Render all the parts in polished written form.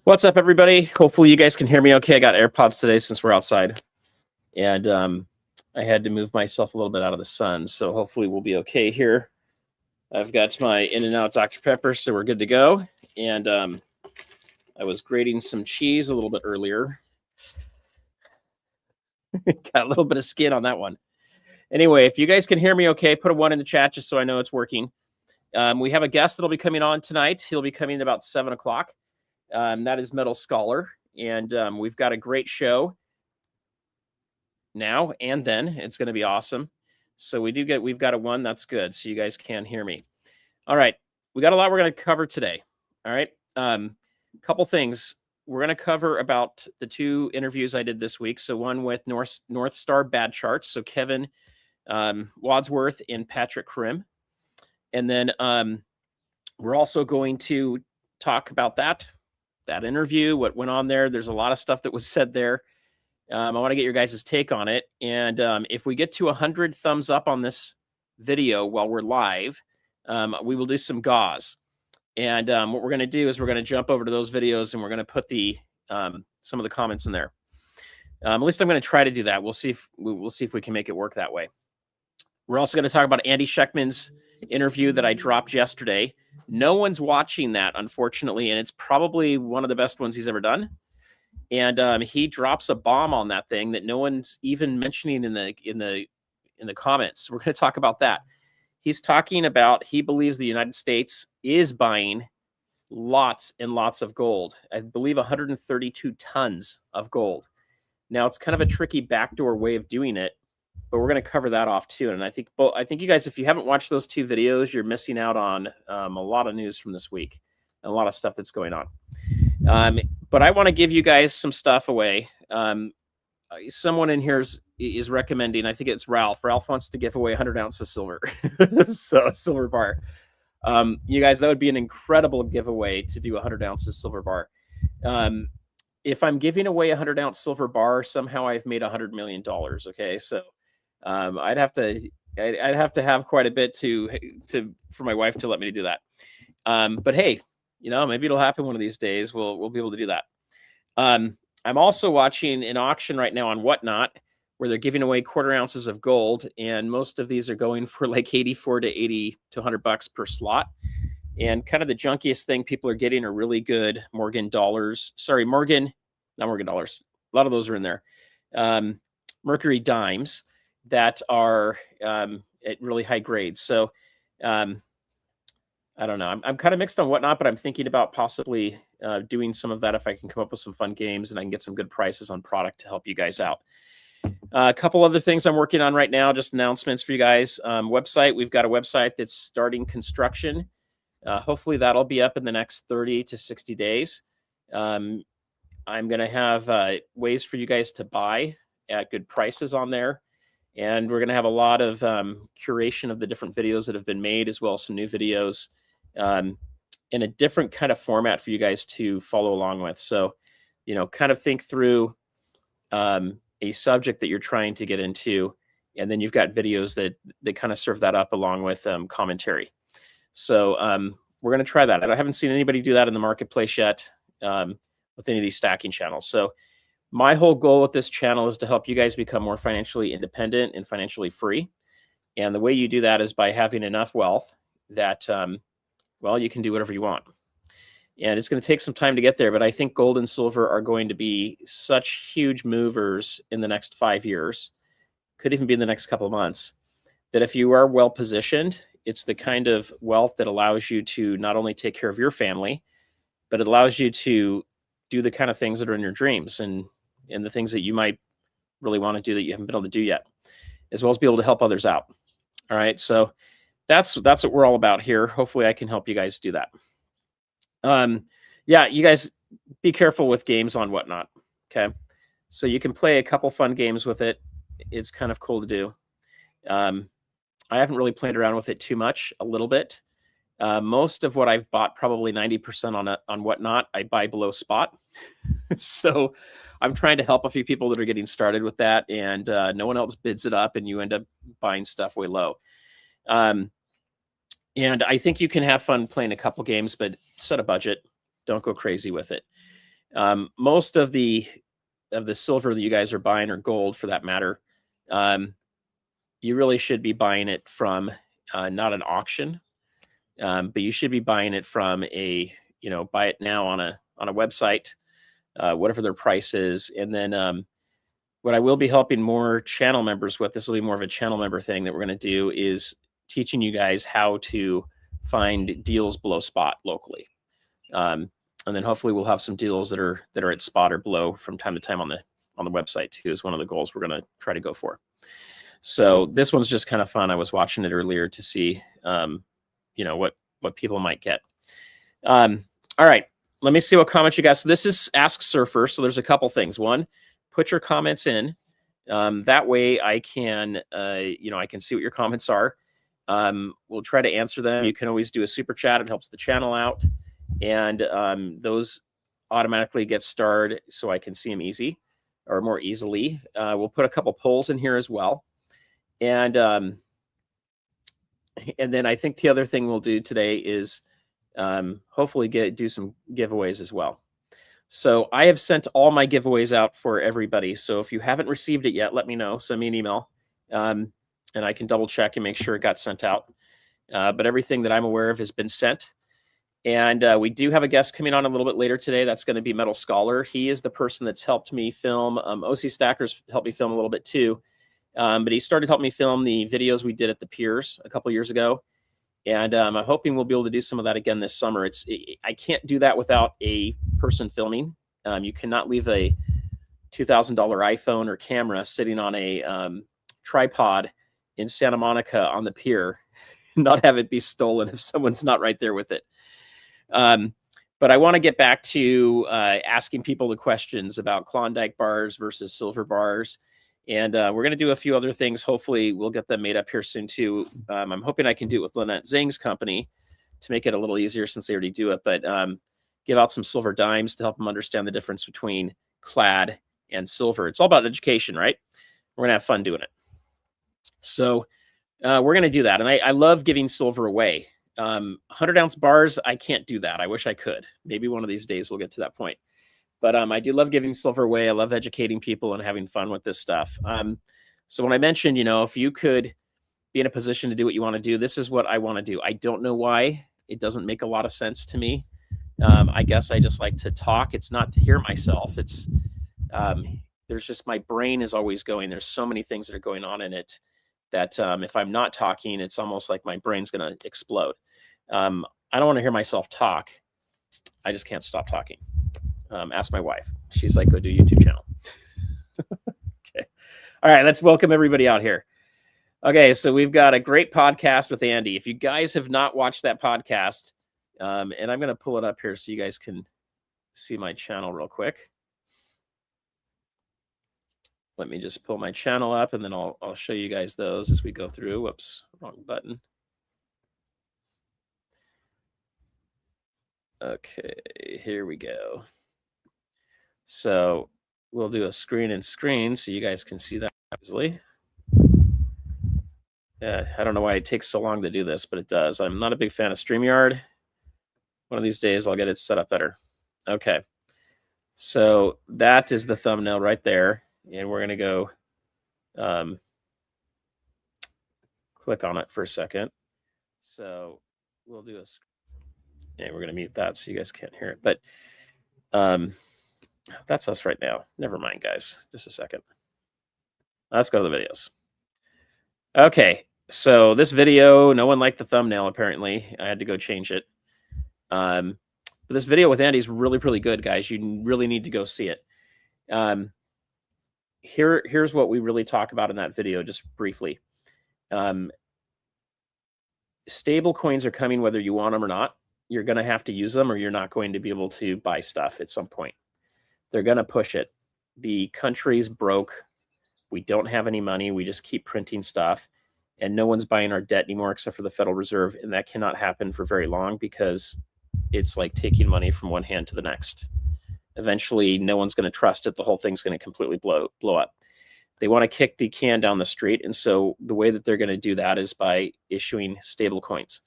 What's up, everybody? Hopefully you guys can hear me okay. I got AirPods today since we're outside. And I had to move myself a little bit out of the sun. So hopefully we'll be okay here. I've got my In-N-Out Dr. Pepper, so we're good to go. And I was grating some cheese a little bit earlier. Got a little bit of skin on that one. Anyway, if you guys can hear me okay, put a 1 in the chat just so I know it's working. We have a guest that'll be coming on tonight. He'll be coming at about 7 o'clock. That is Metal Scholar, and we've got a great show now and then. It's going to be awesome. So we've got a 1. That's good. So you guys can hear me. All right. We got a lot we're going to cover today. All right. Couple things. We're going to cover about the 2 interviews I did this week. So one with North Star Bad Charts. So Kevin Wadsworth and Patrick Krim. And then we're also going to talk about that interview, what went on there. There's a lot of stuff that was said there. I want to get your guys' take on it. And if we get to 100 thumbs up on this video while we're live, we will do some gauze. And what we're going to do is we're going to jump over to those videos and we're going to put some of the comments in there. At least I'm going to try to do that. We'll see if we can make it work that way. We're also going to talk about Andy Schectman's interview that I dropped yesterday. No one's watching that, unfortunately, and it's probably one of the best ones he's ever done. And he drops a bomb on that thing that no one's even mentioning in the comments. We're going to talk about that. He's talking about he believes the United States is buying lots and lots of gold. I believe 132 tons of gold. Now, it's kind of a tricky backdoor way of doing it, but we're going to cover that off too. And I think you guys, if you haven't watched those 2 videos, you're missing out on a lot of news from this week and a lot of stuff that's going on. But I want to give you guys some stuff away. Someone in here is recommending, I think it's Ralph. Ralph wants to give away 100 ounces of silver. So a silver bar. You guys, that would be an incredible giveaway to do 100 ounces silver bar. If I'm giving away a 100-ounce silver bar, somehow I've made $100 million. Okay, so I'd have to have quite a bit for my wife to let me do that. But hey, maybe it'll happen one of these days. We'll be able to do that. I'm also watching an auction right now on Whatnot where they're giving away quarter ounces of gold, and most of these are going for like 84 to 80 to $100 per slot. And kind of the junkiest thing people are getting are really good Morgan dollars. Sorry, not Morgan dollars. A lot of those are in there. Mercury dimes that are at really high grades. So I don't know. I'm kind of mixed on Whatnot, but I'm thinking about possibly doing some of that if I can come up with some fun games and I can get some good prices on product to help you guys out. A couple other things I'm working on right now, just announcements for you guys. Website, we've got a website that's starting construction. Hopefully that'll be up in the next 30 to 60 days. I'm going to have ways for you guys to buy at good prices on there. And we're going to have a lot of curation of the different videos that have been made, as well as some new videos in a different kind of format for you guys to follow along with. So, kind of think through a subject that you're trying to get into, and then you've got videos that kind of serve that up along with commentary. So we're going to try that. I haven't seen anybody do that in the marketplace yet with any of these stacking channels. So my whole goal with this channel is to help you guys become more financially independent and financially free. And the way you do that is by having enough wealth that, you can do whatever you want. And it's going to take some time to get there, but I think gold and silver are going to be such huge movers in the next 5 years, could even be in the next couple of months, that if you are well positioned, it's the kind of wealth that allows you to not only take care of your family, but it allows you to do the kind of things that are in your dreams and the things that you might really want to do that you haven't been able to do yet, as well as be able to help others out. All right. So that's what we're all about here. Hopefully I can help you guys do that. Yeah, you guys be careful with games on Whatnot. Okay. So you can play a couple fun games with it. It's kind of cool to do. I haven't really played around with it too much, a little bit. Most of what I've bought, probably 90% on Whatnot, I buy below spot. So I'm trying to help a few people that are getting started with that, and no one else bids it up, and you end up buying stuff way low. And I think you can have fun playing a couple games, but set a budget. Don't go crazy with it. Most of the silver that you guys are buying, or gold for that matter, you really should be buying it from not an auction, but you should be buying it from a, buy it now on a website, whatever their price is. And then what I will be helping more channel members with, this will be more of a channel member thing that we're going to do, is teaching you guys how to find deals below spot locally. And then hopefully we'll have some deals that are at spot or below from time to time on the website too, is one of the goals we're going to try to go for. So this one's just kind of fun. I was watching it earlier to see, what people might get. All right, let me see what comments you got. So this is Ask Surfer. So there's a couple things. One, put your comments in. That way I can, I can see what your comments are. We'll try to answer them. You can always do a super chat. It helps the channel out. And those automatically get starred so I can see them more easily. We'll put a couple polls in here as well. And then I think the other thing we'll do today is hopefully do some giveaways as well. So I have sent all my giveaways out for everybody. So if you haven't received it yet, let me know. Send me an email, and I can double check and make sure it got sent out. But everything that I'm aware of has been sent. And we do have a guest coming on a little bit later today. That's going to be Metal Scholar. He is the person that's helped me film. OC Stackers helped me film a little bit too. But he started helping me film the videos we did at the piers a couple years ago. And I'm hoping we'll be able to do some of that again this summer. I can't do that without a person filming. You cannot leave a $2,000 iPhone or camera sitting on a tripod in Santa Monica on the pier, not have it be stolen if someone's not right there with it. But I want to get back to asking people the questions about Klondike bars versus silver bars. And we're going to do a few other things. Hopefully we'll get them made up here soon too. I'm hoping I can do it with Lynette Zing's company to make it a little easier since they already do it, but give out some silver dimes to help them understand the difference between clad and silver. It's all about education, right? We're going to have fun doing it. So we're going to do that. And I love giving silver away. 100-ounce bars, I can't do that. I wish I could. Maybe one of these days we'll get to that point. But I do love giving silver away. I love educating people and having fun with this stuff. So when I mentioned, if you could be in a position to do what you want to do, this is what I want to do. I don't know why. It doesn't make a lot of sense to me. I guess I just like to talk. It's not to hear myself. It's there's just, my brain is always going. There's so many things that are going on in it that if I'm not talking, it's almost like my brain's going to explode. I don't want to hear myself talk. I just can't stop talking. Ask my wife. She's like, go do YouTube channel. Okay. All right. Let's welcome everybody out here. Okay. So we've got a great podcast with Andy. If you guys have not watched that podcast, and I'm going to pull it up here so you guys can see my channel real quick. Let me just pull my channel up and then I'll show you guys those as we go through. Whoops, wrong button. Okay, here we go. So we'll do a screen and screen so you guys can see that easily. Yeah, I don't know why it takes so long to do this, but it does. I'm not a big fan of StreamYard. One of these days I'll get it set up better. Okay, so that is the thumbnail right there. And we're going to go click on it for a second. So we'll do a, and we're going to mute that so you guys can't hear it. But that's us right now. Never mind, guys. Just a second. Let's go to the videos. Okay, so this video, no one liked the thumbnail, apparently. I had to go change it. But this video with Andy is really, really good, guys. You really need to go see it. Here's what we really talk about in that video, just briefly. Stable coins are coming whether you want them or not. You're going to have to use them or you're not going to be able to buy stuff at some point. They're going to push it. The country's broke. We don't have any money. We just keep printing stuff. And no one's buying our debt anymore except for the Federal Reserve. And that cannot happen for very long because it's like taking money from one hand to the next. Eventually, no one's going to trust it. The whole thing's going to completely blow up. They want to kick the can down the street. And so the way that they're going to do that is by issuing stable coins.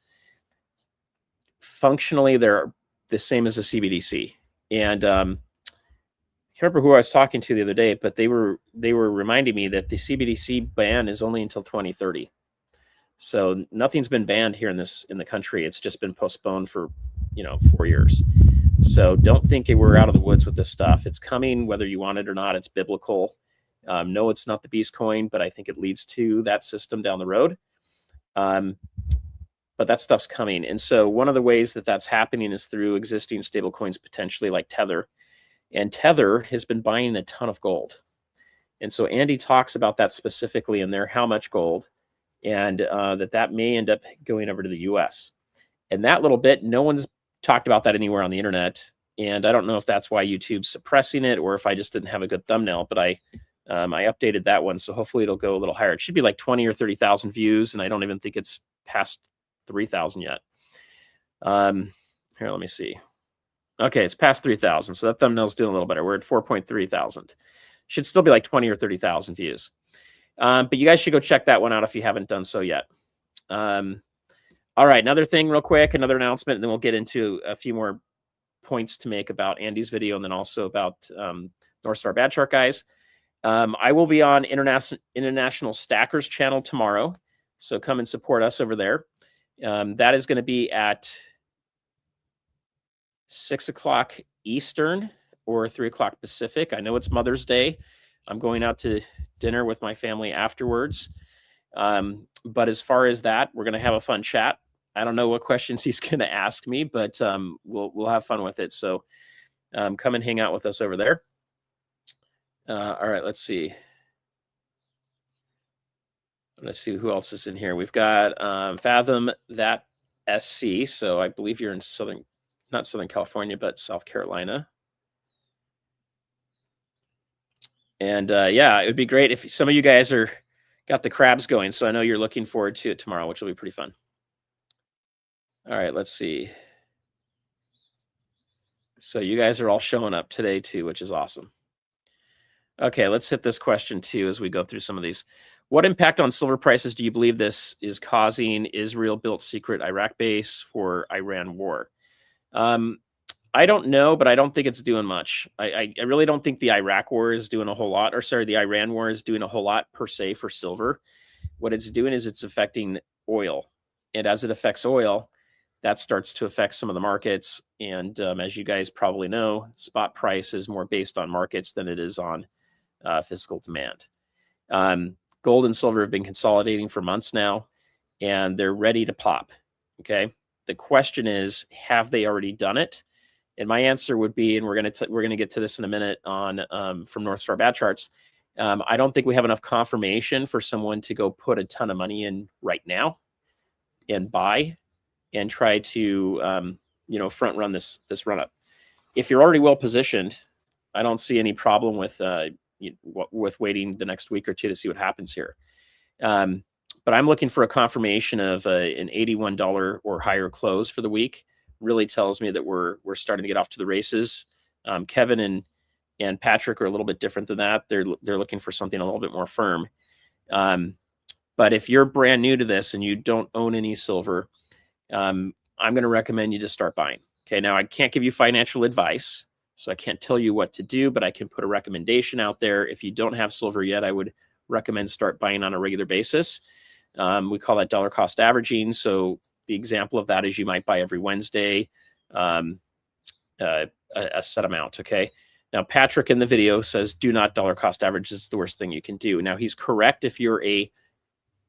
Functionally, they're the same as a CBDC. And can't remember who I was talking to the other day, but they were reminding me that the CBDC ban is only until 2030. So nothing's been banned here in the country. It's just been postponed for 4 years. So don't think we're out of the woods with this stuff. It's coming, whether you want it or not. It's biblical. No, it's not the beast coin, but I think it leads to that system down the road. But that stuff's coming. And so one of the ways that that's happening is through existing stable coins, potentially like Tether. And Tether has been buying a ton of gold. And so Andy talks about that specifically in there, how much gold, and that may end up going over to the US. And that little bit, no one's talked about that anywhere on the internet. And I don't know if that's why YouTube's suppressing it or if I just didn't have a good thumbnail, but I updated that one. So hopefully it'll go a little higher. It should be like 20 or 30,000 views. And I don't even think it's past 3,000 yet. Here, let me see. Okay, it's past 3,000. So that thumbnail's doing a little better. We're at 4.3 thousand. Should still be like 20 or 30,000 views. But you guys should go check that one out if you haven't done so yet. All right, another thing real quick, another announcement, and then we'll get into a few more points to make about Andy's video and then also about North Star Bad Chart guys. I will be on International Stackers channel tomorrow, so come and support us over there. That is going to be at 6 o'clock Eastern or 3 o'clock Pacific. I know it's Mother's Day. I'm going out to dinner with my family afterwards. But as far as that, we're going to have a fun chat. I don't know what questions he's going to ask me, but we'll have fun with it. So come and hang out with us over there. All right, let's see. Let's see who else is in here. We've got Fathom That SC. So I believe you're in not Southern California, but South Carolina. And yeah, it would be great if some of you guys got the crabs going. So I know you're looking forward to it tomorrow, which will be pretty fun. All right, let's see. So you guys are all showing up today too, which is awesome. Okay, let's hit this question too as we go through some of these. What impact on silver prices do you believe this is causing Israel-built secret Iraq base for Iran war? I don't know, but I don't think it's doing much. I really don't think the Iraq war is doing a whole lot, or sorry, the Iran war is doing a whole lot per se for silver. What it's doing is it's affecting oil. And as it affects oil, that starts to affect some of the markets. And as you guys probably know, spot price is more based on markets than it is on physical demand. Gold and silver have been consolidating for months now, and they're ready to pop. Okay. The question is, have they already done it? And my answer would be, and we're gonna get to this in a minute on from North Star Bad Charts. I don't think we have enough confirmation for someone to go put a ton of money in right now and buy and try to front run this run up. If you're already well positioned, I don't see any problem with waiting the next week or two to see what happens here. But I'm looking for a confirmation of an $81 or higher close for the week. Really tells me that we're starting to get off to the races. Kevin and Patrick are a little bit different than that. They're looking for something a little bit more firm. But if you're brand new to this and you don't own any silver, I'm going to recommend you just start buying. Okay, now I can't give you financial advice, so I can't tell you what to do, but I can put a recommendation out there. If you don't have silver yet, I would recommend start buying on a regular basis. We call that dollar cost averaging. So the example of that is you might buy every Wednesday a set amount. Okay. Now, Patrick in the video says do not dollar cost average. It's the worst thing you can do. Now, he's correct if you're a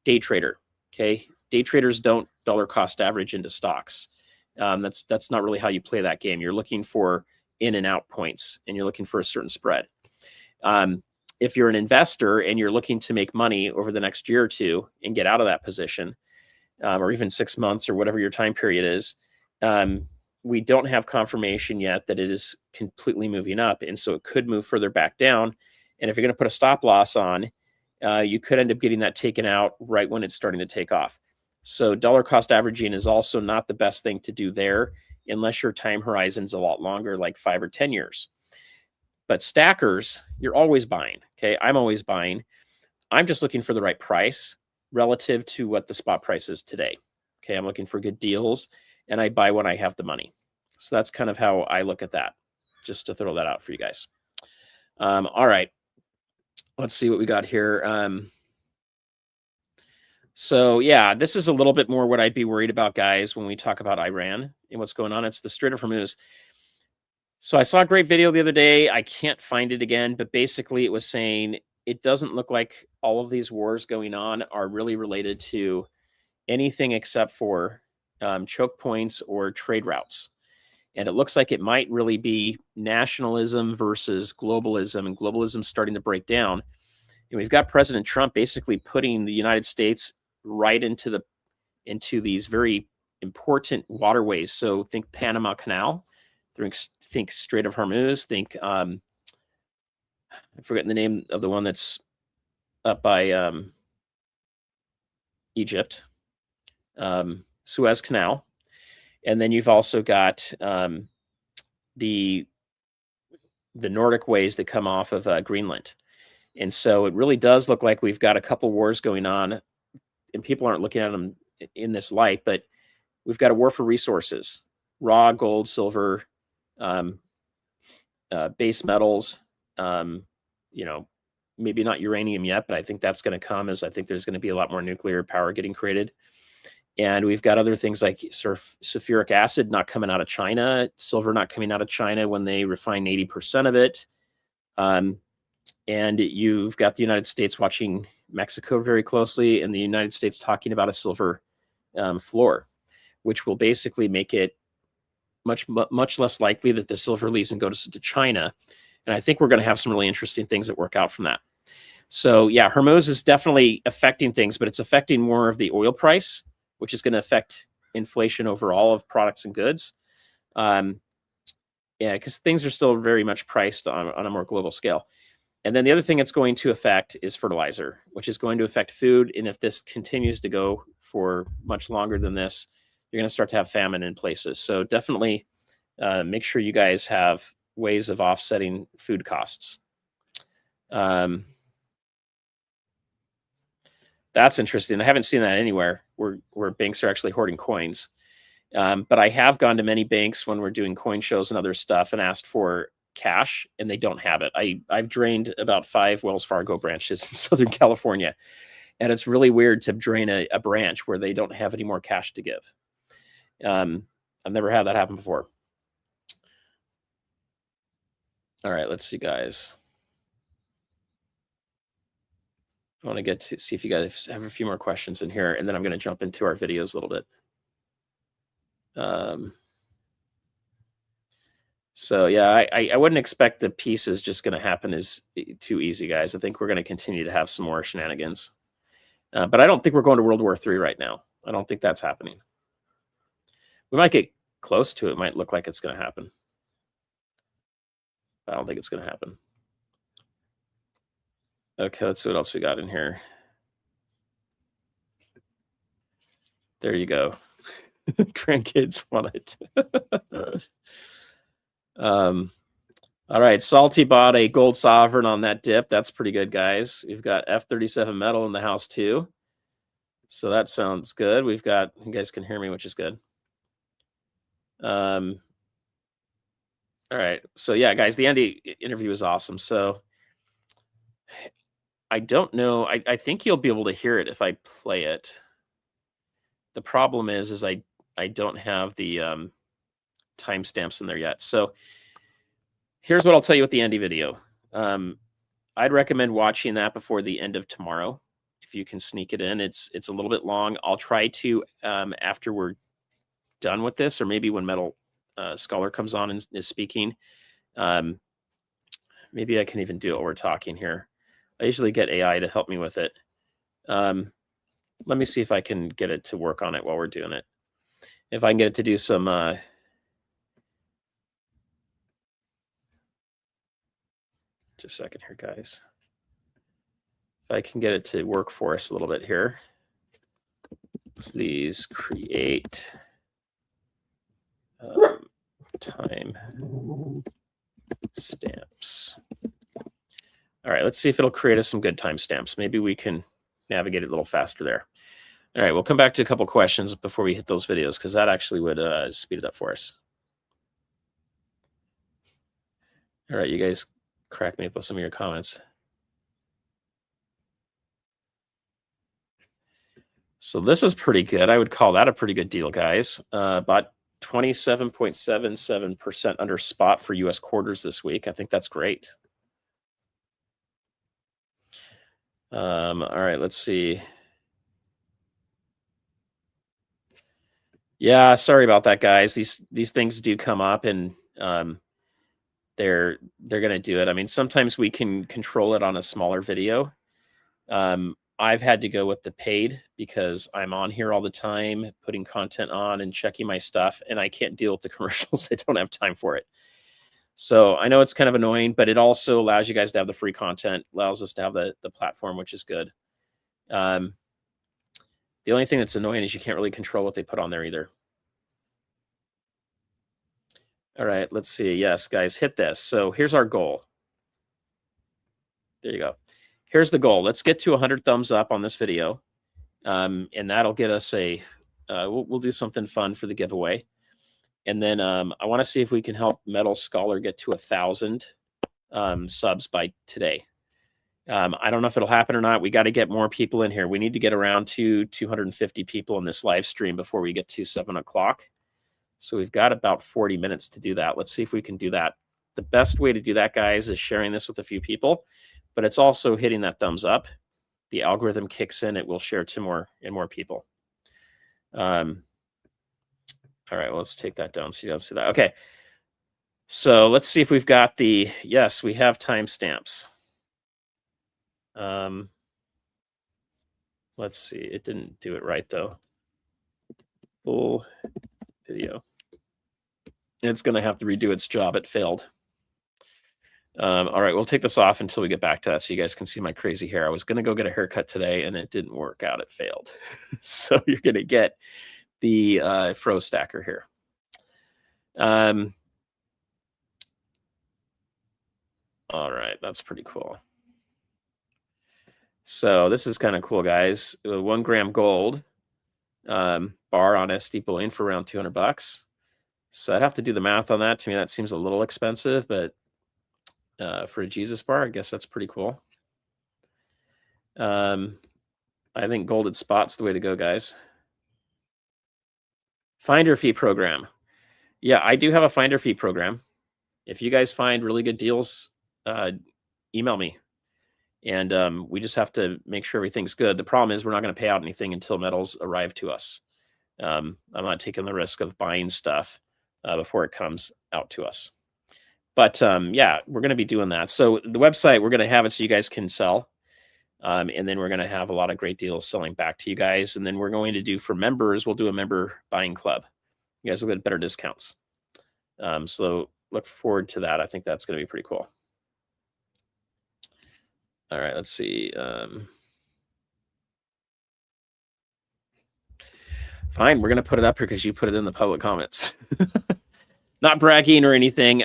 day trader. Okay. Day traders don't dollar cost average into stocks. That's not really how you play that game. You're looking for in and out points, and you're looking for a certain spread. If you're an investor and you're looking to make money over the next year or two and get out of that position, or even 6 months or whatever your time period is, we don't have confirmation yet that it is completely moving up. And so it could move further back down. And if you're going to put a stop loss on, you could end up getting that taken out right when it's starting to take off. So dollar cost averaging is also not the best thing to do there unless your time horizon's a lot longer, like 5 or 10 years. But stackers, you're always buying. Okay, I'm always buying. I'm just looking for the right price relative to what the spot price is today. Okay, I'm looking for good deals, and I buy when I have the money. So that's kind of how I look at that, just to throw that out for you guys. All right. Let's see what we got here. So yeah, this is a little bit more what I'd be worried about, guys, when we talk about Iran and what's going on. It's the Strait of Hormuz. So I saw a great video the other day. I can't find it again, but basically it was saying it doesn't look like all of these wars going on are really related to anything except for choke points or trade routes. And it looks like it might really be nationalism versus globalism, and globalism starting to break down. And we've got President Trump basically putting the United States right into these very important waterways. So think Panama Canal, think Strait of Hormuz, think I'm forgetting the name of the one that's up by Egypt, Suez Canal, and then you've also got the Nordic ways that come off of Greenland. And so it really does look like we've got a couple wars going on, and people aren't looking at them in this light, but we've got a war for resources, raw gold, silver, base metals, maybe not uranium yet, but I think that's going to come, as I think there's going to be a lot more nuclear power getting created. And we've got other things like sulfuric acid not coming out of China, silver not coming out of China when they refine 80% of it. And you've got the United States watching Mexico very closely, and the United States talking about a silver floor, which will basically make it much less likely that the silver leaves and goes to China. And I think we're going to have some really interesting things that work out from that. So yeah, Hormuz is definitely affecting things, but it's affecting more of the oil price, which is going to affect inflation overall of products and goods. Yeah, because things are still very much priced on a more global scale. And then the other thing it's going to affect is fertilizer, which is going to affect food. And if this continues to go for much longer than this, you're going to start to have famine in places. So definitely make sure you guys have ways of offsetting food costs. That's interesting. I haven't seen that anywhere where banks are actually hoarding coins. But I have gone to many banks when we're doing coin shows and other stuff and asked for cash, and they don't have it. I've drained about 5 Wells Fargo branches in Southern California, and it's really weird to drain a branch where they don't have any more cash to give. I've never had that happen before. All right, let's see, guys. I want to get to see if you guys have a few more questions in here, and then I'm going to jump into our videos a little bit. So yeah, I wouldn't expect the peace is just going to happen as too easy, guys. I think we're going to continue to have some more shenanigans. But I don't think we're going to World War III right now. I don't think that's happening. We might get close to it. It might look like it's going to happen. I don't think it's going to happen. Okay, let's see what else we got in here. There you go. Grandkids want it. All right, Salty bought a gold sovereign on that dip. That's pretty good, guys. We've got F-37 metal in the house too, so that sounds good. We've got, you guys can hear me, which is good. All right, so yeah, guys, the Andy interview was awesome. So I don't know. I think you'll be able to hear it if I play it. The problem is I don't have the timestamps in there yet. So here's what I'll tell you with the Andy video. I'd recommend watching that before the end of tomorrow, if you can sneak it in. It's a little bit long. I'll try to, after we're done with this, or maybe when Metal Scholar comes on and is speaking, maybe I can even do it while we're talking here. I usually get AI to help me with it. Let me see if I can get it to work on it while we're doing it. If I can get it to do some... just a second here, guys. If I can get it to work for us a little bit here. Please create time stamps. All right, let's see if it'll create us some good timestamps. Maybe we can navigate it a little faster there. All right, we'll come back to a couple questions before we hit those videos, because that actually would speed it up for us. All right, you guys crack me up with some of your comments. So this is pretty good. I would call that a pretty good deal, guys. About 27.77% under spot for U.S. quarters this week. I think that's great. All right, let's see. Yeah, sorry about that, guys. These things do come up, and they're going to do it. I mean, sometimes we can control it on a smaller video. I've had to go with the paid because I'm on here all the time, putting content on and checking my stuff, and I can't deal with the commercials. I don't have time for it. So I know it's kind of annoying, but it also allows you guys to have the free content, allows us to have the platform, which is good. The only thing that's annoying is you can't really control what they put on there either. All right, let's see. Yes, guys, hit this. So here's our goal. There you go. Here's the goal. Let's get to 100 thumbs up on this video. And that'll get us a, we'll do something fun for the giveaway. And then I want to see if we can help Metal Scholar get to 1,000 subs by today. I don't know if it'll happen or not. We got to get more people in here. We need to get around to 250 people in this live stream before we get to 7 o'clock. So we've got about 40 minutes to do that. Let's see if we can do that. The best way to do that, guys, is sharing this with a few people, but it's also hitting that thumbs up. The algorithm kicks in, it will share to more and more people. All right, well, let's take that down so you don't see that. Okay, so let's see if we've got the, yes, we have timestamps. Let's see, it didn't do it right though. Full video. It's going to have to redo its job. It failed. All right, we'll take this off until we get back to that so you guys can see my crazy hair. I was going to go get a haircut today and it didn't work out. It failed. So you're going to get the fro stacker here. All right, that's pretty cool. So this is kind of cool, guys. 1 gram gold bar on SD bullion for around $200. So I'd have to do the math on that. To me, that seems a little expensive, but for a Jesus bar, I guess that's pretty cool. I think gold at spot's the way to go, guys. Finder fee program. Yeah, I do have a finder fee program. If you guys find really good deals, email me. And we just have to make sure everything's good. The problem is we're not going to pay out anything until metals arrive to us. I'm not taking the risk of buying stuff before it comes out to us. But yeah, we're going to be doing that. So the website, we're going to have it so you guys can sell. And then we're going to have a lot of great deals selling back to you guys. And then we're going to do for members, we'll do a member buying club. You guys will get better discounts. So look forward to that. I think that's going to be pretty cool. All right, let's see. Fine, we're going to put it up here because you put it in the public comments. Not bragging or anything.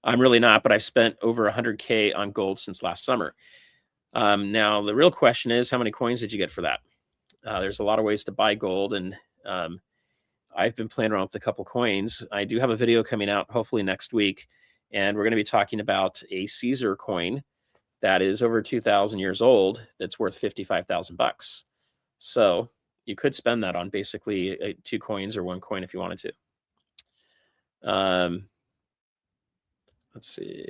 I'm really not, but I've spent over 100K on gold since last summer. Now, the real question is, how many coins did you get for that? There's a lot of ways to buy gold, and I've been playing around with a couple coins. I do have a video coming out hopefully next week, and we're going to be talking about a Caesar coin that is over 2,000 years old that's worth $55,000. So you could spend that on basically 2 coins or 1 coin if you wanted to. Let's see.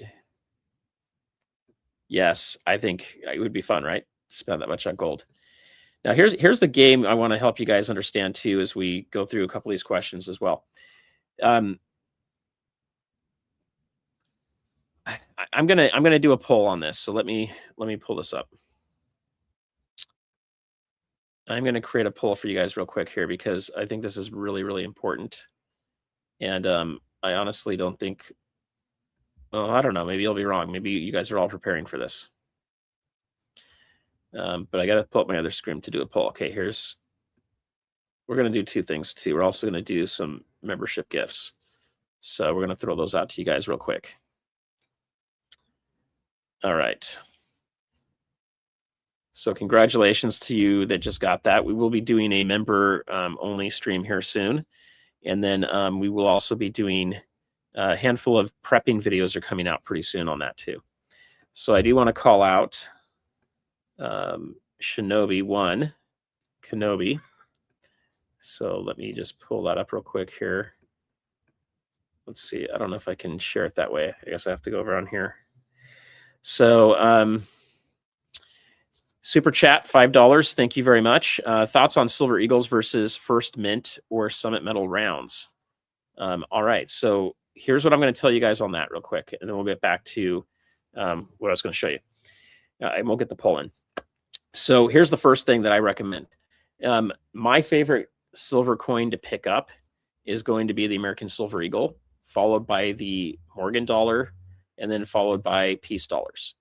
Yes, I think it would be fun, right? To spend that much on gold. Now, here's the game I want to help you guys understand too as we go through a couple of these questions as well. I'm gonna do a poll on this. So let me pull this up. I'm gonna create a poll for you guys real quick here because I think this is really, really important. And I honestly don't think. Well, I don't know. Maybe I'll be wrong. Maybe you guys are all preparing for this. But I got to pull up my other screen to do a poll. Okay, we're going to do 2 things too. We're also going to do some membership gifts. So we're going to throw those out to you guys real quick. All right. So congratulations to you that just got that. We will be doing a member only stream here soon. And then we will also be doing a handful of prepping videos are coming out pretty soon on that too. So I do want to call out Shinobi1, Kenobi. So let me just pull that up real quick here. Let's see. I don't know if I can share it that way. I guess I have to go over on here. So Super Chat, $5. Thank you very much. Thoughts on Silver Eagles versus First Mint or Summit Metal rounds? All right. So here's what I'm going to tell you guys on that real quick, and then we'll get back to what I was going to show you. And we'll get the poll in. So here's the first thing that I recommend. My favorite silver coin to pick up is going to be the American Silver Eagle, followed by the Morgan dollar, and then followed by peace dollars.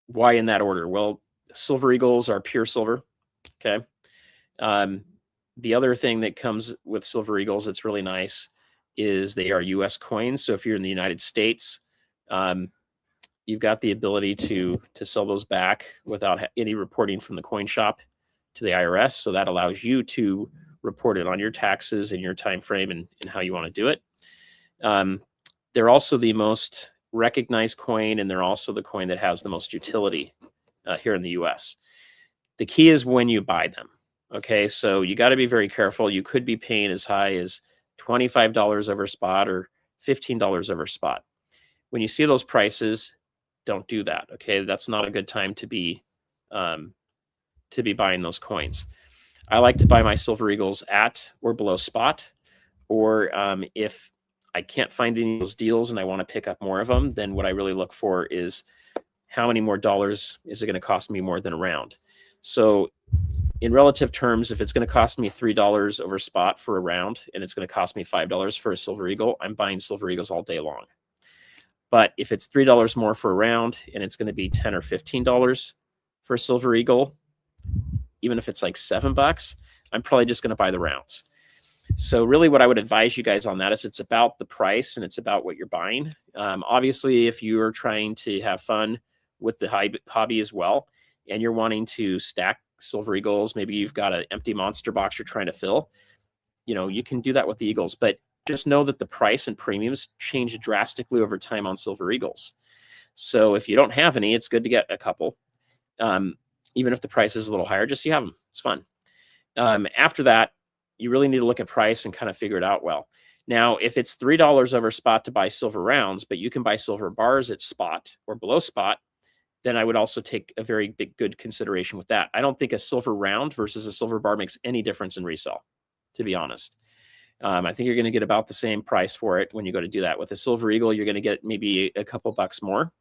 Why in that order? Well, Silver Eagles are pure silver. Okay. The other thing that comes with Silver Eagles that's really nice is they are U.S. coins. So if you're in the United States, you've got the ability to sell those back without any reporting from the coin shop to the IRS. So that allows you to report it on your taxes in your time frame and how you want to do it. They're also the most recognized coin, and they're also the coin that has the most utility here in the US. The key is when you buy them. Okay, so you got to be very careful. You could be paying as high as $25 over spot or $15 over spot. When you see those prices, don't do that. Okay, that's not a good time to be buying those coins. I like to buy my Silver Eagles at or below spot, or if I can't find any of those deals and I want to pick up more of them, then what I really look for is how many more dollars is it going to cost me more than a round. So in relative terms, if it's going to cost me $3 over spot for a round and it's going to cost me $5 for a Silver Eagle, I'm buying Silver Eagles all day long. But if it's $3 more for a round and it's going to be $10 or $15 for a Silver Eagle, even if it's like $7, I'm probably just going to buy the rounds. So really what I would advise you guys on that is it's about the price and it's about what you're buying. Obviously, if you're trying to have fun with the hobby as well, and you're wanting to stack Silver Eagles, maybe you've got an empty monster box you're trying to fill, you can do that with the Eagles, but just know that the price and premiums change drastically over time on Silver Eagles. So if you don't have any, it's good to get a couple. Even if the price is a little higher, just so you have them. It's fun. After that, you really need to look at price and kind of figure it out well. Now, if it's $3 over spot to buy silver rounds, but you can buy silver bars at spot or below spot, then I would also take a very good consideration with that. I don't think a silver round versus a silver bar makes any difference in resale, to be honest. I think you're going to get about the same price for it when you go to do that. With a Silver Eagle, you're going to get maybe a couple bucks more.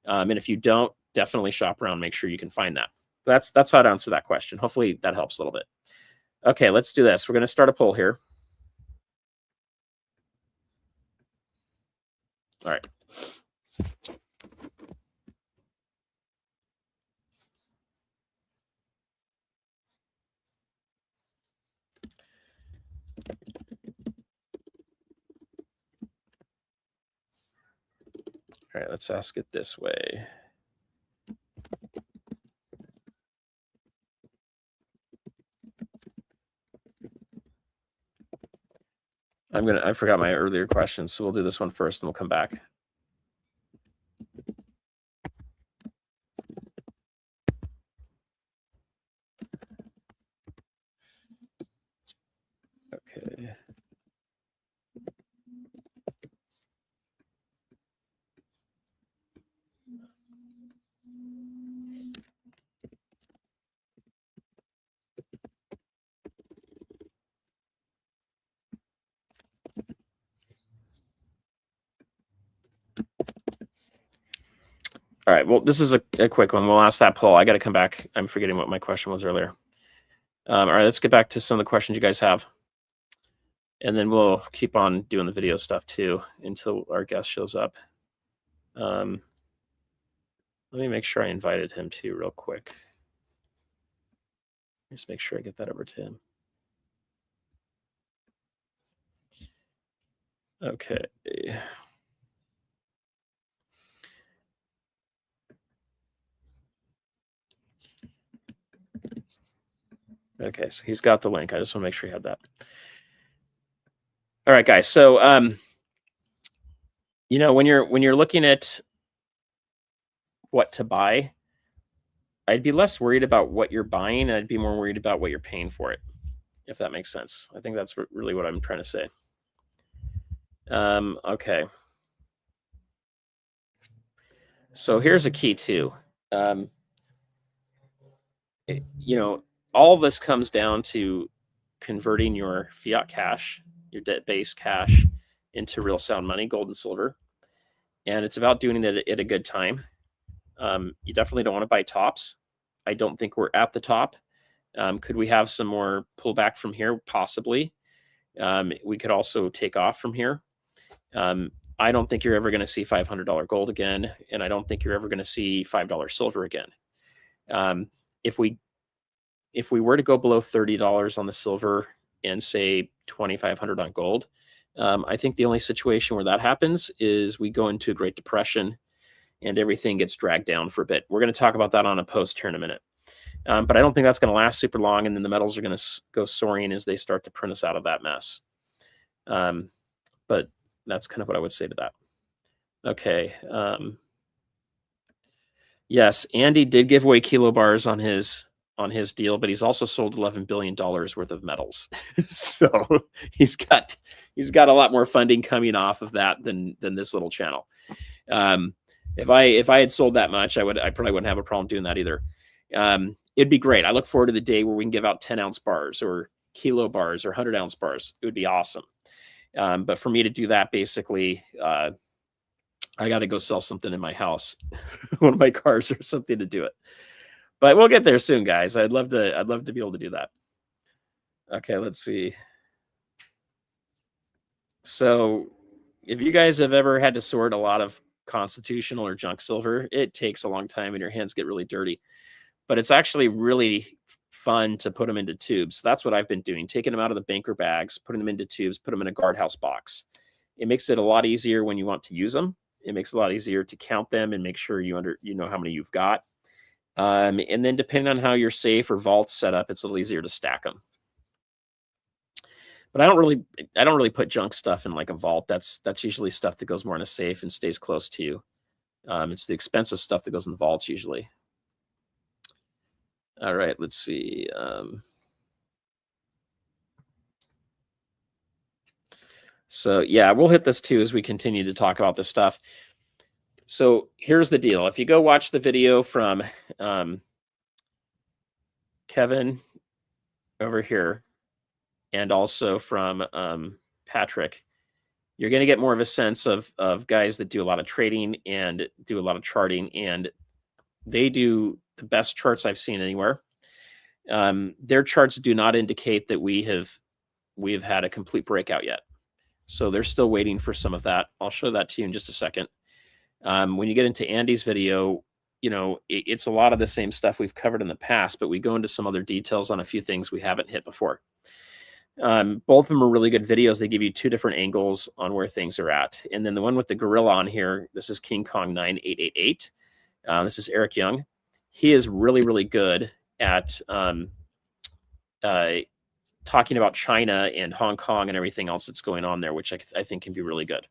And if you don't, definitely shop around, make sure you can find that. That's how I'd answer that question. Hopefully that helps a little bit. Okay, let's do this. We're going to start a poll here. All right. All right, let's ask it this way. I forgot my earlier question, so we'll do this one first and we'll come back. Okay. All right, well, this is a quick one. We'll ask that poll. I got to come back. I'm forgetting what my question was earlier. All right, let's get back to some of the questions you guys have. And then we'll keep on doing the video stuff too until our guest shows up. Let me make sure I invited him too real quick. Just make sure I get that over to him. Okay. Okay, so he's got the link. I just want to make sure you have that. All right, guys. So You know, when you're looking at what to buy, I'd be less worried about what you're buying. I'd be more worried about what you're paying for it, if that makes sense. I think that's really what I'm trying to say. Okay. So here's a key too. You know, all of this comes down to converting your fiat cash, your debt-based cash, into real sound money, gold and silver. And it's about doing it at a good time. You definitely don't want to buy tops. I don't think we're at the top. Could we have some more pullback from here? Possibly. We could also take off from here. I don't think you're ever going to see $500 gold again, and I don't think you're ever going to see $5 silver again. If we were to go below $30 on the silver and say 2,500 on gold, I think the only situation where that happens is we go into a Great Depression and everything gets dragged down for a bit. We're going to talk about that on a post here in a minute. But I don't think that's going to last super long, and then the metals are going to go soaring as they start to print us out of that mess. But that's kind of what I would say to that. Okay. Yes, Andy did give away kilobars on his deal, but he's also sold $11 billion worth of metals. So he's got a lot more funding coming off of that than this little channel. If I had sold that much, I probably wouldn't have a problem doing that either. It'd be great. I look forward to the day where we can give out 10-ounce bars or kilo bars or 100-ounce bars. It would be awesome. But for me to do that, basically, I got to go sell something in my house, one of my cars or something to do it. But we'll get there soon, guys. I'd love to be able to do that. Okay, let's see. So if you guys have ever had to sort a lot of constitutional or junk silver, it takes a long time and your hands get really dirty. But it's actually really fun to put them into tubes. That's what I've been doing, taking them out of the banker bags, putting them into tubes, put them in a guardhouse box. It makes it a lot easier when you want to use them. It makes it a lot easier to count them and make sure you know how many you've got. And then depending on how your safe or vault's set up, it's a little easier to stack them. But I don't really put junk stuff in like a vault. That's usually stuff that goes more in a safe and stays close to you. It's the expensive stuff that goes in the vaults usually. All right, let's see. So yeah, we'll hit this too as we continue to talk about this stuff. So here's the deal. If you go watch the video from Kevin over here and also from Patrick, you're going to get more of a sense of guys that do a lot of trading and do a lot of charting, and they do the best charts I've seen anywhere. Their charts do not indicate that we have had a complete breakout yet. So they're still waiting for some of that. I'll show that to you in just a second. When you get into Andy's video, it's a lot of the same stuff we've covered in the past, but we go into some other details on a few things we haven't hit before. Both of them are really good videos. They give you two different angles on where things are at. And then the one with the gorilla on here, this is King Kong 9888. This is Eric Young. He is really, really good at talking about China and Hong Kong and everything else that's going on there, which I think can be really good.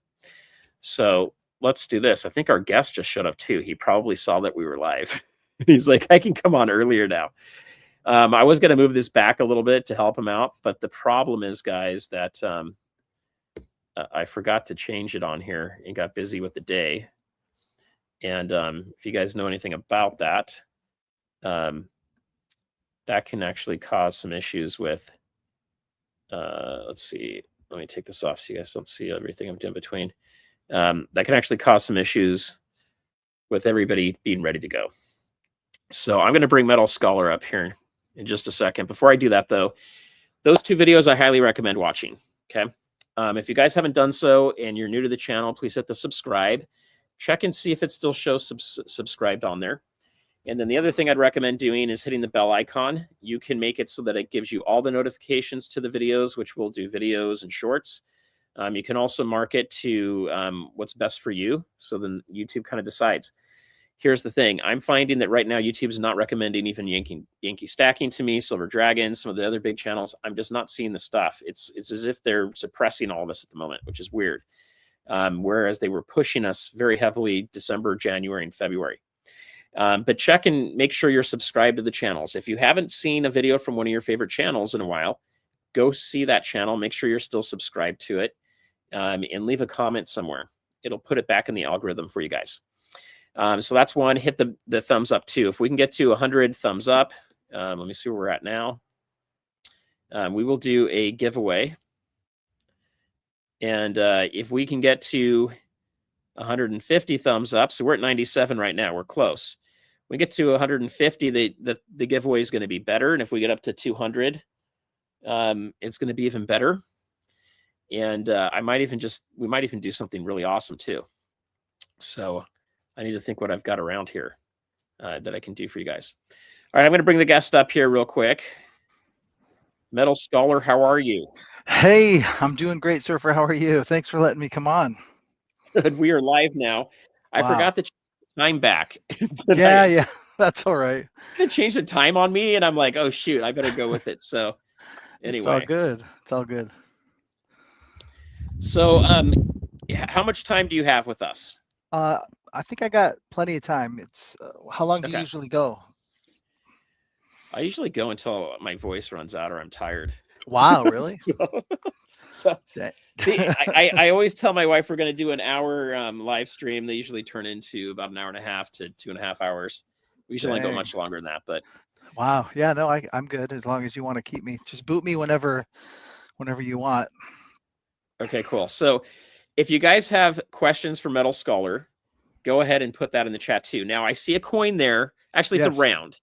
So let's do this. I think our guest just showed up too. He probably saw that we were live. He's like, I can come on earlier now. I was going to move this back a little bit to help him out, but the problem is, guys, that I forgot to change it on here and got busy with the day. And if you guys know anything about that, that can actually cause some issues with, let's see, let me take this off so you guys don't see everything I'm doing between. That can actually cause some issues with everybody being ready to go. So I'm going to bring Metal Scholar up here in just a second. Before I do that, though, those two videos I highly recommend watching. Okay. If you guys haven't done so and you're new to the channel, please hit the subscribe. Check and see if it still shows subscribed on there. And then the other thing I'd recommend doing is hitting the bell icon. You can make it so that it gives you all the notifications to the videos, which will do videos and shorts. You can also mark it to what's best for you. So then YouTube kind of decides. Here's the thing. I'm finding that right now YouTube is not recommending even Yankee Stacking to me, Silver Dragon, some of the other big channels. I'm just not seeing the stuff. It's as if they're suppressing all of us at the moment, which is weird. whereas they were pushing us very heavily December, January, and February. But check and make sure you're subscribed to the channels. If you haven't seen a video from one of your favorite channels in a while, go see that channel. Make sure you're still subscribed to it, and leave a comment somewhere. It'll put it back in the algorithm for you guys. So that's one. Hit the thumbs up too. If we can get to 100 thumbs up, let me see where we're at now. We will do a giveaway. And if we can get to 150 thumbs up, so we're at 97 right now, we're close. We get to 150, the giveaway is going to be better. And if we get up to 200, it's going to be even better. And we might even do something really awesome too. So I need to think what I've got around here that I can do for you guys. All right, I'm going to bring the guest up here real quick. Metal Scholar, how are you? Hey, I'm doing great, Surfer. How are you? Thanks for letting me come on. Good. We are live now. I forgot to change the time back. Yeah, that's all right. They changed the time on me, and I'm like, oh shoot, I better go with it. So anyway, it's all good. It's all good. So, how much time do you have with us? I think I got plenty of time. It's how long do you usually go? I usually go until my voice runs out or I'm tired. Wow, really? so I always tell my wife we're going to do an hour live stream. They usually turn into about an hour and a half to 2.5 hours. We usually don't go much longer than that, but wow, yeah, no, I'm good as long as you want to keep me. Just boot me whenever you want. Okay, cool. So if you guys have questions for Metal Scholar, go ahead and put that in the chat too. Now I see a coin there. Actually, it's a round.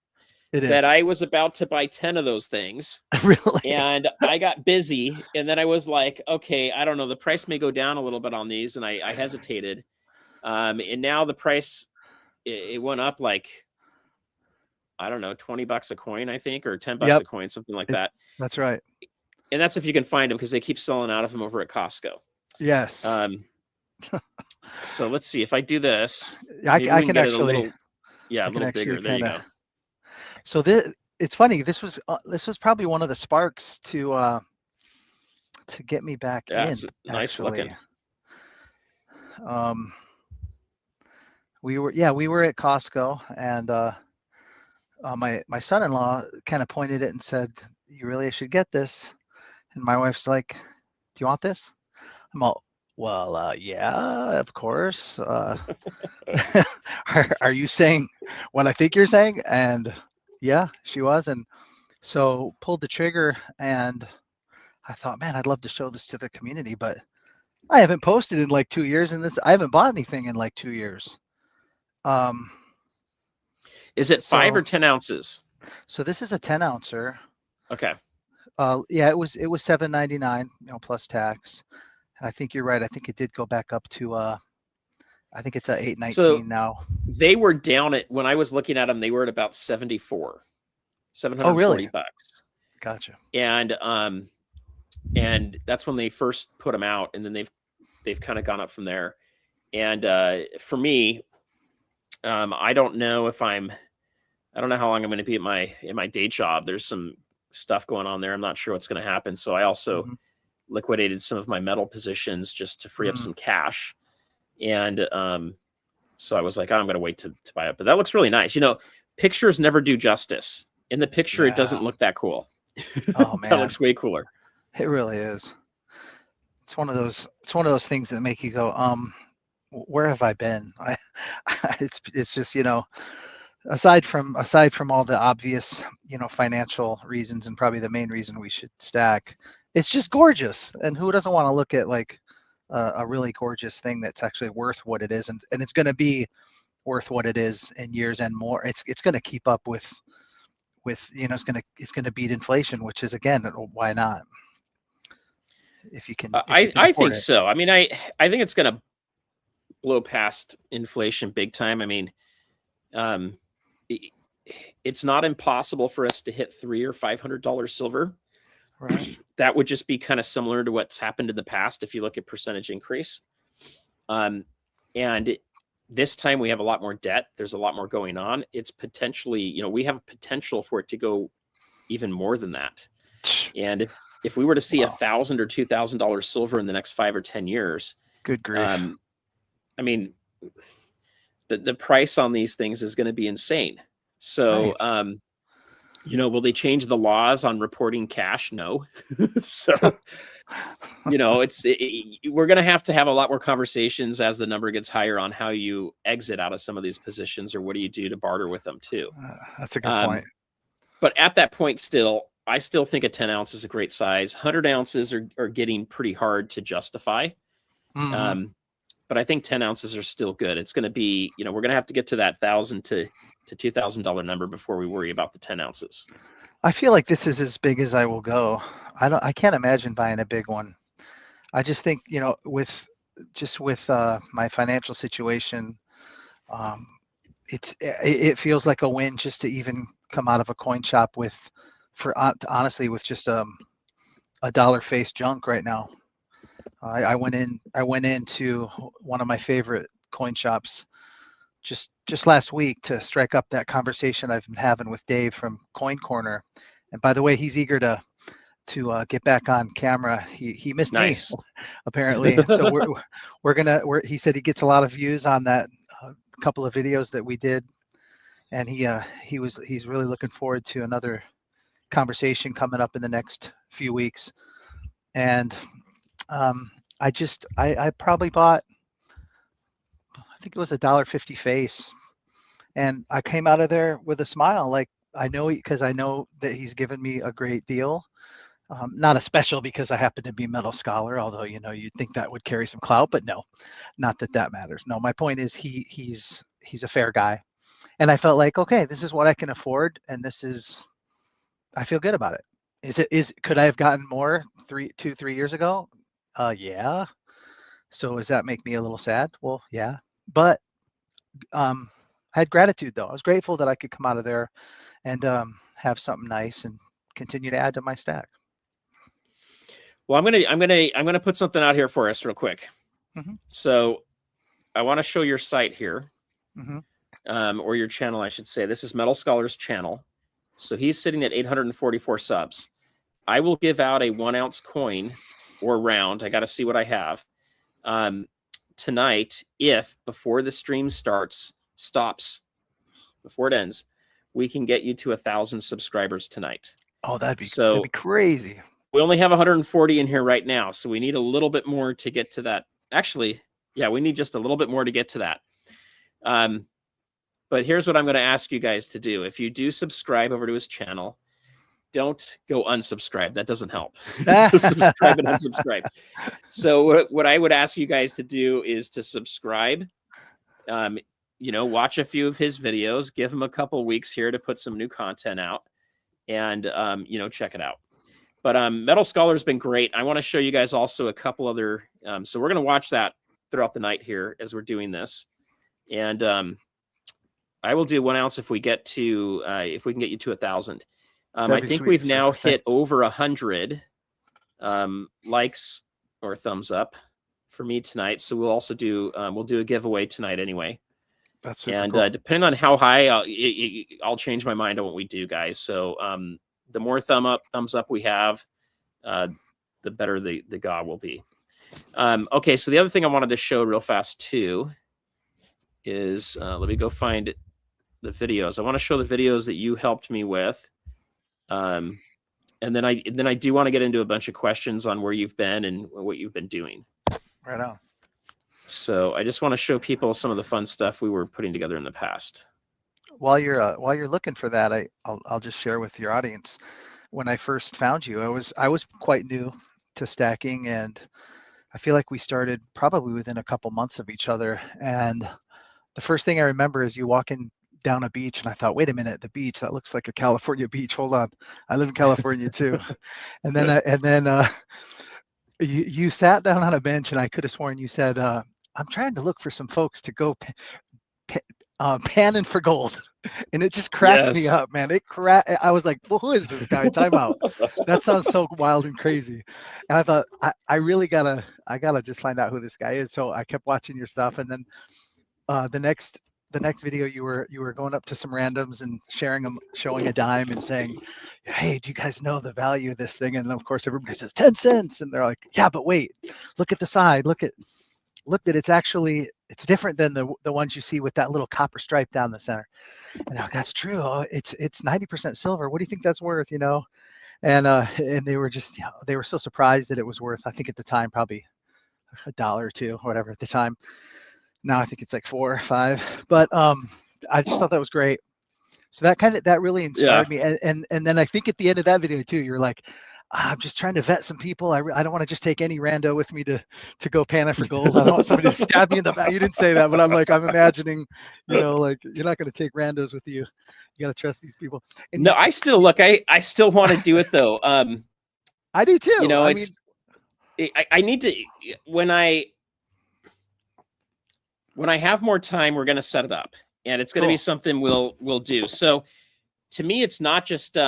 It is. That I was about to buy 10 of those things. Really? And I got busy. And then I was like, okay, I don't know. The price may go down a little bit on these. And I hesitated. And now the price, it went up like, I don't know, $20 a coin, I think, or $10 a coin, something like that. That's right. And that's if you can find them because they keep selling out of them over at Costco. Yes. So let's see. If I do this, I can actually. A little bigger. There you go. So it's funny. This was probably one of the sparks to get me back in. Nice looking. We were at Costco, and my son-in-law kind of pointed it and said, "You really should get this." And my wife's like, "Do you want this?" I'm all, "Well, yeah, of course. Are you saying what I think you're saying?" And yeah, she was. And so pulled the trigger, and I thought, man, I'd love to show this to the community, but I haven't posted in like 2 years, and I haven't bought anything in like 2 years. Is it 5 or 10 ounces? So this is a 10-ouncer. Okay. Yeah, it was $7.99, plus tax. And I think you're right. I think it did go back up to I think it's at $8.19 now. They were down at, when I was looking at them, they were at about 74, $740. Oh, really? Gotcha. And that's when they first put them out, and then they've kind of gone up from there. And for me, I don't know how long I'm going to be in my day job. There's some stuff going on there. I'm not sure what's going to happen. So I also liquidated some of my metal positions just to free up some cash. And so I was like, I'm going to wait to buy it. But that looks really nice. Pictures never do justice. In the picture, it doesn't look that cool. Oh, man. That looks way cooler. It really is. It's one of those things that make you go, where have I been? It's just, aside from all the obvious, financial reasons, and probably the main reason we should stack, it's just gorgeous. And who doesn't want to look at like a really gorgeous thing that's actually worth what it is, and it's going to be worth what it is in years and more. It's going to keep up with it's going to beat inflation, which is, again, why not? If you can, I think so. I mean, I think it's going to blow past inflation big time. I mean, it's not impossible for us to hit $300 or $500 silver. Right. That would just be kind of similar to what's happened in the past if you look at percentage increase. And this time we have a lot more debt. There's a lot more going on. It's potentially, we have potential for it to go even more than that. And if we were to see $1,000 or $2,000 silver in the next 5 or 10 years, Good grief. I mean, the price on these things is going to be insane. So, Nice. will they change the laws on reporting cash? No. So, we're going to have a lot more conversations as the number gets higher on how you exit out of some of these positions, or what do you do to barter with them too. That's a good point. But at that point, I still think a 10 ounce is a great size. 100 ounces are getting pretty hard to justify. Mm-hmm. But I think 10 ounces are still good. It's going to be, we're going to have to get to that $1,000 to $2,000 number before we worry about the 10 ounces. I feel like this is as big as I will go. I can't imagine buying a big one. I just think, with my financial situation, it feels like a win just to even come out of a coin shop honestly with just a dollar face junk right now. I went into one of my favorite coin shops just last week to strike up that conversation I've been having with Dave from Coin Corner. And by the way, he's eager to get back on camera. He missed Nice. me apparently. So he said he gets a lot of views on that couple of videos that we did, and he's really looking forward to another conversation coming up in the next few weeks. And I probably bought, I think it was $1.50 face, and I came out of there with a smile. Like, because I know that he's given me a great deal. Not a special because I happen to be Metal Scholar, although you'd think that would carry some clout, but no, not that matters. No, my point is he's a fair guy, and I felt like, okay, this is what I can afford, and I feel good about it. Could I have gotten more 3 years ago? Yeah. So does that make me a little sad? Well, yeah, but I had gratitude though. I was grateful that I could come out of there and have something nice and continue to add to my stack. Well, I'm gonna put something out here for us real quick. Mm-hmm. So I want to show your site here, mm-hmm. Or your channel, I should say. This is Metal Scholar's channel. So he's sitting at 844 subs. I will give out a 1 ounce coin or round. I got to see what I have tonight. If before the stream stops, before it ends, we can get you to 1,000 subscribers tonight. Oh, that'd be crazy. We only have 140 in here right now, so we need a little bit more to get to that. Actually, yeah, we need just a little bit more to get to that. But here's what I'm going to ask you guys to do. If you do subscribe over to his channel, don't go unsubscribe. That doesn't help. Subscribe and unsubscribe. So what I would ask you guys to do is to subscribe. Watch a few of his videos. Give him a couple weeks here to put some new content out, and check it out. But Metal Scholar's been great. I want to show you guys also a couple other. So we're going to watch that throughout the night here as we're doing this, and I will do 1 ounce if we can get you to 1,000. I think we've now hit over 100 likes or thumbs up for me tonight. So we'll also do a giveaway tonight anyway. That's super cool. Depending on how high, I'll change my mind on what we do, guys. So the more thumbs up we have, the better the GA will be. Okay, so the other thing I wanted to show real fast too is let me go find the videos. I want to show the videos that you helped me with. And then I do want to get into a bunch of questions on where you've been and what you've been doing. Right on. So I just want to show people some of the fun stuff we were putting together in the past. While you're looking for that, I'll just share with your audience. When I first found you, I was quite new to stacking, and I feel like we started probably within a couple months of each other. And the first thing I remember is you walking down a beach, and I thought, wait a minute, the beach, that looks like a California beach. Hold on, I live in California too. and then you sat down on a bench, and I could have sworn you said, I'm trying to look for some folks to go panning for gold. And it just cracked me up, man. I was like, well, who is this guy? Time out. That sounds so wild and crazy. And I thought, I really gotta just find out who this guy is. So I kept watching your stuff, and then the next video you were going up to some randoms and showing a dime and saying, hey, do you guys know the value of this thing? And of course everybody says 10 cents, and they're like, yeah, but wait, look at the side, look at looked at it's different than the ones you see with that little copper stripe down the center. And that's true. Oh, it's 90% silver. What do you think that's worth? And they were just, they were so surprised that it was worth, I think at the time, probably $1 or $2 or whatever at the time. Now I think it's like 4 or 5. But I just thought that was great. So that really inspired me. And then I think at the end of that video too, you're like, I'm just trying to vet some people. I don't want to just take any rando with me to go panning for gold. I don't want somebody to stab me in the back. You didn't say that, but I'm imagining, like you're not going to take randos with you. You got to trust these people. And no, I still want to do it though. I do too. I need to, when I have more time, we're going to set it up, and it's going to be something we'll do. So to me, it's not just,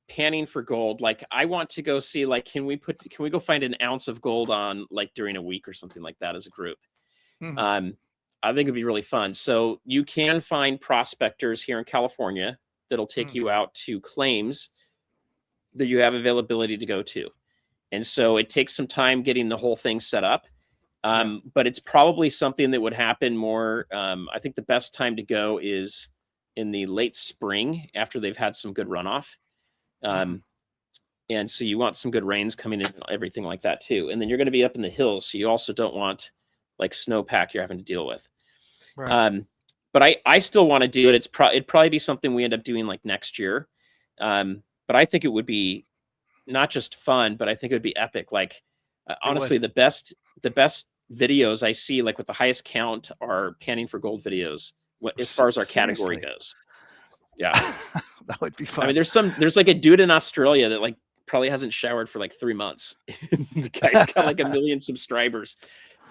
panning for gold. Like I want to go see, like, can we go find an ounce of gold on like during a week or something like that as a group? Mm-hmm. I think it'd be really fun. So you can find prospectors here in California that'll take you out to claims that you have availability to go to. And so it takes some time getting the whole thing set up. But it's probably something that would happen more. I think the best time to go is in the late spring after they've had some good runoff. And so you want some good rains coming in and everything like that too. And then you're going to be up in the hills. So you also don't want like snowpack you're having to deal with. Right. But I still want to do it. It'd probably be something we end up doing like next year. But I think it would be not just fun, but I think it would be epic. Like honestly, the best videos I see, like with the highest count, are panning for gold videos as far as our category goes. Yeah. That would be fun. I mean, there's like a dude in Australia that like probably hasn't showered for like 3 months. The guy's got like 1 million subscribers,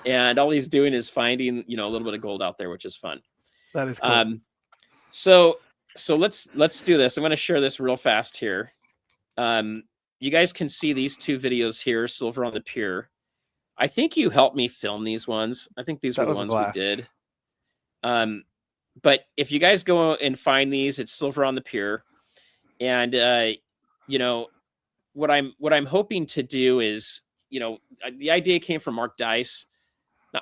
and all he's doing is finding, a little bit of gold out there, which is fun. That is cool. So let's do this. I'm going to share this real fast here. You guys can see these 2 videos here, Silver on the Pier. I think you helped me film these ones. I think these were the ones we did. But if you guys go and find these, it's Silver on the Pier. And, what I'm hoping to do is, the idea came from Mark Dice.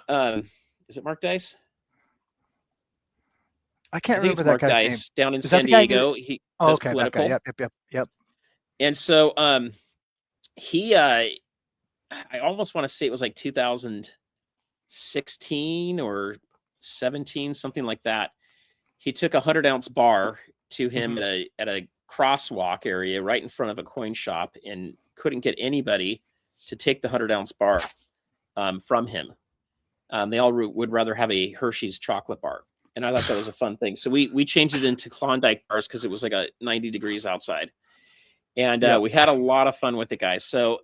Is it Mark Dice? I can't remember that Mark guy's Dice name. down in San Diego. He does okay, political. Yep. And so I almost want to say it was like 2016 or 17, something like that. He took a 100-ounce bar to him at a crosswalk area right in front of a coin shop and couldn't get anybody to take the 100-ounce bar from him. They all would rather have a Hershey's chocolate bar. And I thought that was a fun thing. So we changed it into Klondike bars because it was like 90 degrees outside. And we had a lot of fun with it, guys. So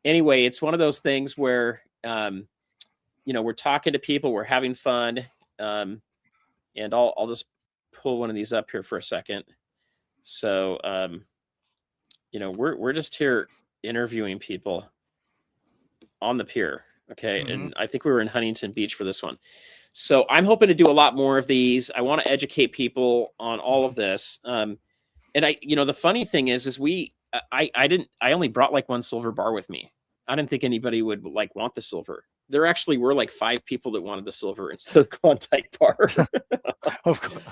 anyway, it's one of those things where, we're talking to people, we're having fun. And I'll just pull one of these up here for a second. So, we're just here interviewing people on the pier. Okay. And I think we were in Huntington Beach for this one. So I'm hoping to do a lot more of these. I want to educate people on all of this. And the funny thing is I only brought like 1 silver bar with me. I didn't think anybody would like want the silver. There actually were like 5 people that wanted the silver instead of the Klondike bar. Of course.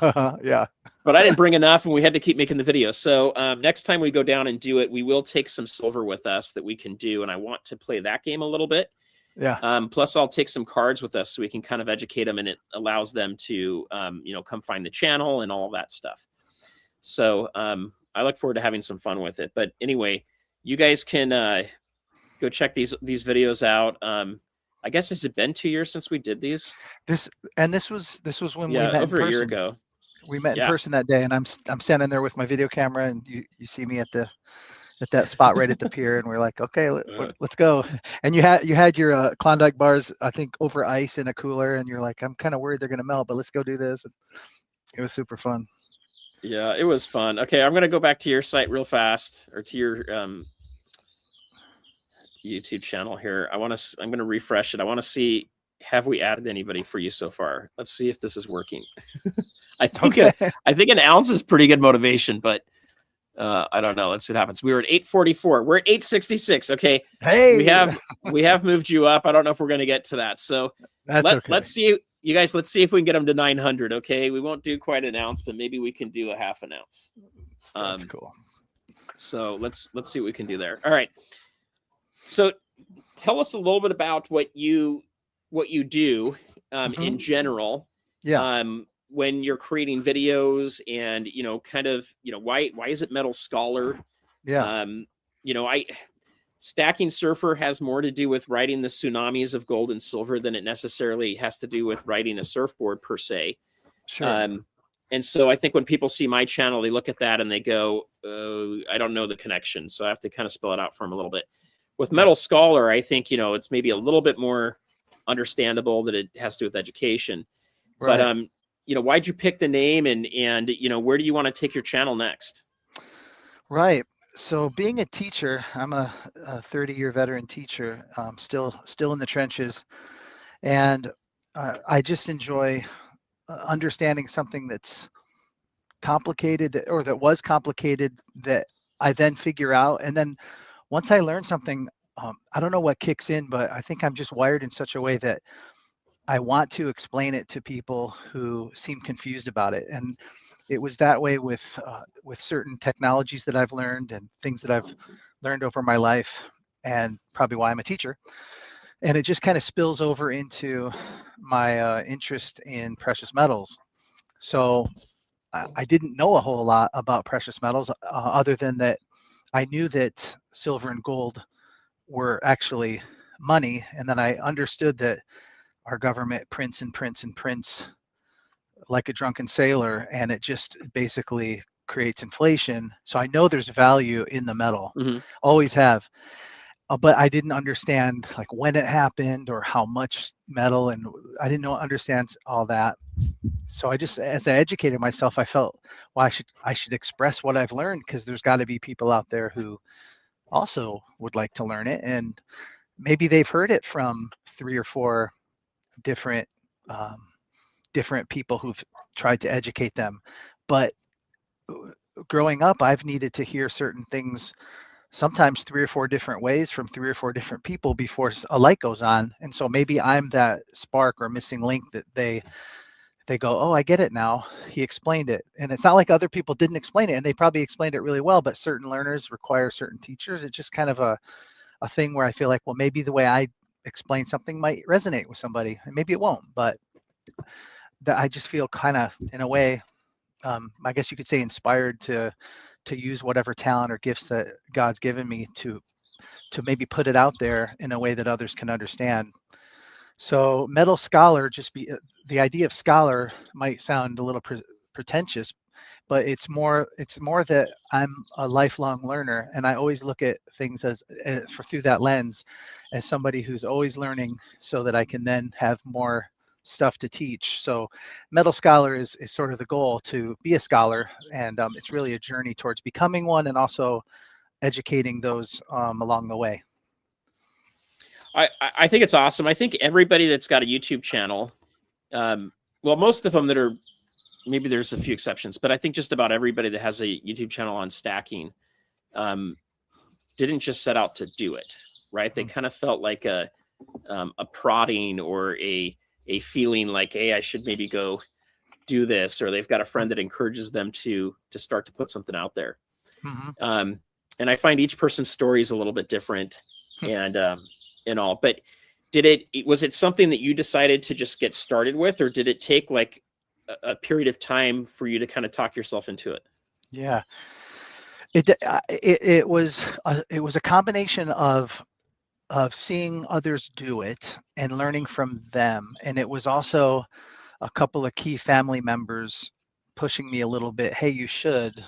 Yeah. But I didn't bring enough, and we had to keep making the video. So next time we go down and do it, we will take some silver with us that we can do. And I want to play that game a little bit. Yeah. Plus I'll take some cards with us so we can kind of educate them, and it allows them to, come find the channel and all of that stuff. So I look forward to having some fun with it. But anyway, you guys can go check these videos out. I guess, has it been 2 years since we did these? This was when we met over in person. A year ago. We met in person that day, and I'm standing there with my video camera, and you see me at that spot right at the pier, and we're like, okay, let's go. And you had your Klondike bars, I think, over ice in a cooler, and you're like, I'm kind of worried they're gonna melt, but let's go do this. And it was super fun. Yeah, it was fun. Okay, I'm gonna go back to your site real fast, or to your YouTube channel here. I'm going to refresh it. I want to see, have we added anybody for you so far? Let's see if this is working. I think an ounce is pretty good motivation, but I don't know. Let's see what happens. We were at 844. We're at 866. Okay. We Hey, have moved you up. I don't know if we're going to get to that. So that's okay. let's see, you guys. Let's see if we can get them to 900. Okay. We won't do quite an ounce, but maybe we can do a half an ounce. That's cool. So let's see what we can do there. All right. So tell us a little bit about what you do in general. Yeah. When you're creating videos, and kind of why is it Metal Scholar? Yeah. StackingSurfer has more to do with writing the tsunamis of gold and silver than it necessarily has to do with writing a surfboard per se. Sure. And so I think when people see my channel, they look at that and they go, I don't know the connection. So I have to kind of spell it out for them a little bit. With Metal Scholar, I think, it's maybe a little bit more understandable that it has to do with education. Right. But, why'd you pick the name, and where do you want to take your channel next? Right. So being a teacher, I'm a 30-year veteran teacher, still in the trenches. And I just enjoy understanding something that's complicated, or that was complicated, that I then figure out. And then once I learn something, I don't know what kicks in, but I think I'm just wired in such a way that I want to explain it to people who seem confused about it. And it was that way with certain technologies that I've learned and things that I've learned over my life, and probably why I'm a teacher. And it just kind of spills over into my interest in precious metals. So I didn't know a whole lot about precious metals, other than that I knew that silver and gold were actually money. And then I understood that our government prints and prints and prints like a drunken sailor, and it just basically creates inflation. So I know there's value in the metal, always have. But I didn't understand like when it happened or how much metal, and I didn't understand all that. So I just, as I educated myself, I felt, well, I should express what I've learned, because there's got to be people out there who also would like to learn it, and maybe they've heard it from 3 or 4 different different people who've tried to educate them. But growing up, I've needed to hear certain things, sometimes 3 or 4 different ways from 3 or 4 different people before a light goes on. And so maybe I'm that spark or missing link that they go, oh, I get it now. He explained it. And it's not like other people didn't explain it, and they probably explained it really well, but certain learners require certain teachers. It's just kind of a thing where I feel like, well, maybe the way I explain something might resonate with somebody, and maybe it won't, but that I just feel kind of, in a way, I guess you could say, inspired to use whatever talent or gifts that God's given me to maybe put it out there in a way that others can understand. So Metal Scholar, the idea of scholar might sound a little pretentious, but it's more that I'm a lifelong learner, and I always look at things as through that lens, as somebody who's always learning, so that I can then have more stuff to teach. So Metal Scholar is sort of the goal, to be a scholar, and it's really a journey towards becoming one, and also educating those along the way. I think it's awesome. I think everybody that's got a YouTube channel, well, most of them that are, maybe there's a few exceptions, but I think just about everybody that has a YouTube channel on stacking didn't just set out to do it, right? They kind of felt like a prodding, or a feeling like, hey, I should maybe go do this, or they've got a friend that encourages them to start to put something out there. And I find each person's story is a little bit different, and all. But was it something that you decided to just get started with, or did it take like a period of time for you to kind of talk yourself into it? Yeah, it was a combination of seeing others do it and learning from them, and it was also a couple of key family members pushing me a little bit. Hey, you should.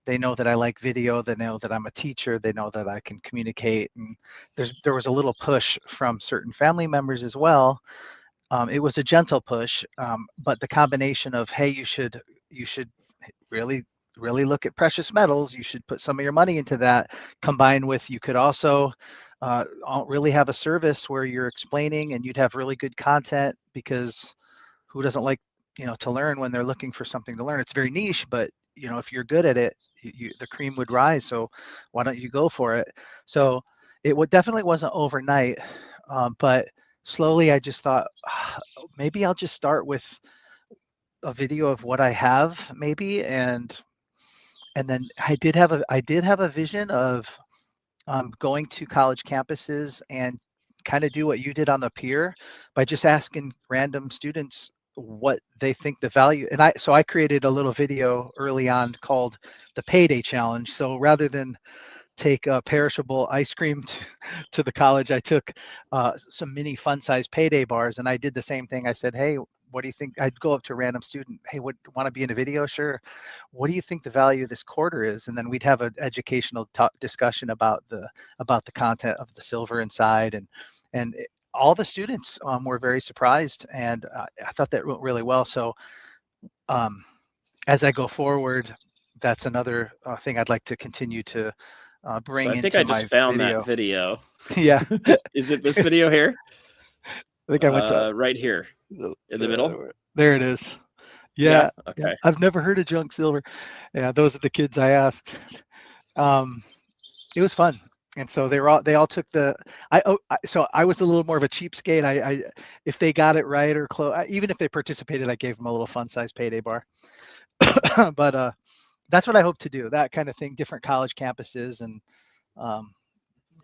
They know that I like video. They know that I'm a teacher. They know that I can communicate. And there was a little push from certain family members as well. It was a gentle push, but the combination of, hey, you should really look at precious metals. You should put some of your money into that, combined with, you could also really have a service where you're explaining, and you'd have really good content, because who doesn't like to learn when they're looking for something to learn? It's very niche, but if you're good at it, the cream would rise. So why don't you go for it? So it definitely wasn't overnight, but slowly I just thought, maybe I'll just start with a video of what I have, maybe, and then I did have a vision of going to college campuses and kind of do what you did on the pier by just asking random students what they think the value. And I created a little video early on called the Payday Challenge. So rather than take perishable ice cream to the college, I took some mini fun-size payday bars, and I did the same thing. I said, hey, what do you think? I'd go up to a random student. Hey, want to be in a video? Sure. What do you think the value of this quarter is? And then we'd have an educational discussion about the content of the silver inside, and all the students were very surprised, and I thought that went really well. So as I go forward, that's another thing I'd like to continue to bring So I think into I my just found video. that video. Yeah. Is it this video here? I think I went to right here in the middle. There it is. Yeah. Okay. Yeah. I've never heard of junk silver. Yeah, those are the kids I asked. It was fun, and so they all took the. So I was a little more of a cheapskate. I if they got it right or close, even if they participated, I gave them a little fun-size payday bar. But that's what I hope to do. That kind of thing, different college campuses, and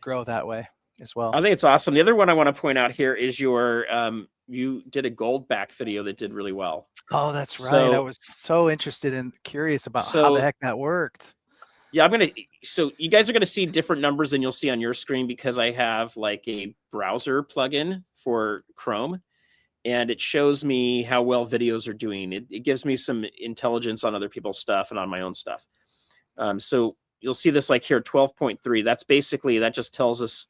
grow that way as well. I think it's awesome. The other one I want to point out here is your you did a gold back video that did really well. Oh, that's right. I was so interested and curious about how the heck that worked. Yeah, so you guys are gonna see different numbers than you'll see on your screen because I have like a browser plugin for Chrome, and it shows me how well videos are doing. It gives me some intelligence on other people's stuff and on my own stuff. So you'll see this like here, 12.3. That's basically, that just tells us,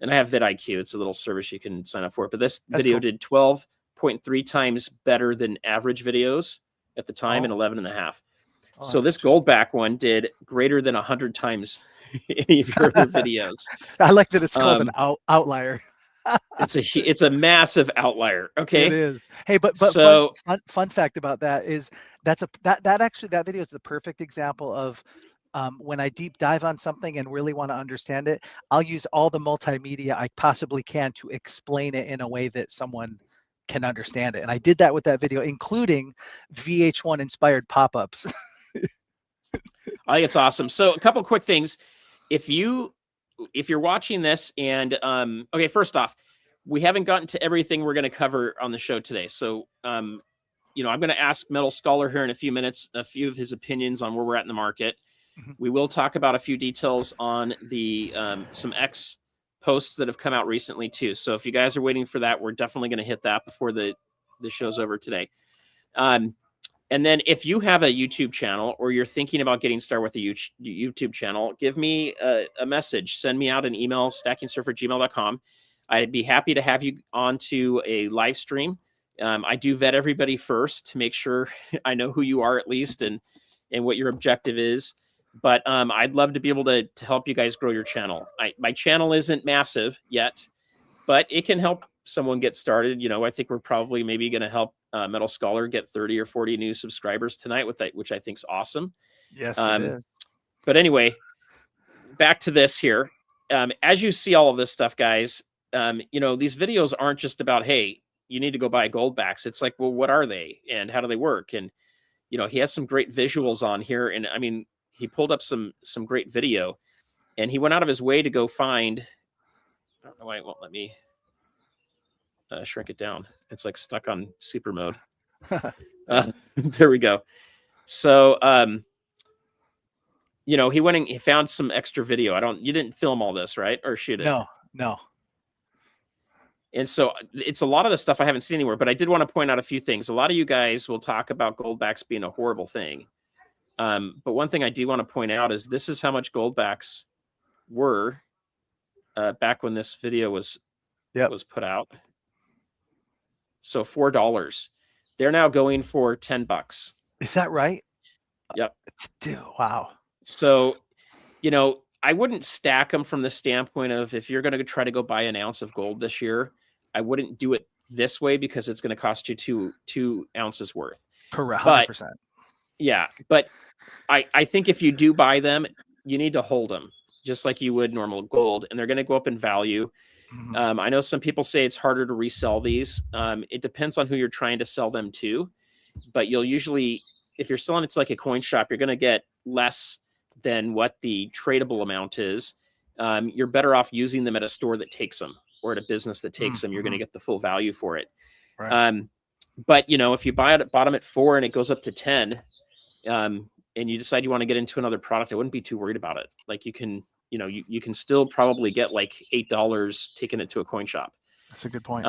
and I have vidIQ. It's a little service you can sign up for. But this video did 12.3 times better than average videos at the time, and 11.5. So this Goldback one did greater than 100 times any of your other videos. I like that it's called an outlier. It's a massive outlier. Okay, it is. Hey, but so fun fact about that is that video is the perfect example of when I deep dive on something and really want to understand it, I'll use all the multimedia I possibly can to explain it in a way that someone can understand it. And I did that with that video, including VH1 inspired pop-ups. I think it's awesome. So a couple quick things. If you're watching this and okay, first off, we haven't gotten to everything we're going to cover on the show today. So I'm going to ask Metal Scholar here in a few minutes a few of his opinions on where we're at in the market. Mm-hmm. We will talk about a few details on the some X posts that have come out recently too. So if you guys are waiting for that, we're definitely going to hit that before the show's over today. And then if you have a YouTube channel or you're thinking about getting started with a YouTube channel, give me a message. Send me out an email, StackingSurfer@gmail.com. I'd be happy to have you onto a live stream. I do vet everybody first to make sure I know who you are at least and what your objective is. But I'd love to be able to help you guys grow your channel. My channel isn't massive yet, but it can help someone get started. I think we're probably maybe going to help Metal Scholar get 30 or 40 new subscribers tonight with that, which I think is awesome. Yes, it is. But anyway, back to this here. As you see all of this stuff, guys, these videos aren't just about, hey, you need to go buy Goldbacks. It's like, well, what are they and how do they work? And, he has some great visuals on here. And I mean, he pulled up some great video and he went out of his way to go find, I don't know why it won't let me shrink it down. It's like stuck on super mode. There we go. So, he went and he found some extra video. You didn't film all this, right? Or shoot it? No. And so it's a lot of the stuff I haven't seen anywhere, but I did want to point out a few things. A lot of you guys will talk about Goldbacks being a horrible thing. But one thing I do want to point out is this is how much Goldbacks were back when this video was put out. So $4. They're now going for $10. Is that right? Yep. Wow. So, I wouldn't stack them from the standpoint of if you're going to try to go buy an ounce of gold this year, I wouldn't do it this way because it's going to cost you two ounces worth. Correct. 100%. Yeah, but I think if you do buy them, you need to hold them just like you would normal gold, and they're going to go up in value. Mhm. I know some people say it's harder to resell these. It depends on who you're trying to sell them to, but you'll usually, if you're selling it to like a coin shop, you're going to get less than what the tradable amount is. You're better off using them at a store that takes them or at a business that takes them. You're going to Mhm. get the full value for it. Right. Um, but if you buy it at bottom at 4 and it goes up to 10, and you decide you want to get into another product, I wouldn't be too worried about it. Like you can, you can still probably get like $8 taking it to a coin shop. That's a good point.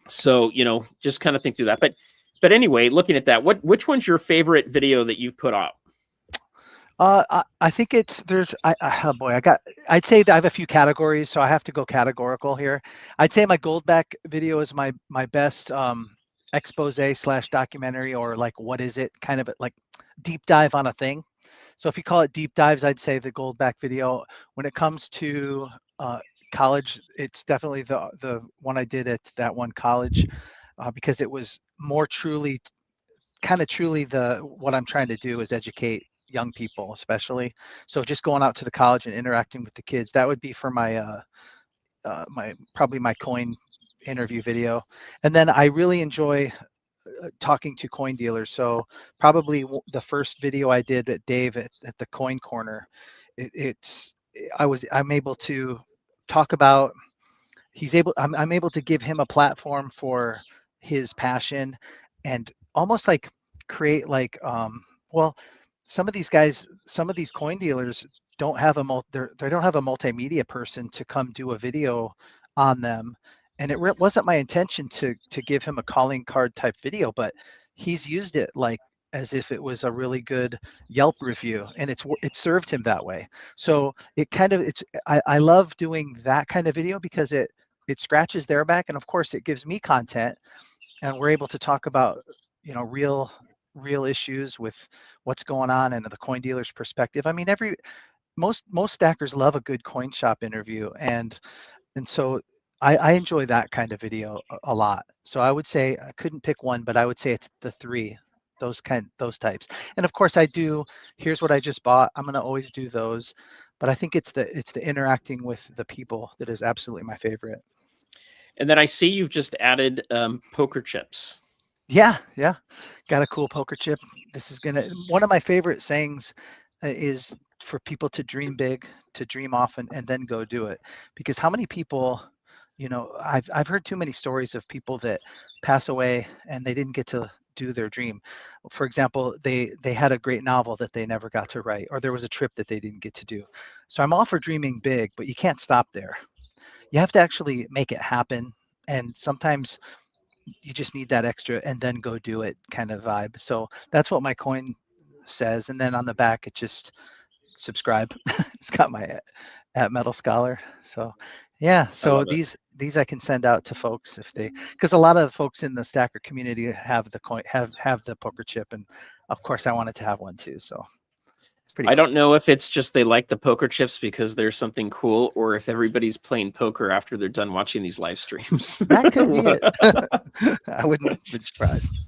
So just kind of think through that. But anyway, looking at that, which one's your favorite video that you've put out? I think oh boy, I'd say that I have a few categories, so I have to go categorical here. I'd say my Goldback video is my best expose / documentary, or like, what is it, kind of like deep dive on a thing. So if you call it deep dives, I'd say the Goldback video. When it comes to college, it's definitely the one I did at that one college, because it was more truly what I'm trying to do is educate young people, especially. So just going out to the college and interacting with the kids, that would be for my probably my coin interview video. And then I really enjoy talking to coin dealers. So probably the first video I did at Dave at the Coin Corner, I'm able to talk about I'm able to give him a platform for his passion, and almost like create like well, some of these guys, some of these coin dealers don't have they don't have a multimedia person to come do a video on them. And it wasn't my intention to give him a calling card type video, but he's used it like as if it was a really good Yelp review, and it served him that way. So it kind of I love doing that kind of video because it scratches their back, and of course it gives me content, and we're able to talk about real issues with what's going on and the coin dealer's perspective. I mean, most stackers love a good coin shop interview, and so I enjoy that kind of video a lot. So I would say I couldn't pick one, but I would say it's the three, those types. And of course I do, here's what I just bought, I'm going to always do those, but I think it's the interacting with the people that is absolutely my favorite. And then I see you've just added poker chips. Yeah, got a cool poker chip. This is one of my favorite sayings is for people to dream big, to dream often, and then go do it. Because how many people, I've heard too many stories of people that pass away and they didn't get to do their dream. For example, they had a great novel that they never got to write, or there was a trip that they didn't get to do. So I'm all for dreaming big, but you can't stop there. You have to actually make it happen. And sometimes you just need that extra and then go do it kind of vibe. So that's what my coin says. And then on the back, it just subscribe. It's got my at Metal Scholar. So yeah, I so love it. these I can send out to folks if they, because a lot of folks in the stacker community have the coin, have the poker chip, and of course I wanted to have one too. So it's pretty I cool. don't know if it's just they like the poker chips because there's something cool, or if everybody's playing poker after they're done watching these live streams. That could be it. I wouldn't be surprised.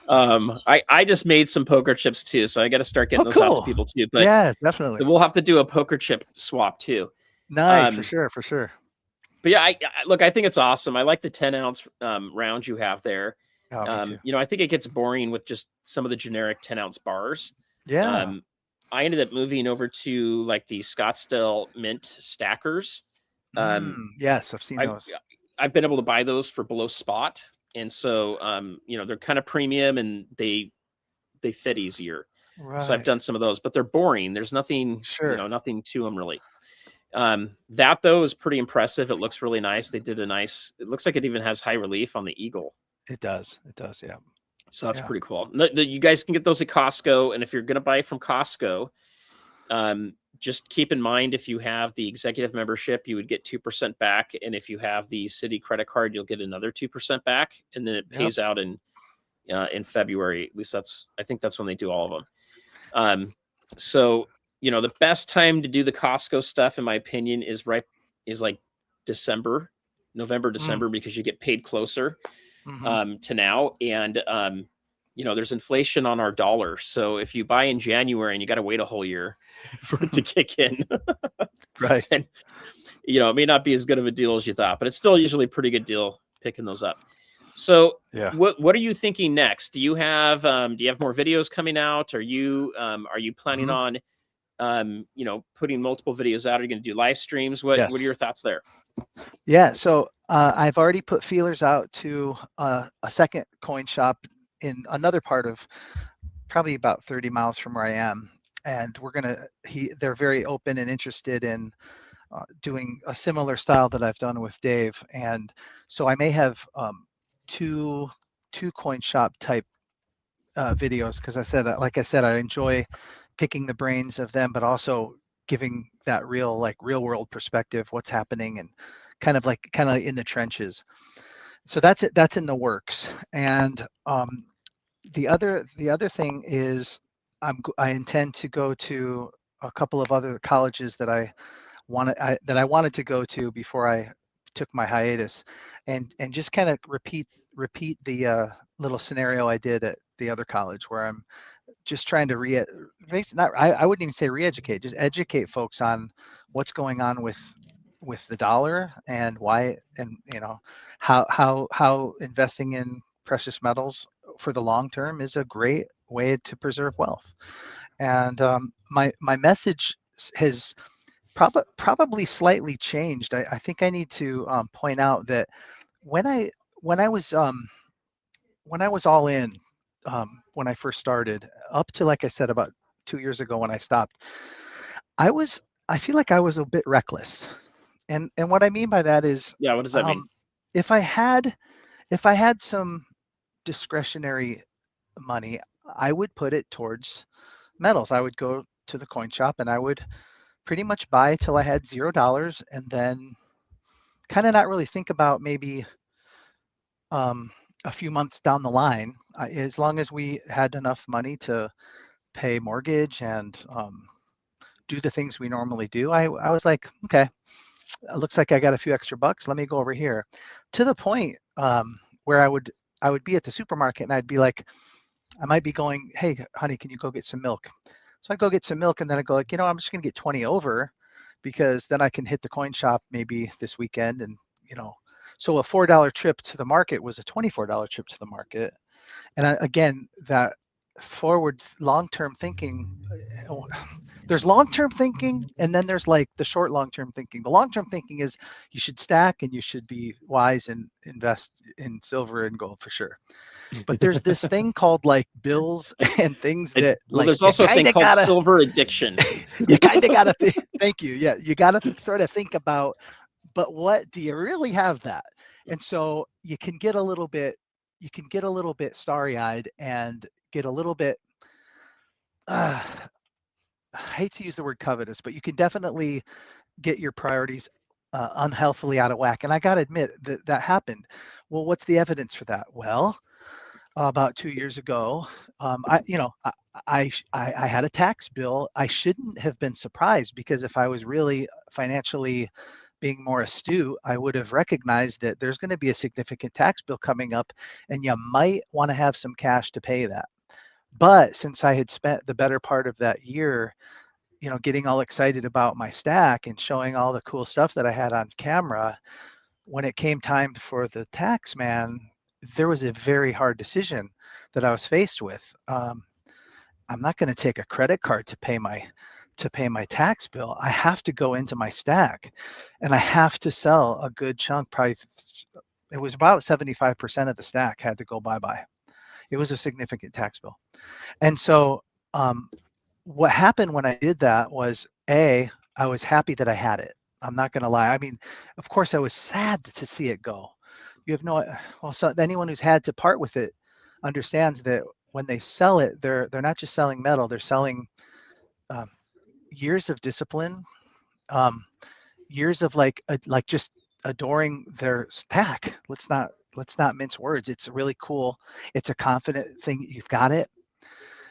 I just made some poker chips too, so I got to start getting Oh, those out to cool. people too. But Yeah, definitely. so we'll have to do a poker chip swap too. Nice, for Um, sure, for sure. but yeah, look, I think it's awesome. I like the 10-ounce round you have there. Oh, me too. I think it gets boring with just some of the generic 10-ounce bars. Yeah. Um, I ended up moving over to like the Scottsdale Mint stackers. Yes, I've seen I've those. I've been able to buy those for below spot, and so they're kind of premium and they fit easier. So I've Right. done some of those, but they're boring. There's nothing, Sure. nothing to them really. That though is pretty impressive. It looks really nice. They did it looks like it even has high relief on the eagle. It does. It does. Yeah. So that's Yeah. pretty cool. You guys can get those at Costco. And if you're going to buy from Costco, just keep in mind, if you have the executive membership, you would get 2% back. And if you have the city credit card, you'll get another 2% back. And then it Yep. pays out in February. At least I think that's when they do all of them. So, the best time to do the Costco stuff, in my opinion, is like November, Mm. December, because you get paid closer Hmm. to now. And there's inflation on our dollar. So if you buy in January and you got to wait a whole year for it to kick in, Right. then, it may not be as good of a deal as you thought, but it's still usually a pretty good deal picking those up. So Yeah. what are you thinking next? Do you have more videos coming out? Are you planning Mhm. on, putting multiple videos out? Are you going to do live streams? What are your Yes. thoughts there? Yeah. So I've already put feelers out to a second coin shop in another part of probably about 30 miles from where I am. And they're very open and interested in doing a similar style that I've done with Dave. And so I may have two coin shop type videos, because like I said, I enjoy picking the brains of them, but also giving that real world perspective, what's happening, and kind of in the trenches. So that's it. That's in the works. And the other thing is I intend to go to a couple of other colleges that I wanted to go to before I took my hiatus, and just kind of repeat the little scenario I did at the other college, where I'm just trying to not I wouldn't even say re-educate, just educate folks on what's going on with the dollar, and why, and how investing in precious metals for the long term is a great way to preserve wealth. And my message has probably slightly changed. I think I need to point out that when I when I was all in, when I first started, up to, like I said, about 2 years ago when I stopped, I feel like I was a bit reckless. And what I mean by that is, Yeah, what does that mean? um, if I had some discretionary money, I would put it towards metals. I would go to the coin shop and I would pretty much buy till I had $0, and then kind of not really think about maybe um, a few months down the line, as long as we had enough money to pay mortgage and do the things we normally do. I was like, okay, it looks like I got a few extra bucks. Let me go over here, to the point where I would be at the supermarket and I'd be like, I might be going, hey, honey, can you go get some milk? So I go get some milk, and then I go like, I'm just gonna get 20 over, because then I can hit the coin shop maybe this weekend, and you know, so a $4 trip to the market was a $24 trip to the market. And again, that forward long-term thinking, there's long-term thinking, and then there's like the short long-term thinking. The long-term thinking is you should stack and you should be wise and invest in silver and gold for sure. But there's this thing called like bills and things that Well, like there's also a thing called silver addiction. you kind of gotta thank you. Yeah, you gotta sort of think about, but what do you really have that? And so you can get a little bit starry-eyed and get a little bit uh, I hate to use the word covetous, but you can definitely get your priorities unhealthily out of whack. And I got to admit that that happened. Well, what's the evidence for that? Well, about 2 years ago, I had a tax bill. I shouldn't have been surprised, because if I was really financially being more astute, I would have recognized that there's going to be a significant tax bill coming up, and you might want to have some cash to pay that. But since I had spent the better part of that year, getting all excited about my stack and showing all the cool stuff that I had on camera, when it came time for the tax man, there was a very hard decision that I was faced with. I'm not going to take a credit card to pay my tax bill. I have to go into my stack, and I have to sell a good chunk. Probably it was about 75% of the stack had to go bye-bye. It was a significant tax bill. And so what happened when I did that was, I was happy that I had it. I'm not going to lie. I mean, of course, I was sad to see it go. You have no, well, so anyone who's had to part with it understands that when they sell it, they're not just selling metal; they're selling um, years of discipline, um, years of like just adoring their stack. Let's not mince words. It's really cool. It's a confident thing. You've got it.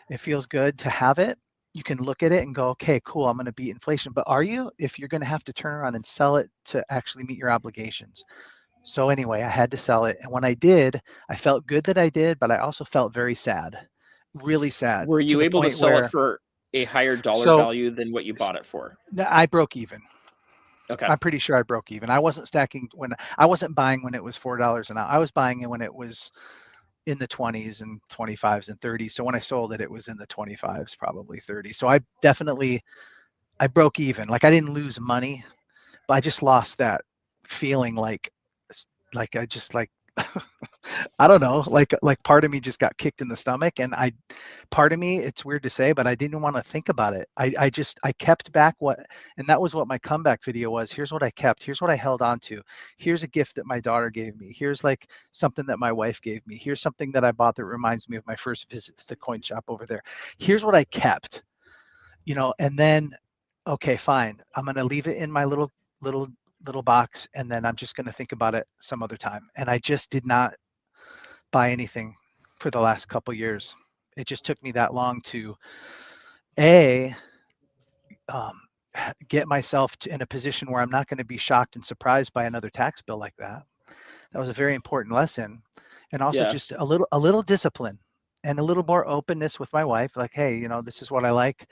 It feels good to have it. You can look at it and go, okay, cool, I'm going to beat inflation. But are you, if you're going to have to turn around and sell it to actually meet your obligations? So anyway, I had to sell it. And when I did, I felt good that I did, but I also felt very sad, really sad, Were to you the able to point sell it where, for a higher dollar so value than what you bought it for? I broke even. Okay. I'm pretty sure I broke even. I wasn't stacking when I wasn't buying when it was $4 an ounce. I was buying it when it was in the 20s and 25s and 30s. So when I sold it, it was in the 25s, probably 30. So I broke even. Like I didn't lose money, but I just lost that feeling like I just like I don't know, like part of me just got kicked in the stomach, and part of me, it's weird to say, but I didn't want to think about it. I kept back and that was what my comeback video was. Here's what I kept. Here's what I held on to. Here's a gift that my daughter gave me. Here's like something that my wife gave me. Here's something that I bought that reminds me of my first visit to the coin shop over there. Here's what I kept, and then, okay, fine. I'm going to leave it in my little box, and then I'm just going to think about it some other time. And I just did not buy anything for the last couple years. It just took me that long to a um, get myself in a position where I'm not going to be shocked and surprised by another tax bill like that. That was a very important lesson, and also Yeah. just a little discipline and a little more openness with my wife. Like, hey, this is what I like.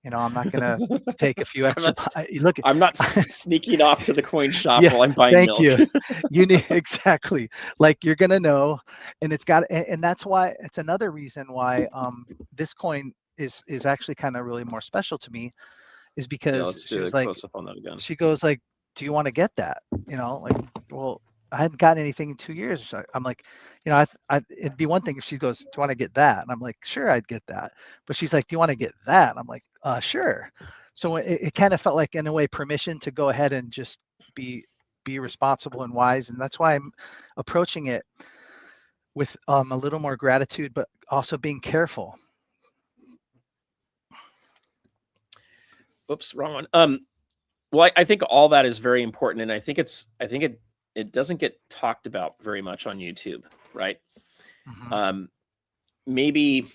I'm not going to take a few I'm extra. not, Look, I'm not sneaking off to the coin shop yeah, while I'm buying thank milk. you. You need exactly, like you're gonna know, and and that's why it's another reason why this coin is actually kind of really more special to me, is Yeah, because let's do a close up on that again. she goes like, do you want to get that? Like, well, I hadn't gotten anything in 2 years. So I'm like, it'd be one thing if she goes, do you want to get that? And I'm like, sure, I'd get that. But she's like, do you want to get that? And I'm like, sure. So it kind of felt like, in a way, permission to go ahead and just be responsible and wise. And that's why I'm approaching it with a little more gratitude, but also being careful. Oops, wrong one. Well, I think all that is very important, and I think it doesn't get talked about very much on YouTube, right? Mm-hmm. Maybe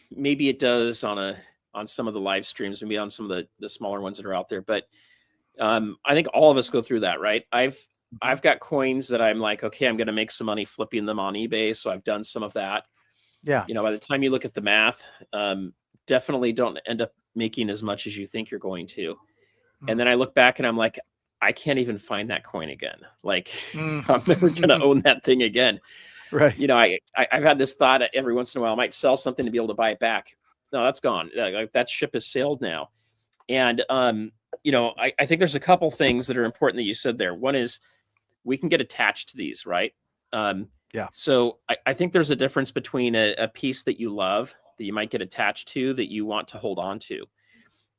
it does on some of the live streams, maybe on some of the smaller ones that are out there, but I think all of us go through that, right? I've got coins that I'm like, okay, I'm going to make some money flipping them on eBay, so I've done some of that. Yeah. By the time you look at the math, definitely don't end up making as much as you think you're going to. And then I look back and I'm like, I can't even find that coin again. Like, I'm never going to own that thing again. Right. I've had this thought every once in a while, I might sell something to be able to buy it back. No, that's gone. Like, that ship has sailed now. And, I think there's a couple things that are important that you said there. One is we can get attached to these, right? Yeah. So I think there's a difference between a piece that you love, that you might get attached to, that you want to hold on to.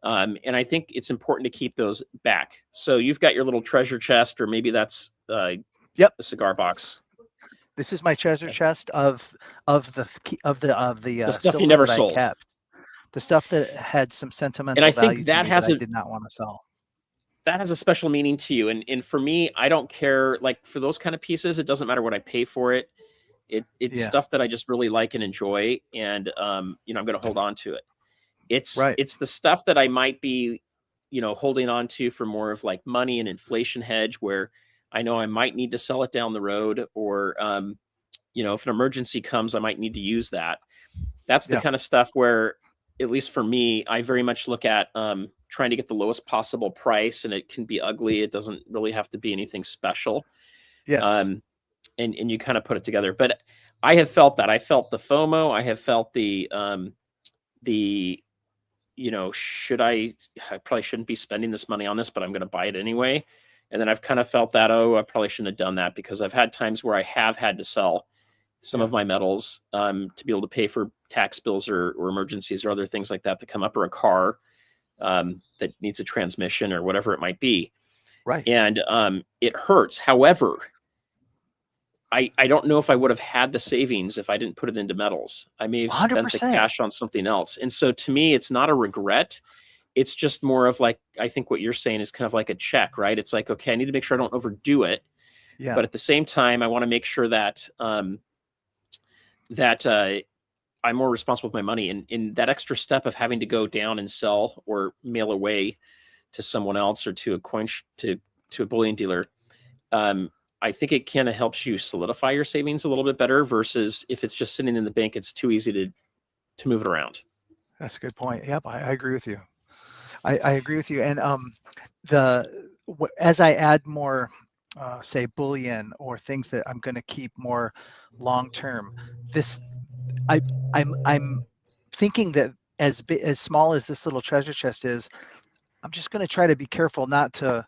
And I think it's important to keep those back. So you've got your little treasure chest, or maybe that's Yep. a cigar box. This is my treasure chest of the stuff you silver never that I sold. kept. The stuff that had some And sentimental I think value to that me that I did not want to sell. that has a special meaning to you. And for me, I don't care. Like, for those kind of pieces, it doesn't matter what I pay for it. It's Yeah. stuff that I just really like and enjoy, and I'm going to hold on to it. Right. It's the stuff that I might be, holding on to for more of like money and inflation hedge, where I know I might need to sell it down the road, or if an emergency comes, I might need to use that. That's the Yeah. kind of stuff where, at least for me, I very much look at trying to get the lowest possible price, and it can be ugly. It doesn't really have to be anything special. Yes. And you kind of put it together. But I have felt that. I felt the FOMO. I have felt the I probably shouldn't be spending this money on this, but I'm going to buy it anyway. And then I've kind of felt that, I probably shouldn't have done that, because I've had times where I have had to sell some of my metals to be able to pay for tax bills or emergencies or other things like that come up, or a car that needs a transmission or whatever it might be. Right. And it hurts. However, I don't know if I would have had the savings if I didn't put it into metals. I may have spent the 100%. cash on something else. And so to me, it's not a regret. It's just more of like, I think what you're saying is kind of like a check, right? It's like, okay, I need to make sure I don't overdo it. Yeah. But at the same time, I want to make sure that I'm more responsible with my money. And in that extra step of having to go down and sell or mail away to someone else, or to a to a bullion dealer, I think it kind of helps you solidify your savings a little bit better versus if it's just sitting in the bank, it's too easy to move it around. That's a good point. Yep, I agree with you. I agree with you. And as I add more, say, bullion or things that I'm going to keep more long term, I'm thinking that as small as this little treasure chest is, I'm just going to try to be careful not to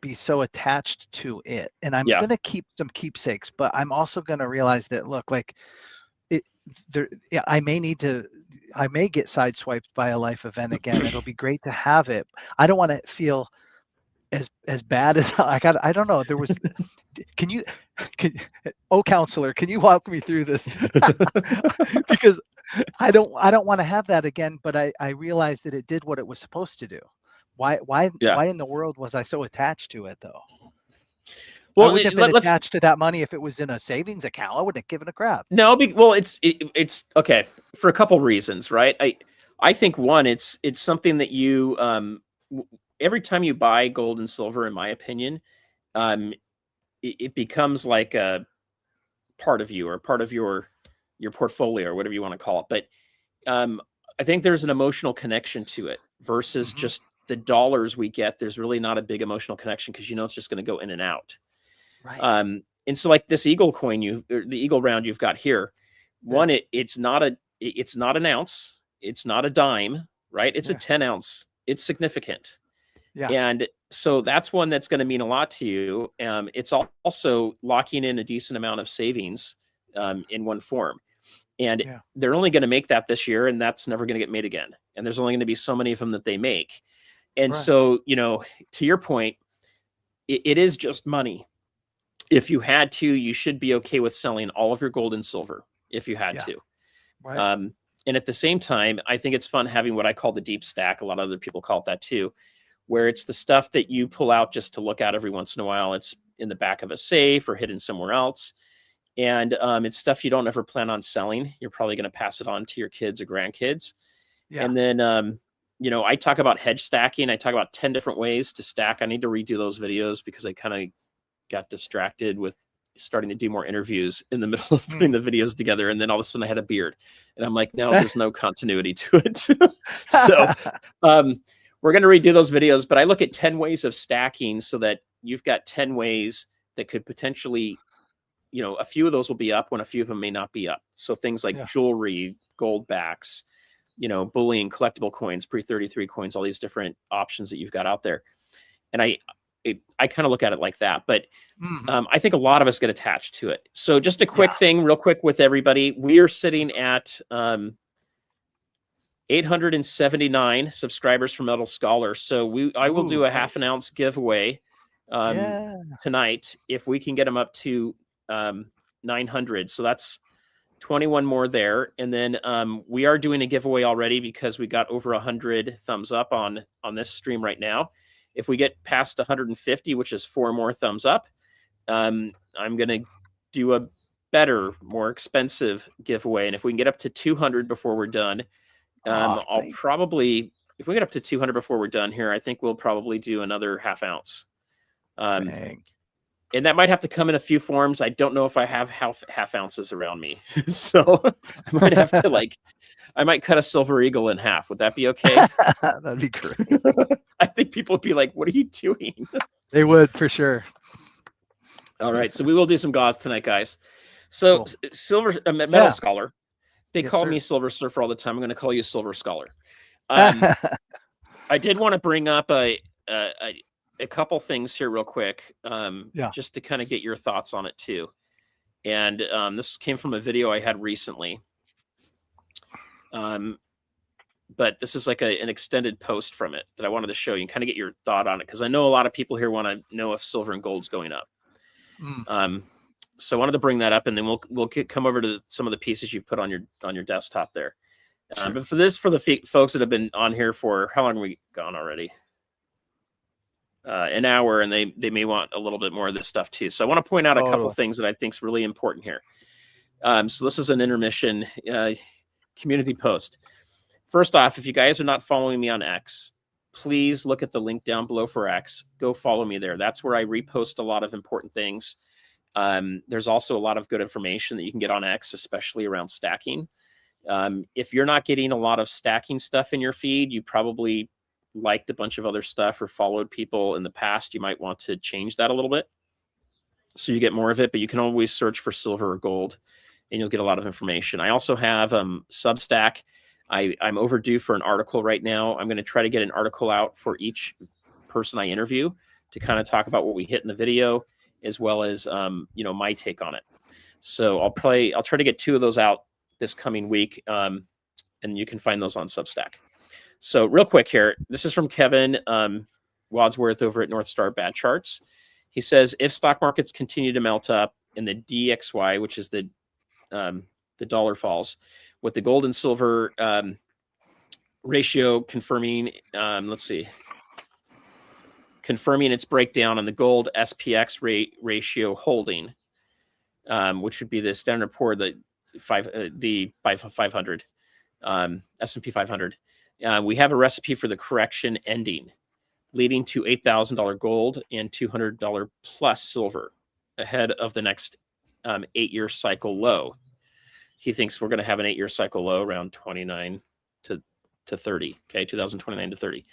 be so attached to it. And I'm Yeah. going to keep some keepsakes, but I'm also going to realize that, look, like it, yeah, I may get sideswiped by a life event again. It'll be great to have it. I don't want to feel as bad as I don't know. There was, can counselor, can you walk me through this? Because I don't want to have that again, but I realized that it did what it was supposed to do. Why in the world was I so attached to it though? Well, I wouldn't have been attached to that money if it was in a savings account. I wouldn't have given a crap. No, it's okay for a couple reasons, right? I think one, it's something that you every time you buy gold and silver, in my opinion, it becomes like a part of you or part of your portfolio or whatever you want to call it. But I think there's an emotional connection to it versus just the dollars we get. There's really not a big emotional connection because it's just going to go in and out. Right. And so like this Eagle coin, the Eagle round you've got here, one, it's not an ounce. It's not a dime, right? It's a 10 ounce. It's significant. Yeah. And so that's one that's going to mean a lot to you. It's also locking in a decent amount of savings in one form. And they're only going to make that this year, and that's never going to get made again. And there's only going to be so many of them that they make. And so, to your point, it is just money. If you had to, you should be okay with selling all of your gold and silver if you had to. Right. And at the same time, I think it's fun having what I call the deep stack. A lot of other people call it that too, where it's the stuff that you pull out just to look at every once in a while. It's in the back of a safe or hidden somewhere else. And it's stuff you don't ever plan on selling. You're probably going to pass it on to your kids or grandkids. Yeah. And then, I talk about hedge stacking. I talk about 10 different ways to stack. I need to redo those videos because I kind of got distracted with starting to do more interviews in the middle of putting the videos together. And then all of a sudden I had a beard and I'm like, no, there's no continuity to it. So we're going to redo those videos, but I look at 10 ways of stacking so that you've got 10 ways that could potentially, a few of those will be up when a few of them may not be up. So things like jewelry, gold backs, bullion, collectible coins, pre-33 coins, all these different options that you've got out there. And I kind of look at it like that, but I think a lot of us get attached to it. So just a quick thing real quick with everybody. We are sitting at 879 subscribers for Metal Scholar. So I will do a half an ounce giveaway tonight if we can get them up to 900. So that's 21 more there. And then we are doing a giveaway already because we got over 100 thumbs up on this stream right now. If we get past 150, which is 4 more thumbs up, I'm going to do a better, more expensive giveaway. And if we can get up to 200 before we're done, I'll probably, if we get up to 200 before we're done here, I think we'll probably do another half ounce. And that might have to come in a few forms. I don't know if I have half ounces around me. So I might have to I might cut a silver eagle in half. Would that be okay? That'd be great. I think people would be like, what are you doing? They would, for sure. All right. So we will do some gauze tonight, guys. So silver metal scholar. They call me Silver Surfer all the time. I'm going to call you Silver Scholar. I did want to bring up a couple things here real quick, just to kind of get your thoughts on it too. And this came from a video I had recently. But this is like an extended post from it that I wanted to show you and kind of get your thought on it, because I know a lot of people here want to know if silver and gold's going up. So I wanted to bring that up, and then we'll come over to some of the pieces you've put on your desktop there. But for the folks that have been on here for, how long have we gone already? An hour, and they may want a little bit more of this stuff too. So I want to point out a couple things that I think is really important here. So this is an intermission community post. First off, if you guys are not following me on X, please look at the link down below for X. Go follow me there. That's where I repost a lot of important things. There's also a lot of good information that you can get on X, especially around stacking. If you're not getting a lot of stacking stuff in your feed, you probably liked a bunch of other stuff or followed people in the past. You might want to change that a little bit so you get more of it, but you can always search for silver or gold and you'll get a lot of information. I also have Substack. I'm overdue for an article right now. I'm going to try to get an article out for each person I interview to kind of talk about what we hit in the video, as well as my take on it. So I'll try to get 2 of those out this coming week, and you can find those on Substack. So real quick here, this is from Kevin Wadsworth over at North Star Bad Charts. He says, if stock markets continue to melt up and the DXY, which is the dollar falls, with the gold and silver ratio confirming, confirming its breakdown, and the gold SPX ratio holding, which would be the Standard & Poor, the 500, S&P 500. We have a recipe for the correction ending, leading to $8,000 gold and $200 plus silver ahead of the next 8-year cycle low. He thinks we're going to have an 8-year cycle low around 29 to 30, okay, 2029 to 30.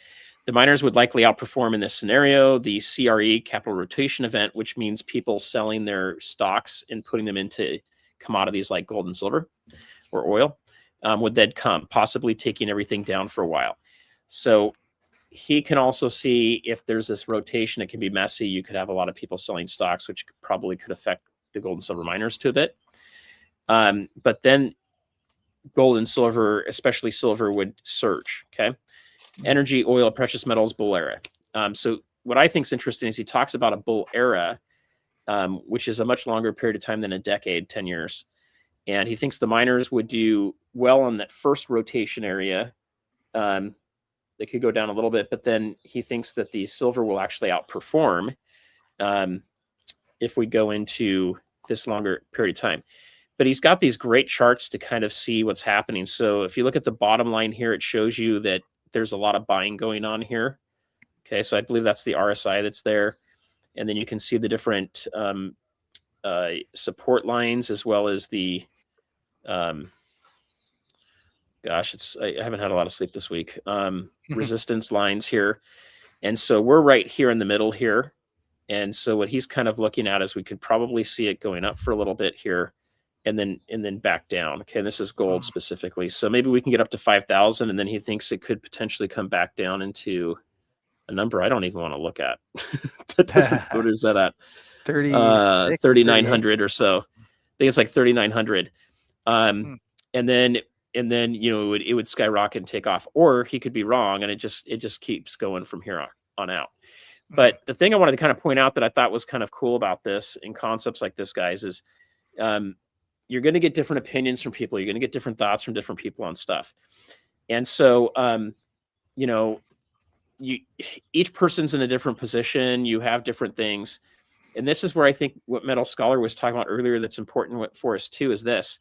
The miners would likely outperform in this scenario. The CRE, capital rotation event, which means people selling their stocks and putting them into commodities like gold and silver or oil, would then come, possibly taking everything down for a while. So he can also see if there's this rotation, it can be messy. You could have a lot of people selling stocks, which probably could affect the gold and silver miners to a bit. But then gold and silver, especially silver, would surge. Okay. Energy, oil, precious metals, bull era. So what I think is interesting is he talks about a bull era, which is a much longer period of time than a decade, 10 years. And he thinks the miners would do well on that first rotation area. They could go down a little bit, but then he thinks that the silver will actually outperform if we go into this longer period of time. But he's got these great charts to kind of see what's happening. So if you look at the bottom line here, it shows you that there's a lot of buying going on here. Okay, so I believe that's the RSI that's there. And then you can see the different support lines, as well as the, I haven't had a lot of sleep this week, resistance lines here. And so we're right here in the middle here. And so what he's kind of looking at is we could probably see it going up for a little bit here and then back down. Okay, and this is gold specifically. So maybe we can get up to 5,000, and then he thinks it could potentially come back down into a number I don't even want to look at. That doesn't, what is that at? 3,900 or so. I think it's like 3,900. And then it would skyrocket and take off, or he could be wrong and it just keeps going from here on out. But the thing I wanted to kind of point out that I thought was kind of cool about this in concepts like this, guys, is you're going to get different opinions from people. You're going to get different thoughts from different people on stuff. And so, each person's in a different position. You have different things. And this is where I think what Metal Scholar was talking about earlier that's important for us too, is this.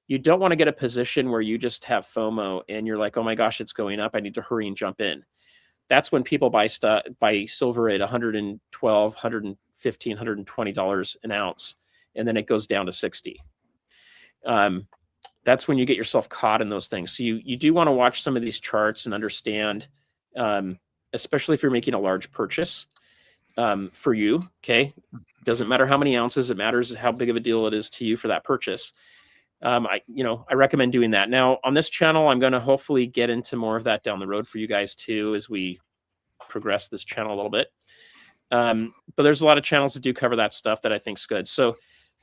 You don't want to get a position where you just have FOMO and you're like, oh my gosh, it's going up, I need to hurry and jump in. That's when people buy silver at $112, $115, $120 an ounce, and then it goes down to 60. That's when you get yourself caught in those things. So you do want to watch some of these charts and understand, especially if you're making a large purchase for you. Okay, doesn't matter how many ounces, it matters how big of a deal it is to you for that purchase. I recommend doing that. Now on this channel, I'm going to hopefully get into more of that down the road for you guys too, as we progress this channel a little bit. But there's a lot of channels that do cover that stuff that I think is good. So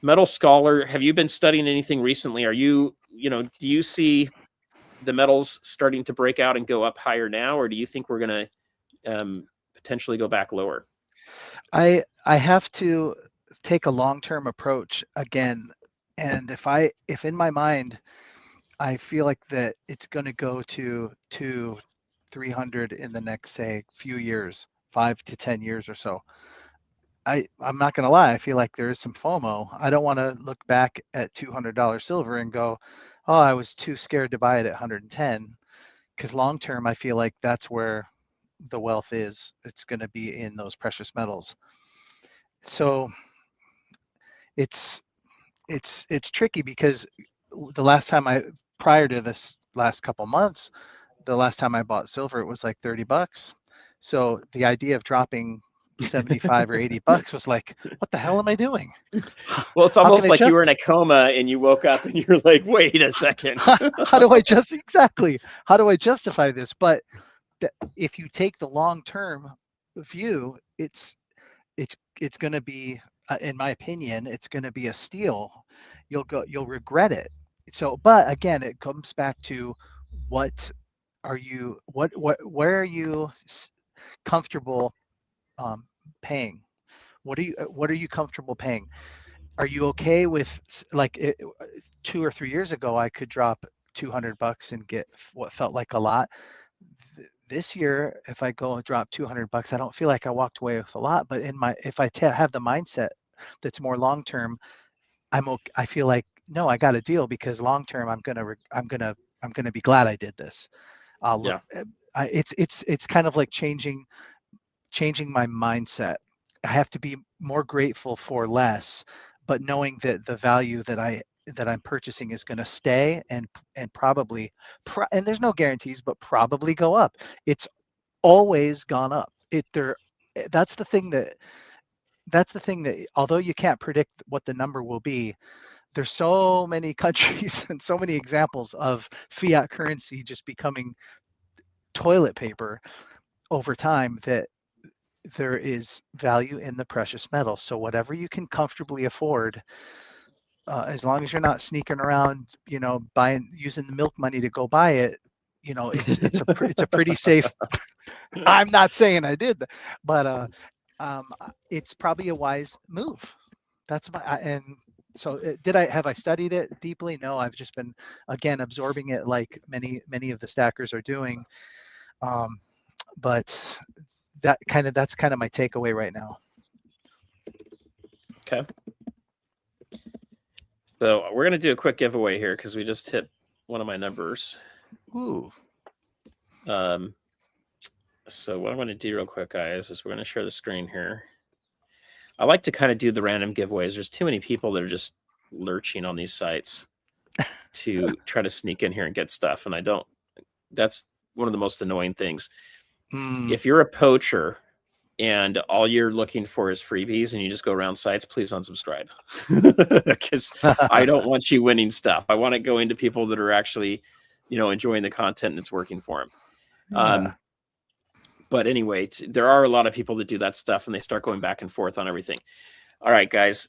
Metal Scholar, have you been studying anything recently? Are do you see the metals starting to break out and go up higher now, or do you think we're going to potentially go back lower? I have to take a long-term approach again. And if in my mind, I feel like that it's going to go to 300 in the next, say, few years, 5 to 10 years or so. I'm not going to lie. I feel like there is some FOMO. I don't want to look back at $200 silver and go, oh, I was too scared to buy it at 110. Because long term, I feel like that's where the wealth is. It's going to be in those precious metals. So it's tricky because the last time prior to this last couple months, the last time I bought silver, it was like $30. So the idea of dropping 75 or $80 was like, what the hell am I doing? Well, it's almost like you were in a coma and you woke up and you're like, wait a second. How do I justify this? But if you take the long-term view, it's going to be, in my opinion, it's going to be a steal. You'll regret it. So, but again, it comes back to where are you comfortable paying? What are you comfortable paying? Are you okay with, like, 2 or 3 years ago, I could drop $200 and get what felt like a lot. This year, if I go and drop $200, I don't feel like I walked away with a lot. But if I have the mindset that's more long term, I feel like, no, I got a deal, because long term I'm gonna be glad I did this. Yeah. It's kind of like changing my mindset. I have to be more grateful for less, but knowing that the value that I'm purchasing is going to stay and probably, and there's no guarantees, but probably go up. It's always gone up. That's the thing that although you can't predict what the number will be, there's so many countries and so many examples of fiat currency just becoming toilet paper over time, that there is value in the precious metal. So whatever you can comfortably afford, as long as you're not sneaking around, using the milk money to go buy it, it's a pretty safe. I'm not saying I did, but it's probably a wise move. That's and so have I studied it deeply? No, I've just been, again, absorbing it like many of the stackers are doing. But that's kind of my takeaway right now. Okay. So we're going to do a quick giveaway here because we just hit one of my numbers. Ooh. So what I'm going to do real quick, guys, is we're going to share the screen here. I like to kind of do the random giveaways. There's too many people that are just lurching on these sites to try to sneak in here and get stuff. And that's one of the most annoying things. If you're a poacher and all you're looking for is freebies and you just go around sites, please unsubscribe, because I don't want you winning stuff. I want it going to people that are actually, enjoying the content and it's working for them. Yeah. But anyway, there are a lot of people that do that stuff and they start going back and forth on everything. All right, guys.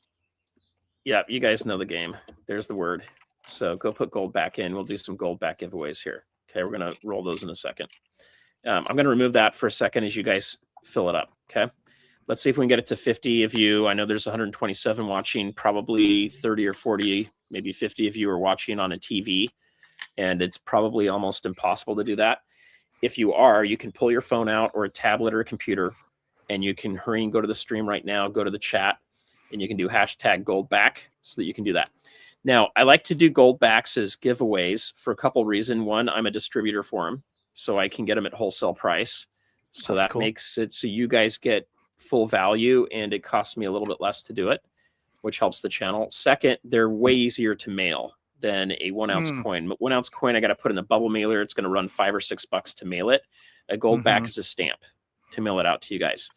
Yeah, you guys know the game. There's the word. So go put gold back in. We'll do some gold back giveaways here. Okay, we're going to roll those in a second. I'm going to remove that for a second as you guys fill it up. Okay, let's see if we can get it to 50 of you. I know there's 127 watching, probably 30 or 40, maybe 50 of you are watching on a TV, and it's probably almost impossible to do that. If you are, you can pull your phone out or a tablet or a computer, and you can hurry and go to the stream right now, go to the chat, and you can do hashtag gold back so that you can do that. Now, I like to do gold backs as giveaways for a couple reasons. One, I'm a distributor for them, so I can get them at wholesale price. So that's cool. Makes it so you guys get full value, and it costs me a little bit less to do it, which helps the channel. Second, they're way easier to mail than a 1 ounce coin. 1 ounce coin, I got to put in a bubble mailer. It's going to run $5 or $6 to mail it. A gold back is a stamp to mail it out to you guys.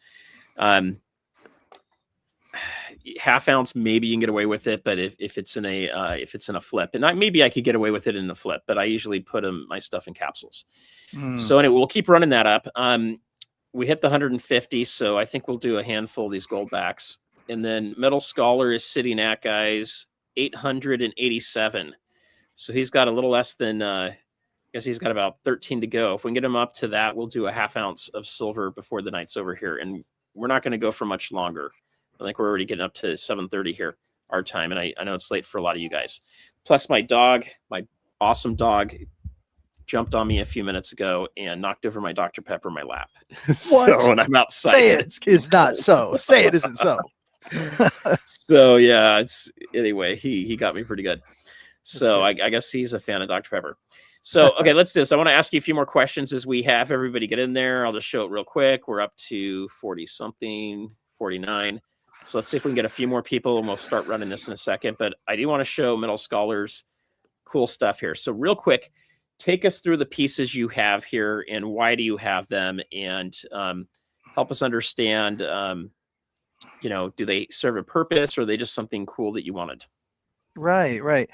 Half ounce, maybe you can get away with it, but if it's in a flip, and maybe I could get away with it in the flip, but I usually put my stuff in capsules. So anyway, we'll keep running that up. We hit the 150, so I think we'll do a handful of these gold backs. And then Metal Scholar is sitting at, guys, 887. So he's got a little less than, I guess he's got about 13 to go. If we can get him up to that, we'll do a half ounce of silver before the night's over here. And we're not going to go for much longer. I think we're already getting up to 7:30 here, our time. And I know it's late for a lot of you guys. Plus my dog, my awesome dog, jumped on me a few minutes ago and knocked over my Dr. Pepper in my lap. So when I'm outside, say it is not so. Say it isn't so. So yeah, anyway, he got me pretty good. So I guess he's a fan of Dr. Pepper. So, okay, let's do this. I want to ask you a few more questions as we have everybody get in there. I'll just show it real quick. We're up to 40 something, 49. So let's see if we can get a few more people, and we'll start running this in a second. But I do want to show middle scholars cool stuff here. So real quick, take us through the pieces you have here and why do you have them, and help us understand, do they serve a purpose, or are they just something cool that you wanted? Right.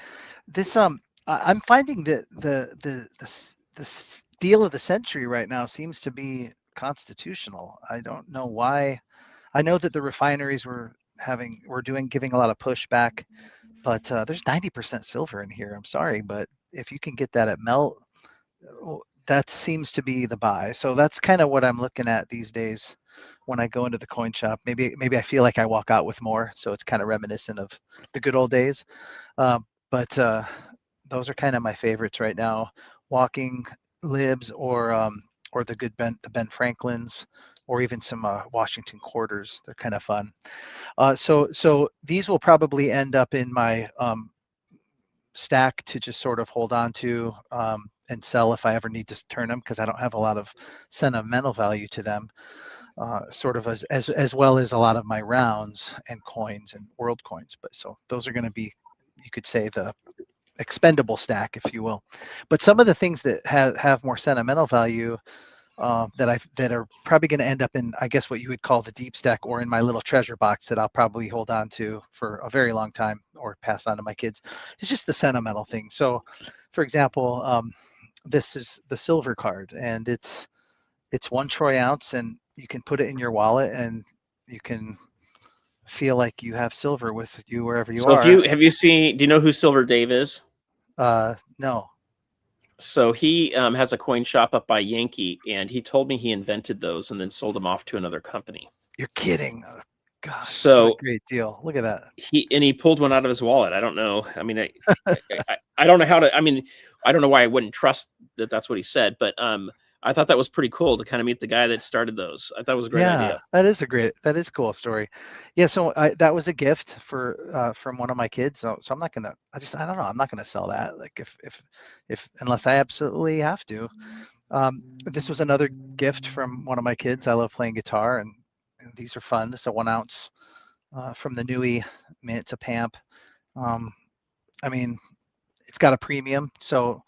This I'm finding that the deal of the century right now seems to be constitutional. I don't know why. I know that the refineries were giving a lot of pushback, but there's 90% silver in here. I'm sorry, but if you can get that at melt, that seems to be the buy. So that's kind of what I'm looking at these days when I go into the coin shop. Maybe I feel like I walk out with more, so it's kind of reminiscent of the good old days. But those are kind of my favorites right now: walking libs, or the Ben Franklins, or even some Washington quarters. They're kind of fun. So these will probably end up in my stack to just sort of hold on to and sell if I ever need to turn them, because I don't have a lot of sentimental value to them. Sort of as well as a lot of my rounds and coins and world coins. But so those are going to be, you could say, the expendable stack, if you will. But some of the things that have more sentimental value that are probably going to end up in, I guess, what you would call the deep stack, or in my little treasure box that I'll probably hold on to for a very long time or pass on to my kids. It's just the sentimental thing. So, for example, this is the silver card, and it's 1 troy ounce, and you can put it in your wallet, and you can feel like you have silver with you wherever you So are. do you know who Silver Dave is? No. So he has a coin shop up by Yankee, and he told me he invented those and then sold them off to another company. You're kidding. Oh, gosh, so what a great deal. Look at that. He pulled one out of his wallet. I don't know. I mean, I don't know how to. I mean, I don't know why I wouldn't trust that that's what he said, but I thought that was pretty cool to kind of meet the guy that started those. I thought it was a great idea. That is a cool story. Yeah, so that was a gift from one of my kids. So I'm not gonna. I don't know. I'm not gonna sell that. Like if unless I absolutely have to. This was another gift from one of my kids. I love playing guitar, and these are fun. This is a 1 ounce from the Nui Mint. It's a Pamp. I mean, it's got a premium, so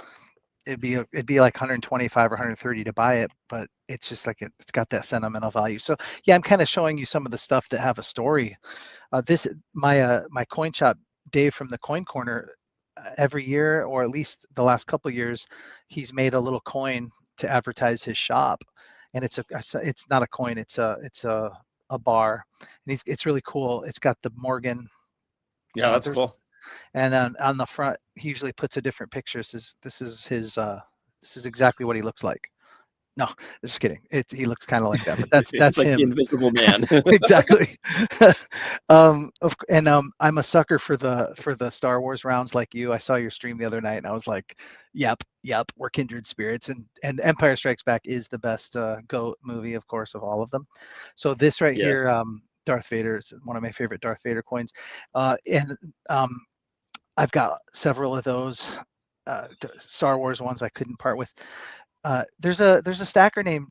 it'd be like 125 or 130 to buy it, but it's just like it's got that sentimental value. So yeah, I'm kind of showing you some of the stuff that have a story. My coin shop Dave from the Coin Corner, every year, or at least the last couple of years, he's made a little coin to advertise his shop, and it's not a coin, it's a bar, and it's really cool. It's got the Morgan. Yeah, that's cool. And on the front, he usually puts a different picture. This is exactly what he looks like. No, just kidding. He looks kind of like that, but that's like him. The Invisible Man. Exactly. I'm a sucker for the Star Wars rounds like you. I saw your stream the other night, and I was like, yep, we're kindred spirits. And Empire Strikes Back is the best GOAT movie, of course, of all of them. So this right Yes. here, Darth Vader is one of my favorite Darth Vader coins, and I've got several of those Star Wars ones I couldn't part with. There's a stacker named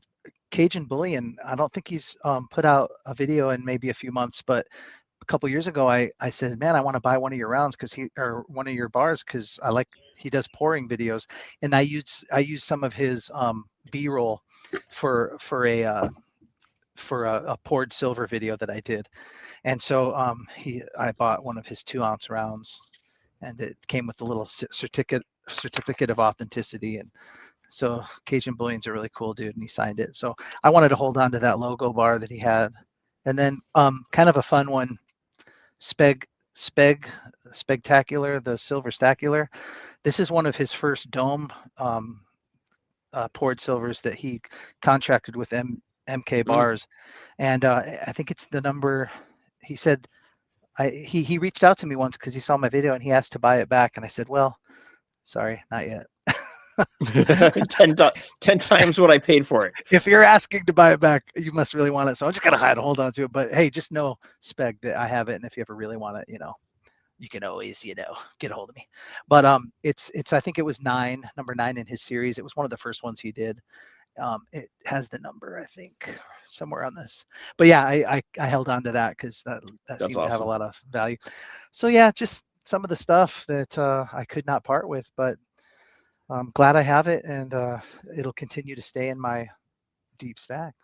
Cajun Bullion. I don't think he's put out a video in maybe a few months, but a couple years ago, I said, man, I want to buy one of your rounds or one of your bars, because he does pouring videos, and I use some of his B-roll for a poured silver video that I did, and so I bought one of his 2 ounce rounds, and it came with a little certificate of authenticity. And so Cajun Bullion's a really cool dude, and he signed it. So I wanted to hold on to that logo bar that he had. And then kind of a fun one, Spectacular, the Silver Stacular. This is one of his first dome poured silvers that he contracted with MK Bars. And I think it's the number, he said, he reached out to me once because he saw my video and he asked to buy it back. And I said, well, sorry, not yet. 10 times what I paid for it. If you're asking to buy it back, you must really want it. So I'm just gonna hold on to it. But hey, just know, Speg, that I have it, and if you ever really want it, you can always, get a hold of me. But it's I think it was number 9 in his series. It was one of the first ones he did. It has the number, I think, somewhere on this. But yeah, I held on to that because that That's seemed to have a awesome. lot of value. So yeah, just some of the stuff that I could not part with, but I'm glad I have it, and it'll continue to stay in my deep stack.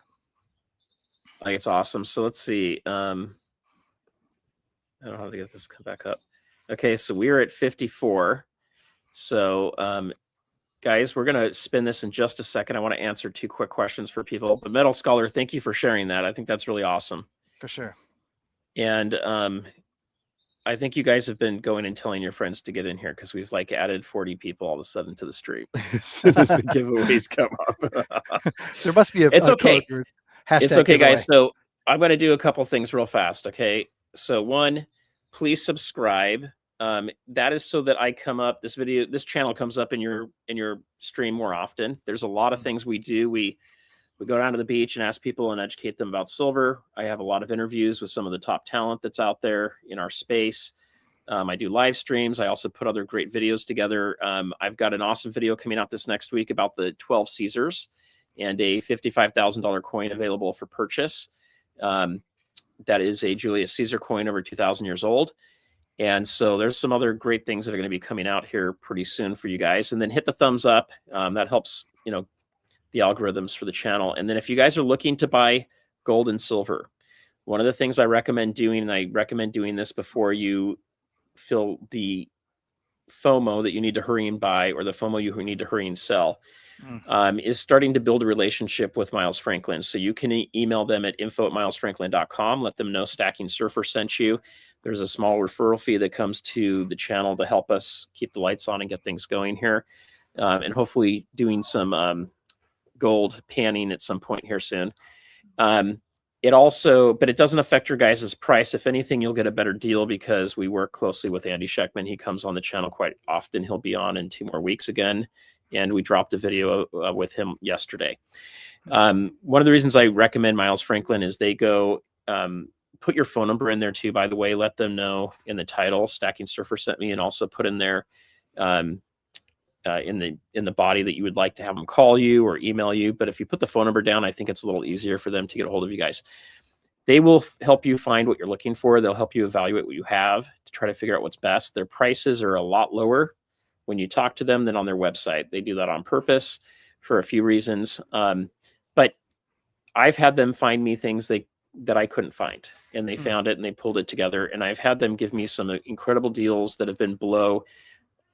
I think it's awesome. So let's see. I don't know how to get this come back up. Okay, so we are at 54. So guys, we're going to spin this in just a second. I want to answer 2 quick questions for people. But Metal Scholar, thank you for sharing that. I think that's really awesome. For sure. And I think you guys have been going and telling your friends to get in here because we've like added 40 people all of a sudden to the stream as soon as the giveaways come up. There must be it's okay. It's okay, giveaway. guys. So I'm going to do a couple things real fast. Okay. So 1, please subscribe. That is so that I come up, this channel comes up in your stream more often. There's a lot of things we do. We go down to the beach and ask people and educate them about silver. I have a lot of interviews with some of the top talent that's out there in our space. I do live streams. I also put other great videos together. I've got an awesome video coming out this next week about the 12 Caesars and a $55,000 coin available for purchase. That is a Julius Caesar coin over 2,000 years old. And so there's some other great things that are going to be coming out here pretty soon for you guys. And then hit the thumbs up. That helps, the algorithms for the channel. And then if you guys are looking to buy gold and silver, one of the things I recommend doing, and I recommend doing this before you feel the FOMO that you need to hurry and buy, or the FOMO you need to hurry and sell, is starting to build a relationship with Miles Franklin. So you can email them at info@milesfranklin.com. Let them know StackingSurfer sent you. There's a small referral fee that comes to the channel to help us keep the lights on and get things going here. And hopefully doing some gold panning at some point here soon. But it doesn't affect your guys' price. If anything, you'll get a better deal because we work closely with Andy Schectman. He comes on the channel quite often. He'll be on in 2 more weeks again. And we dropped a video with him yesterday. One of the reasons I recommend Miles Franklin is they go, put your phone number in there too, by the way. Let them know in the title, StackingSurfer sent me, and also put in there in the body that you would like to have them call you or email you. But if you put the phone number down, I think it's a little easier for them to get a hold of you guys. They will help you find what you're looking for. They'll help you evaluate what you have to try to figure out what's best. Their prices are a lot lower when you talk to them than on their website. They do that on purpose for a few reasons. But I've had them find me things that I couldn't find, and they found it and they pulled it together. And I've had them give me some incredible deals that have been below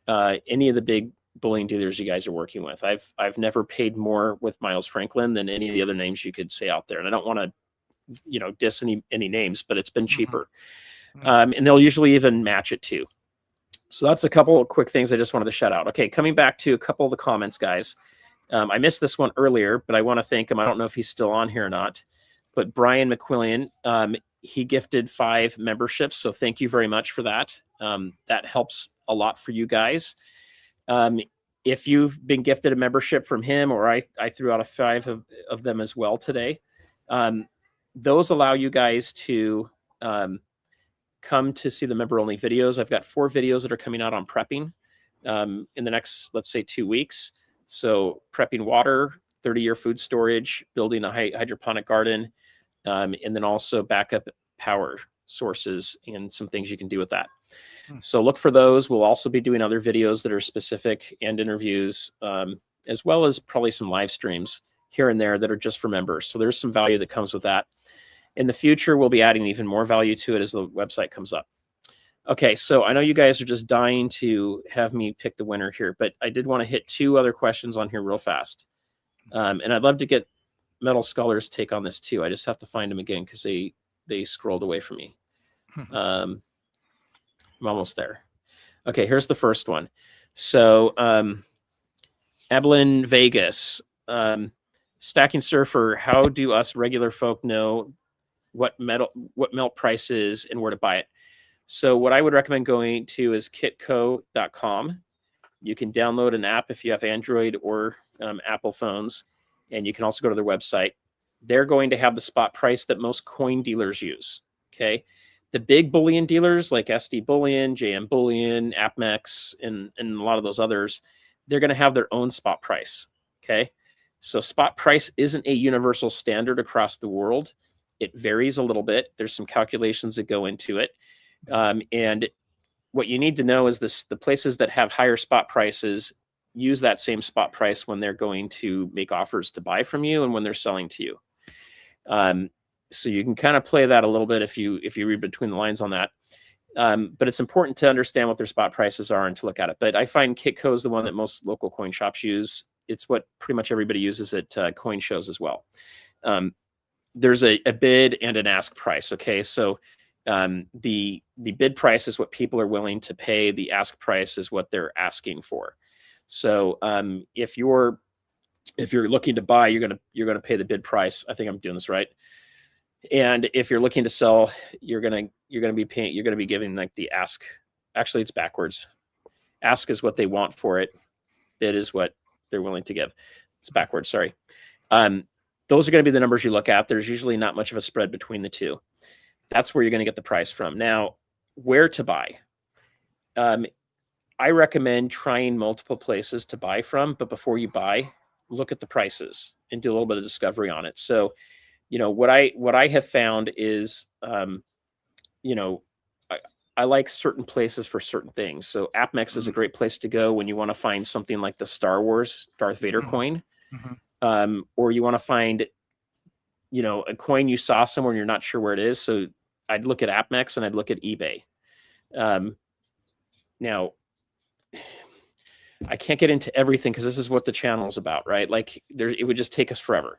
any of the big bullion dealers you guys are working with. I've never paid more with Miles Franklin than any of the other names you could say out there. And I don't want to, diss any names, but it's been cheaper. And they'll usually even match it too. So that's a couple of quick things I just wanted to shout out. Okay, coming back to a couple of the comments, guys. I missed this one earlier, but I want to thank him. I don't know if he's still on here or not, but Brian McQuillian, he gifted 5 memberships. So thank you very much for that. That helps a lot for you guys. If you've been gifted a membership from him, or I threw out 5 of them as well today, those allow you guys to come to see the member-only videos. I've got 4 videos that are coming out on prepping in the next, let's say, 2 weeks. So prepping water, 30-year food storage, building a hydroponic garden, and then also backup power sources and some things you can do with that. So look for those. We'll also be doing other videos that are specific and interviews, as well as probably some live streams here and there that are just for members. So there's some value that comes with that. In the future, we'll be adding even more value to it as the website comes up. Okay, so I know you guys are just dying to have me pick the winner here, but I did want to hit 2 other questions on here real fast. And I'd love to get Metal Scholar's take on this too. I just have to find them again because they scrolled away from me. I'm almost there. Okay, here's the first one. So Evelyn Vegas, StackingSurfer, how do us regular folk know what melt price is and where to buy it? So what I would recommend going to is kitco.com. You can download an app if you have Android or Apple phones, and you can also go to their website. They're going to have the spot price that most coin dealers use. Okay, The big bullion dealers like SD Bullion, JM Bullion, APMEX, and a lot of those others, they're going to have their own spot price. Okay. So spot price isn't a universal standard across the world. It varies a little bit. There's some calculations that go into it. And what you need to know is the places that have higher spot prices use that same spot price when they're going to make offers to buy from you and when they're selling to you. So you can kind of play that a little bit if you read between the lines on that. But it's important to understand what their spot prices are and to look at it. But I find Kitco is the one that most local coin shops use. It's what pretty much everybody uses at coin shows as well. There's a bid and an ask price. Okay, so the bid price is what people are willing to pay. The ask price is what they're asking for. So if you're looking to buy, you're gonna pay the bid price. I think I'm doing this right. And if you're looking to sell, you're gonna be giving like the ask. Actually, it's backwards. Ask is what they want for it. Bid is what they're willing to give. It's backwards. Sorry. Those are going to be the numbers you look at. There's usually not much of a spread between the two. That's where you're going to get the price from. Now, where to buy? I recommend trying multiple places to buy from, but before you buy, look at the prices and do a little bit of discovery on it. So, what I have found is, I like certain places for certain things. So APMEX is a great place to go when you want to find something like the Star Wars Darth Vader coin, or you want to find, a coin you saw somewhere and you're not sure where it is. So I'd look at APMEX and I'd look at eBay. Now, I can't get into everything because this is what the channel is about, right? Like it would just take us forever.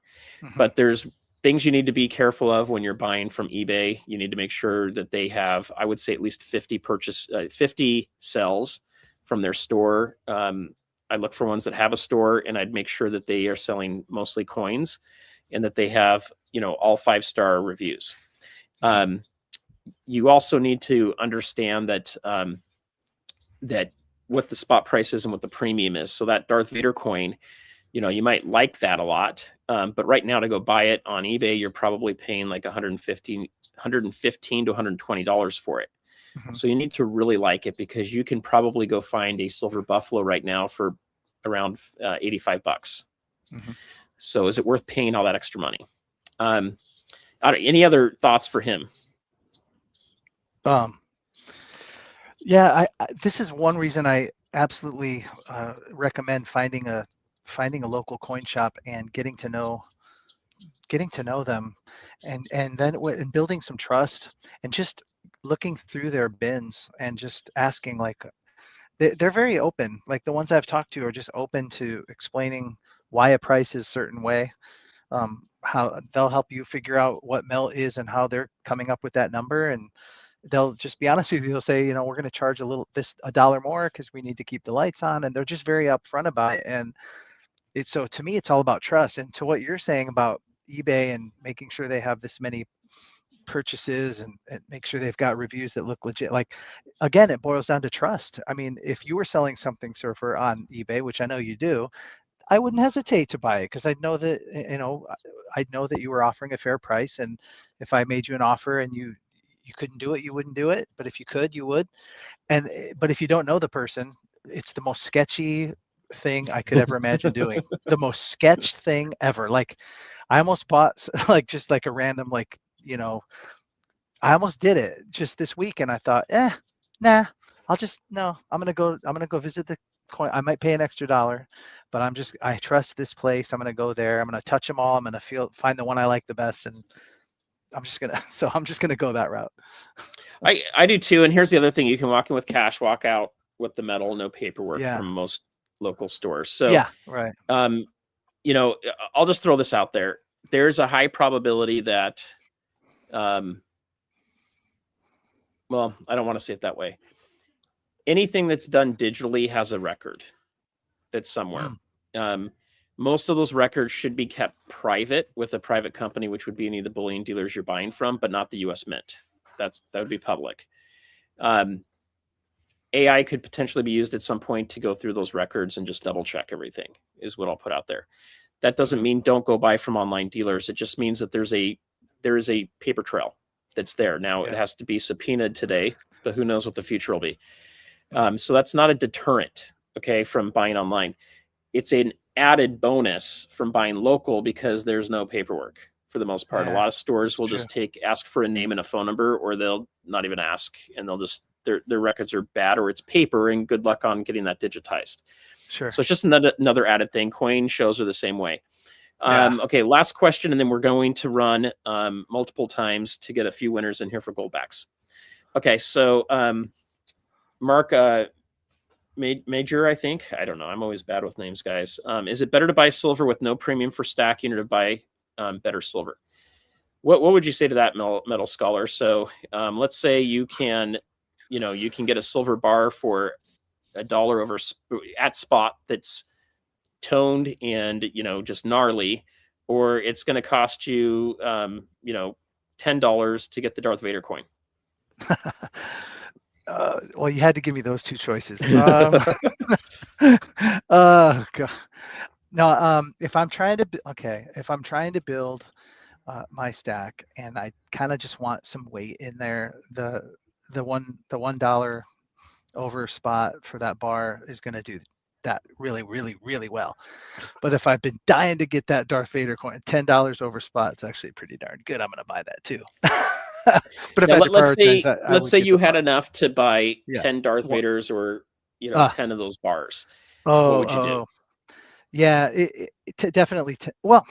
But there's things you need to be careful of when you're buying from eBay. You need to make sure that they have, I would say, at least 50 sales from their store. I look for ones that have a store, and I'd make sure that they are selling mostly coins and that they have, all 5-star reviews. You also need to understand that what the spot price is and what the premium is. So that Darth Vader coin, you might like that a lot, but right now to go buy it on eBay, you're probably paying like $115 to $120 for it. So you need to really like it, because you can probably go find a silver buffalo right now for around $85. So is it worth paying all that extra money? Any other thoughts for him? Yeah, this is one reason I absolutely recommend finding a local coin shop and getting to know them, and then building some trust, and just looking through their bins and just asking, like, they're very open. Like the ones I've talked to are just open to explaining why a price is a certain way. How they'll help you figure out what melt is and how they're coming up with that number, and they'll just be honest with you. They'll say, we're going to charge $1 more because we need to keep the lights on, and they're just very upfront about it. And so to me, it's all about trust. And to what you're saying about eBay and making sure they have this many purchases and make sure they've got reviews that look legit. Like, again, it boils down to trust. I mean, if you were selling something, Surfer, on eBay, which I know you do, I wouldn't hesitate to buy it, because I'd know that, I'd know that you were offering a fair price. And if I made you an offer and you couldn't do it, you wouldn't do it. But if you could, you would. But if you don't know the person, it's the most sketchy thing I could ever imagine doing. The most sketch thing ever. Like, I almost bought just like a random, I almost did it just this week, and I thought, nah, I'm gonna go visit the coin. I might pay an extra $1, but I trust this place. I'm gonna go there. I'm gonna touch them all. I'm gonna find the one I like the best, and I'm just gonna go that route. I do too. And here's the other thing: you can walk in with cash, walk out with the metal, no paperwork from most local stores. So yeah, right. I'll just throw this out there. There's a high probability that, well, I don't want to say it that way. Anything that's done digitally has a record that's somewhere. Most of those records should be kept private with a private company, which would be any of the bullion dealers you're buying from, but not the U.S. Mint. That would be public. AI could potentially be used at some point to go through those records and just double check everything, is what I'll put out there. That doesn't mean don't go buy from online dealers. It just means that there is a paper trail. that's there. Now, it Yeah. has to be subpoenaed today, but who knows what the future will be. So that's not a deterrent, okay, from buying online. It's an added bonus from buying local because there's no paperwork for the most part. A Yeah, lot of stores that's will true. just ask for a name and a phone number, or they'll not even ask, and they'll just their records are bad, or it's paper, and good luck on getting that digitized. Sure. So it's just another added thing. Coin shows are the same way. Yeah. Okay, last question, and then we're going to run multiple times to get a few winners in here for goldbacks. Okay, so Mark Major, I think. I don't know. I'm always bad with names, guys. Is it better to buy silver with no premium for stacking, or to buy better silver? What would you say to that, Metal Scholar? So let's say you can get a silver bar for $1 over at spot that's toned and just gnarly, or it's going to cost you $10 to get the Darth Vader coin. Well, you had to give me those two choices. God. No, if I'm trying to build my stack, and I kind of just want some weight in there, the $1 over spot for that bar is going to do that really, really, really well. But if I've been dying to get that Darth Vader coin, $10 over spot, it's actually pretty darn good. I'm going to buy that too. But if I had to prioritize, let's say you had enough to buy 10 Darth Well, Vaders, or 10 of those bars. What would you do? Yeah, definitely. Well,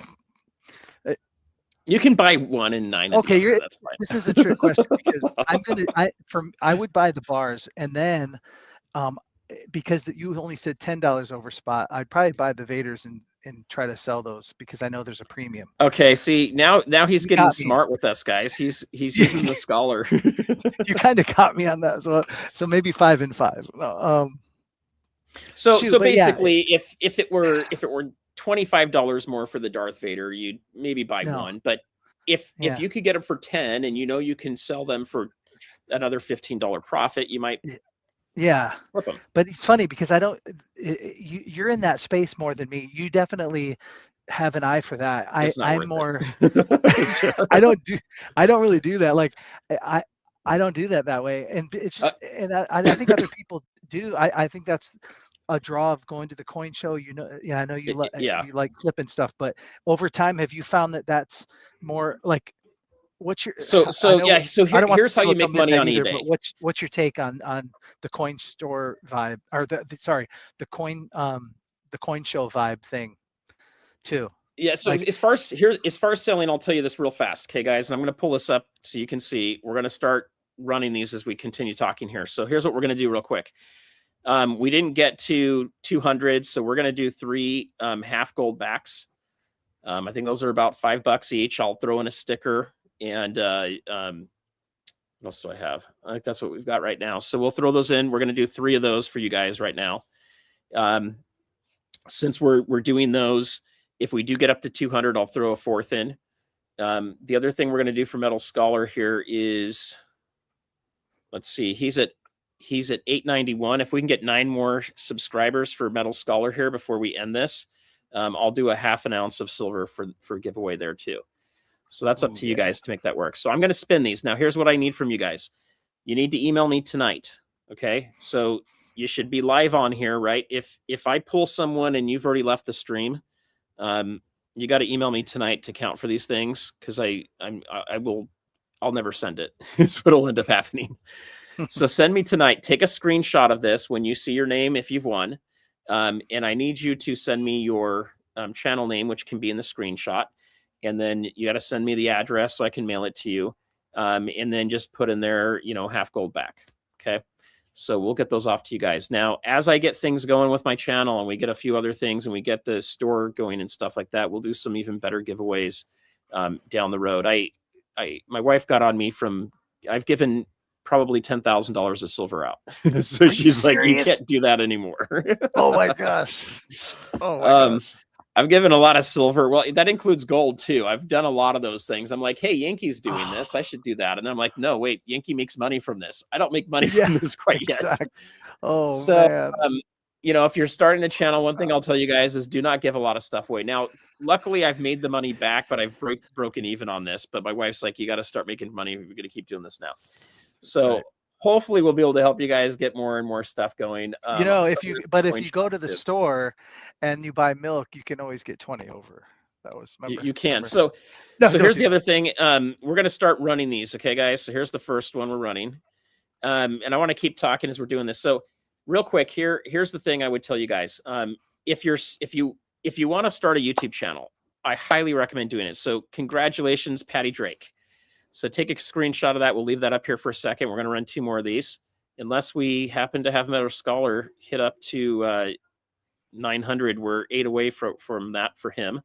you can buy one and 9 of the other. That's fine. This is a trick question, because I would buy the bars, and then because you only said $10 over spot, I'd probably buy the Vaders and try to sell those, because I know there's a premium. Okay, see, now he's getting smart with us, guys. He's using the scholar. You kind of caught me on that as well. So maybe 5 and 5. So basically, yeah, if it were $25 more for the Darth Vader, you'd maybe buy one. But if you could get them for 10, and you can sell them for another $15 profit, you might. Yeah, but it's funny because you're in that space more than me. You definitely have an eye for that. I'm more. I don't really do that. Like I don't do that way, and it's just, and I think other people do. I think that's a draw of going to the coin show. I know you like flipping stuff, but over time, have you found that that's more like? What's your so here's how you make money on eBay. But what's your take on the coin store vibe, or the coin show vibe thing too? Yeah, so as far as selling, I'll tell you this real fast, okay, guys, and I'm going to pull this up so you can see. We're going to start running these as we continue talking here. So here's what we're going to do real quick. We didn't get to 200, so we're going to do 3 half gold backs. I think those are about $5 each. I'll throw in a sticker. And what else do I have? I think that's what we've got right now. So we'll throw those in. We're going to do 3 of those for you guys right now. Since we're doing those, if we do get up to 200, I'll throw a 4th in. The other thing we're going to do for Metal Scholar here is, let's see, he's at 891. If we can get 9 more subscribers for Metal Scholar here before we end this, I'll do a half an ounce of silver for giveaway there too. So that's up to you guys to make that work. So I'm going to spin these. Now, here's what I need from you guys. You need to email me tonight. Okay. So you should be live on here, right? If I pull someone and you've already left the stream, you got to email me tonight to count for these things, because I'll never send it. It's what'll end up happening. So send me tonight. Take a screenshot of this when you see your name if you've won. And I need you to send me your channel name, which can be in the screenshot. And then you got to send me the address so I can mail it to you. And then just put in there, half gold back. Okay. So we'll get those off to you guys. Now, as I get things going with my channel, and we get a few other things, and we get the store going and stuff like that, we'll do some even better giveaways down the road. My wife got on me I've given probably $10,000 of silver out. So she's like, you can't do that anymore. Oh my gosh. Oh my gosh. I've given a lot of silver. Well, that includes gold too. I've done a lot of those things. I'm like, hey, Yankee's doing this. I should do that. And then I'm like, no, wait, Yankee makes money from this. I don't make money from this quite yet. Oh, so, man. you know, if you're starting the channel, one thing I'll tell you guys is do not give a lot of stuff away. Now, luckily, I've made the money back, but I've broken even on this. But my wife's like, you got to start making money. We're going to keep doing this now. So Right. hopefully we'll be able to help you guys get more and more stuff going. You know, On if some of you this but if coin you go to shops the too. store and you buy milk, you can always get 20 over. That was remember. You can. Remember. So No, so don't here's do the that. other thing. We're going to start running these. Okay, guys. So here's the first one we're running. And I want to keep talking as we're doing this. So real quick, here's the thing I would tell you guys. If you want to start a YouTube channel, I highly recommend doing it. So congratulations, Patty Drake. So take a screenshot of that. We'll leave that up here for a second. We're going to run 2 more of these, unless we happen to have Metal Scholar hit up to 900. We're 8 away from that for him.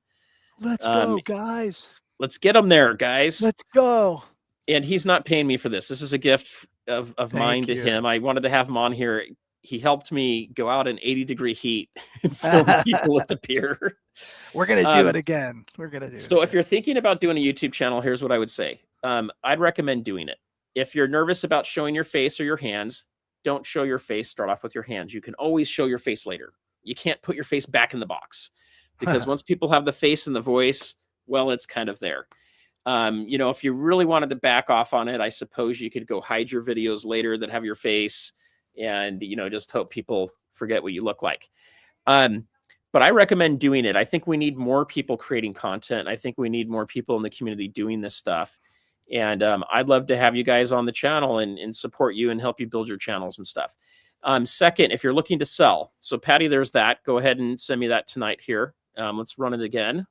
Let's go, guys. Let's get him there, guys. Let's go. And he's not paying me for this. This is a gift of mine to him. I wanted to have him on here. He helped me go out in 80-degree heat and film people at the pier. We're going to do it again. We're going to do it. So if you're thinking about doing a YouTube channel, here's what I would say. I'd recommend doing it. If you're nervous about showing your face or your hands, don't show your face. Start off with your hands. You can always show your face later. You can't put your face back in the box, because once people have the face and the voice, well, it's kind of there. You know, if you really wanted to back off on it, I suppose you could go hide your videos later that have your face and, you know, just hope people forget what you look like. But I recommend doing it. I think we need more people creating content. I think we need more people in the community doing this stuff. And I'd love to have you guys on the channel and support you and help you build your channels and stuff. Second, if you're looking to sell. So Patty, there's that. Go ahead and send me that tonight here. Let's run it again.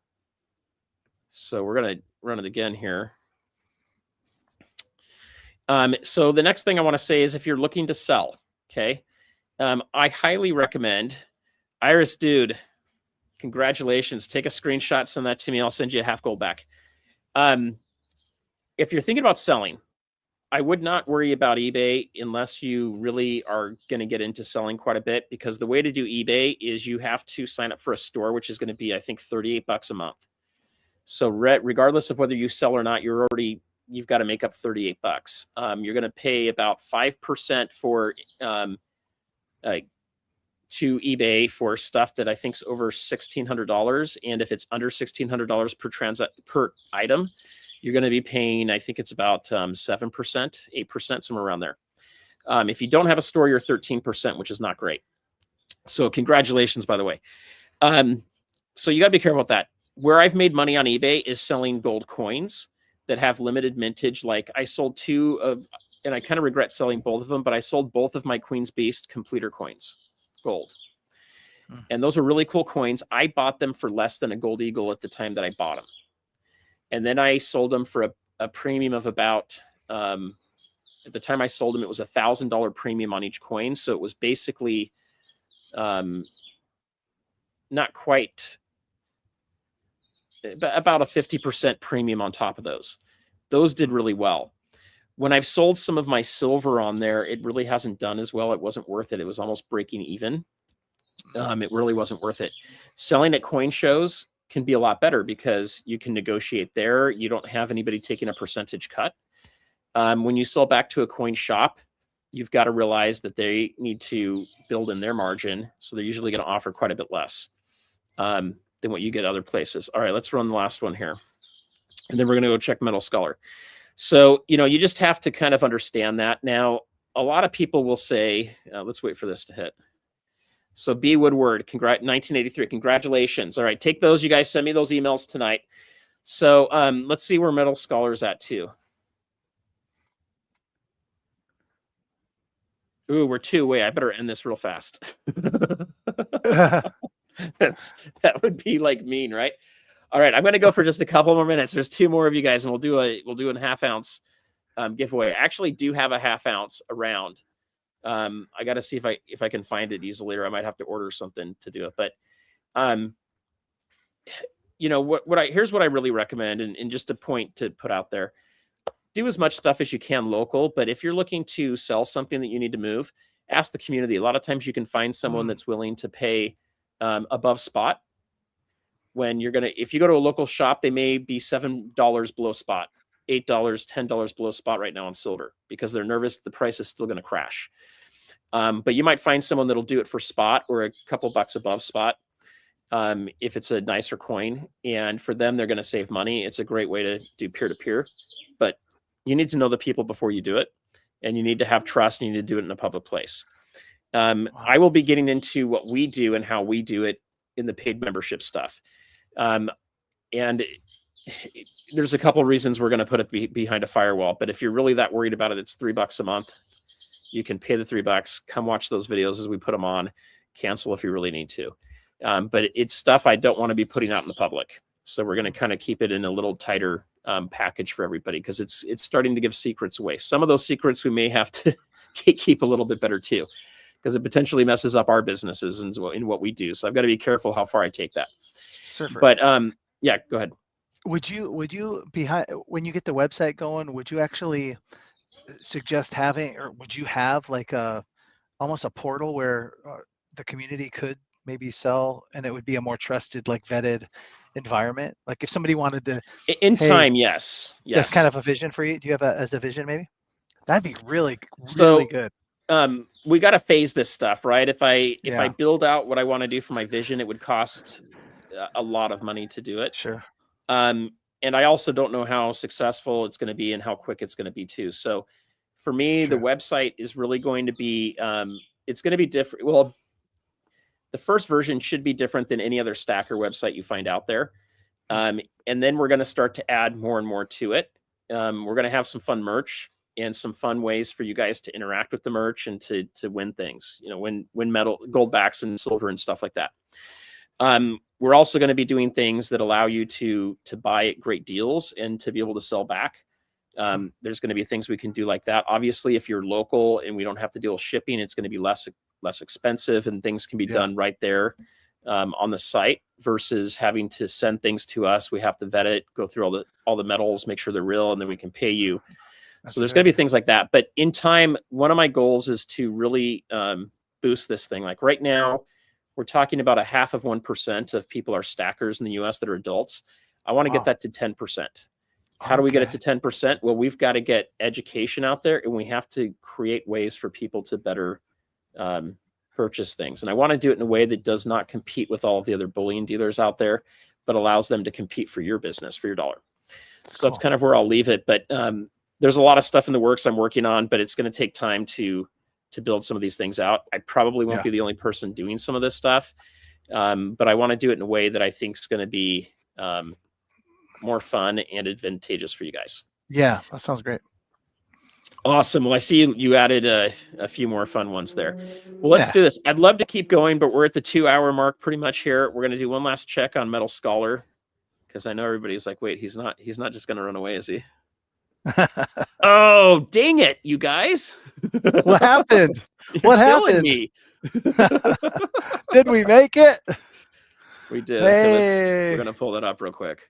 So we're going to run it again here. So the next thing I want to say is if you're looking to sell, okay, I highly recommend Iris Dude. Congratulations. Take a screenshot, send that to me. I'll send you a half gold back. If you're thinking about selling, I would not worry about eBay unless you really are going to get into selling quite a bit, because the way to do eBay is you have to sign up for a store, which is going to be, I think, $38 a month. So regardless of whether you sell or not, you've got to make up $38. You're going to pay about 5% for to eBay for stuff that I think is over $1,600, and if it's under $1,600 per item, you're going to be paying, I think it's about 7%, 8%, somewhere around there. If you don't have a store, you're 13%, which is not great. So congratulations, by the way. So you got to be careful with that. Where I've made money on eBay is selling gold coins that have limited mintage. Like I sold 2 of, and I kind of regret selling both of them, but I sold both of my Queen's Beast completer coins, gold. And those are really cool coins. I bought them for less than a gold eagle at the time that I bought them. And then I sold them for a premium of about, at the time I sold them, it was $1,000 premium on each coin. So it was basically not quite, about a 50% premium on top of those. Those did really well. When I've sold some of my silver on there, it really hasn't done as well. It wasn't worth it. It was almost breaking even. It really wasn't worth it. Selling at coin shows can be a lot better because you can negotiate there. You don't have anybody taking a percentage cut. When you sell back to a coin shop, you've got to realize that they need to build in their margin. So they're usually going to offer quite a bit less than what you get other places. All right, let's run the last one here. And then we're going to go check Metal Scholar. So, you know, you just have to kind of understand that. Now, a lot of people will say, let's wait for this to hit. So B Woodward, 1983, congratulations. All right, take those. You guys send me those emails tonight. So let's see where Metal Scholar's at too. Ooh, we're 2 away. I better end this real fast. That would be like mean, right? All right, I'm going to go for just a couple more minutes. There's 2 more of you guys, and we'll do a half-ounce giveaway. I actually do have a half-ounce around. I got to see if I can find it easily, or I might have to order something to do it. But you know here's what I really recommend, and just a point to put out there: do as much stuff as you can local. But if you're looking to sell something that you need to move, ask the community. A lot of times you can find someone that's willing to pay above spot. When if you go to a local shop, they may be $7 below spot, $8, $10 below spot right now on silver, because they're nervous the price is still going to crash. But you might find someone that'll do it for spot or a couple bucks above spot. If it's a nicer coin, and for them, they're going to save money. It's a great way to do peer-to-peer, but you need to know the people before you do it, and you need to have trust, and you need to do it in a public place. I will be getting into what we do and how we do it in the paid membership stuff. And there's a couple of reasons we're going to put it behind a firewall, but if you're really that worried about it, it's $3 a month. You can pay the $3, come watch those videos as we put them on, cancel if you really need to. But it's stuff I don't want to be putting out in the public. So we're going to kind of keep it in a little tighter package for everybody, because it's starting to give secrets away. Some of those secrets we may have to keep a little bit better too, because it potentially messes up our businesses and in what we do. So I've got to be careful how far I take that. Surfer. But yeah, go ahead. Would you when you get the website going, would you actually suggest having, or would you have like almost a portal where the community could maybe sell, and it would be a more trusted, like vetted environment? Like if somebody wanted to time, yes. That's kind of a vision for you. Do you have as a vision maybe? That'd be really good. We got to phase this stuff, right? If I build out what I want to do for my vision, it would cost a lot of money to do it. Sure. And I also don't know how successful it's going to be and how quick it's going to be too. So for me, the website is really going to be, it's going to be different. Well, the first version should be different than any other stacker website you find out there. And then we're going to start to add more and more to it. We're going to have some fun merch and some fun ways for you guys to interact with the merch and to win things, win metal, gold backs and silver and stuff like that. We're also going to be doing things that allow you to buy at great deals and to be able to sell back. There's going to be things we can do like that. Obviously, if you're local and we don't have to deal with shipping, it's going to be less expensive, and things can be done right there on the site versus having to send things to us. We have to vet it, go through all the metals, make sure they're real, and then we can pay you. So there's going to be things like that. But in time, one of my goals is to really boost this thing. Like right now, we're talking about 0.5% of people are stackers in the US that are adults. I want to get that to 10%. How do we get it to 10%? Well, we've got to get education out there, and we have to create ways for people to better purchase things. And I want to do it in a way that does not compete with all of the other bullion dealers out there, but allows them to compete for your business, for your dollar. So that's kind of where I'll leave it. But there's a lot of stuff in the works I'm working on, but it's going to take time to build some of these things out. I probably won't be the only person doing some of this stuff, but I want to do it in a way that I think is going to be more fun and advantageous for you guys. Yeah, that sounds great. Awesome. Well, I see you added a few more fun ones there. Well, let's do this. I'd love to keep going, but we're at the 2-hour mark pretty much here. We're going to do one last check on Metal Scholar, because I know everybody's like, wait, he's not just going to run away, is he? Oh, dang it, you guys. What happened? What happened? Me. Did we make it? We did. Hey. We're going to pull that up real quick.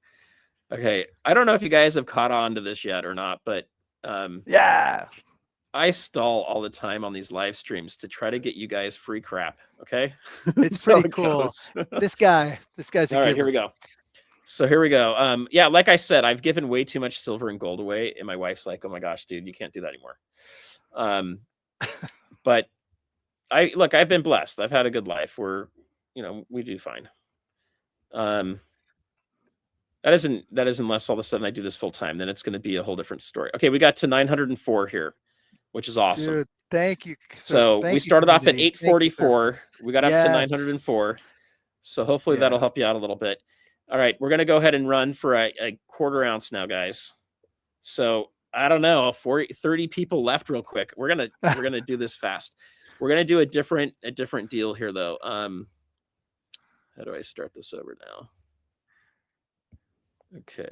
Okay. I don't know if you guys have caught on to this yet or not, but I stall all the time on these live streams to try to get you guys free crap. Okay. It's pretty cool. This guy's all right, here we go. So here we go. Yeah, like I said, I've given way too much silver and gold away, and my wife's like, "Oh my gosh, dude, you can't do that anymore." But I've been blessed. I've had a good life. We do fine. That isn't unless all of a sudden I do this full time, then it's going to be a whole different story. Okay, we got to 904 here, which is awesome. Dude, thank you. So we started off at 844. We got up to 904. So hopefully that'll help you out a little bit. All right, we're going to go ahead and run for a quarter ounce now, guys. So I don't know, 30 people left real quick. We're going to do this fast. We're going to do a different deal here though. How do I start this over now? Okay.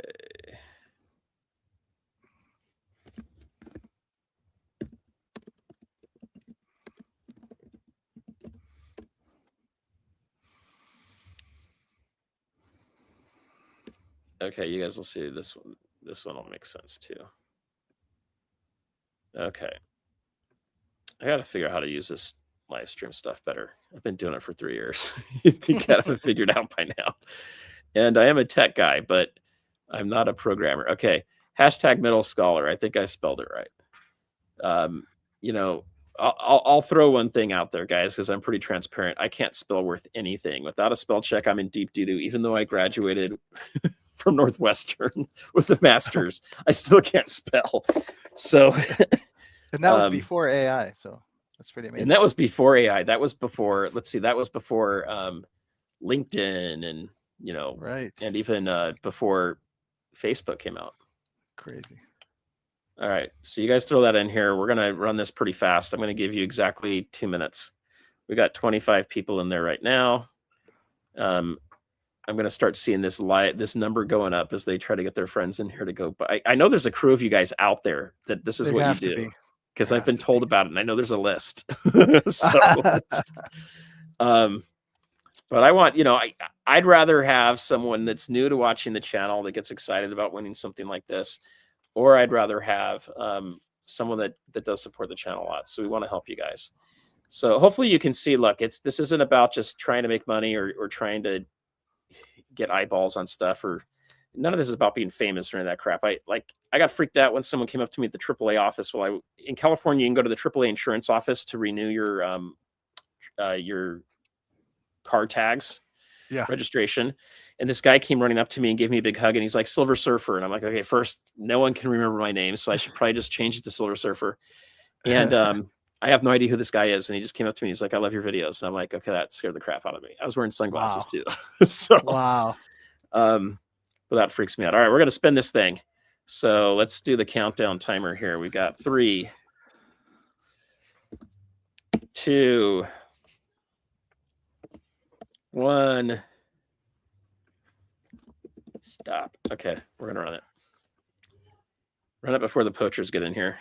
Okay, you guys will see this one. This one will make sense too. Okay. I got to figure out how to use this live stream stuff better. I've been doing it for 3 years. You think I'd have it figured out by now. And I am a tech guy, but I'm not a programmer. Okay. Hashtag Metal Scholar. I think I spelled it right. I'll throw one thing out there, guys, because I'm pretty transparent. I can't spell worth anything. Without a spell check, I'm in deep doo-doo. Even though I graduated from Northwestern with a master's, I still can't spell. So, and that was before AI, so that's pretty amazing. And that was before AI. That was before, let's see, that was before LinkedIn and, right. And even before Facebook came out. Crazy. All right. So you guys throw that in here. We're going to run this pretty fast. I'm going to give you exactly 2 minutes. We got 25 people in there right now. I'm going to start seeing this number going up as they try to get their friends in here to go. But I know there's a crew of you guys out there that this is what you do, because I've been told about it, and I know there's a list. So, but I want, I'd rather have someone that's new to watching the channel that gets excited about winning something like this, or I'd rather have someone that does support the channel a lot. So we want to help you guys. So hopefully you can see, look, this isn't about just trying to make money or trying to get eyeballs on stuff, or none of this is about being famous or any of that crap. I got freaked out when someone came up to me at the AAA office. Well, in California, you can go to the AAA insurance office to renew your car tags, registration. And this guy came running up to me and gave me a big hug, and he's like, Silver Surfer. And I'm like, okay, first, no one can remember my name, so I should probably just change it to Silver Surfer. And I have no idea who this guy is. And he just came up to me. He's like, I love your videos. And I'm like, okay, that scared the crap out of me. I was wearing sunglasses too. So, but that freaks me out. All right, we're going to spin this thing. So let's do the countdown timer here. We got 3, 2, 1. Stop. Okay, we're going to run it. Run it before the poachers get in here.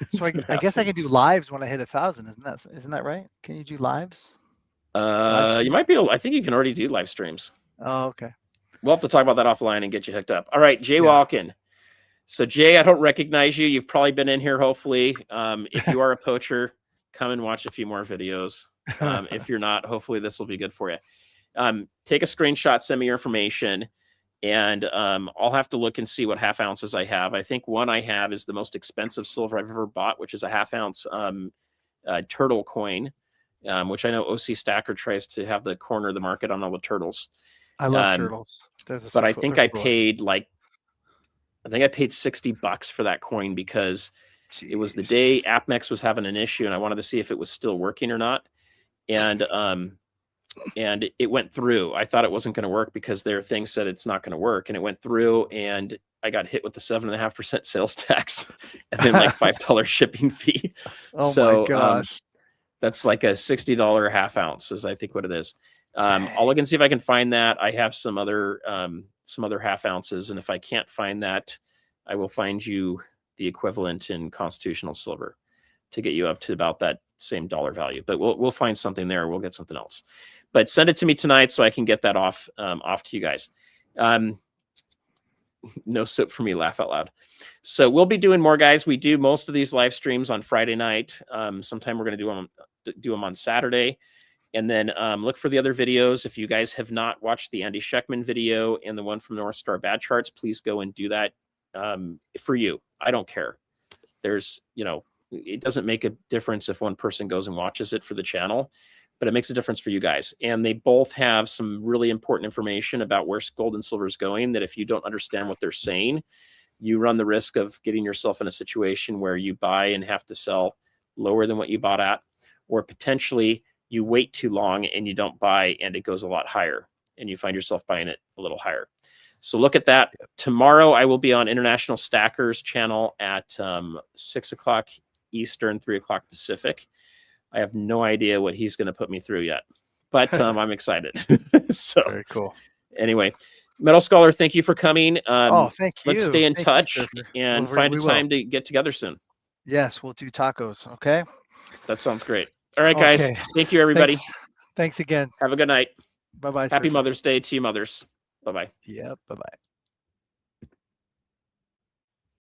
So I guess I can do lives when I hit 1,000. Isn't that right? Can you do lives? You might be able, I think you can already do live streams. Oh, okay. We'll have to talk about that offline and get you hooked up. All right, Jay Walken. So Jay, I don't recognize you. You've probably been in here, hopefully. If you are a poacher, come and watch a few more videos. If you're not, hopefully this will be good for you. Take a screenshot, send me your information, and I'll have to look and see what half ounces I have. I think one I have is the most expensive silver I've ever bought, which is a half ounce turtle coin, which I know OC Stacker tries to have the corner of the market on all the turtles. I love turtles. But I think I paid $60 for that coin because it was the day AppMex was having an issue, and I wanted to see if it was still working or not. And it went through. I thought it wasn't going to work because their thing said it's not going to work, and it went through, and I got hit with the 7.5% sales tax and then like $5 shipping fee. Oh my gosh. That's like a $60 half ounce is I think what it is. I'll look and see if I can find that. I have some other half ounces, and if I can't find that, I will find you the equivalent in constitutional silver to get you up to about that same dollar value. But we'll find something there. We'll get something else. But send it to me tonight so I can get that off to you guys. No soap for me, laugh out loud. So we'll be doing more, guys. We do most of these live streams on Friday night. Sometime we're going to do them on Saturday. And then look for the other videos. If you guys have not watched the Andy Schectman video and the one from North Star Bad Charts, please go and do that for you. I don't care. There's, it doesn't make a difference if one person goes and watches it for the channel, but it makes a difference for you guys. And they both have some really important information about where gold and silver is going, that if you don't understand what they're saying, you run the risk of getting yourself in a situation where you buy and have to sell lower than what you bought at, or potentially you wait too long and you don't buy and it goes a lot higher and you find yourself buying it a little higher. So look at that. Tomorrow I will be on International Stackers channel at 6 o'clock Eastern, 3 o'clock Pacific. I have no idea what he's going to put me through yet, but I'm excited. So very cool. Anyway, Metal Scholar, thank you for coming. Thank you. Let's stay in touch and find a time to get together soon. Yes, we'll do tacos. Okay. That sounds great. All right, guys. Okay. Thank you, everybody. Thanks again. Have a good night. Bye-bye. Happy Mother's Day to you mothers. Bye-bye. Yep. Bye-bye.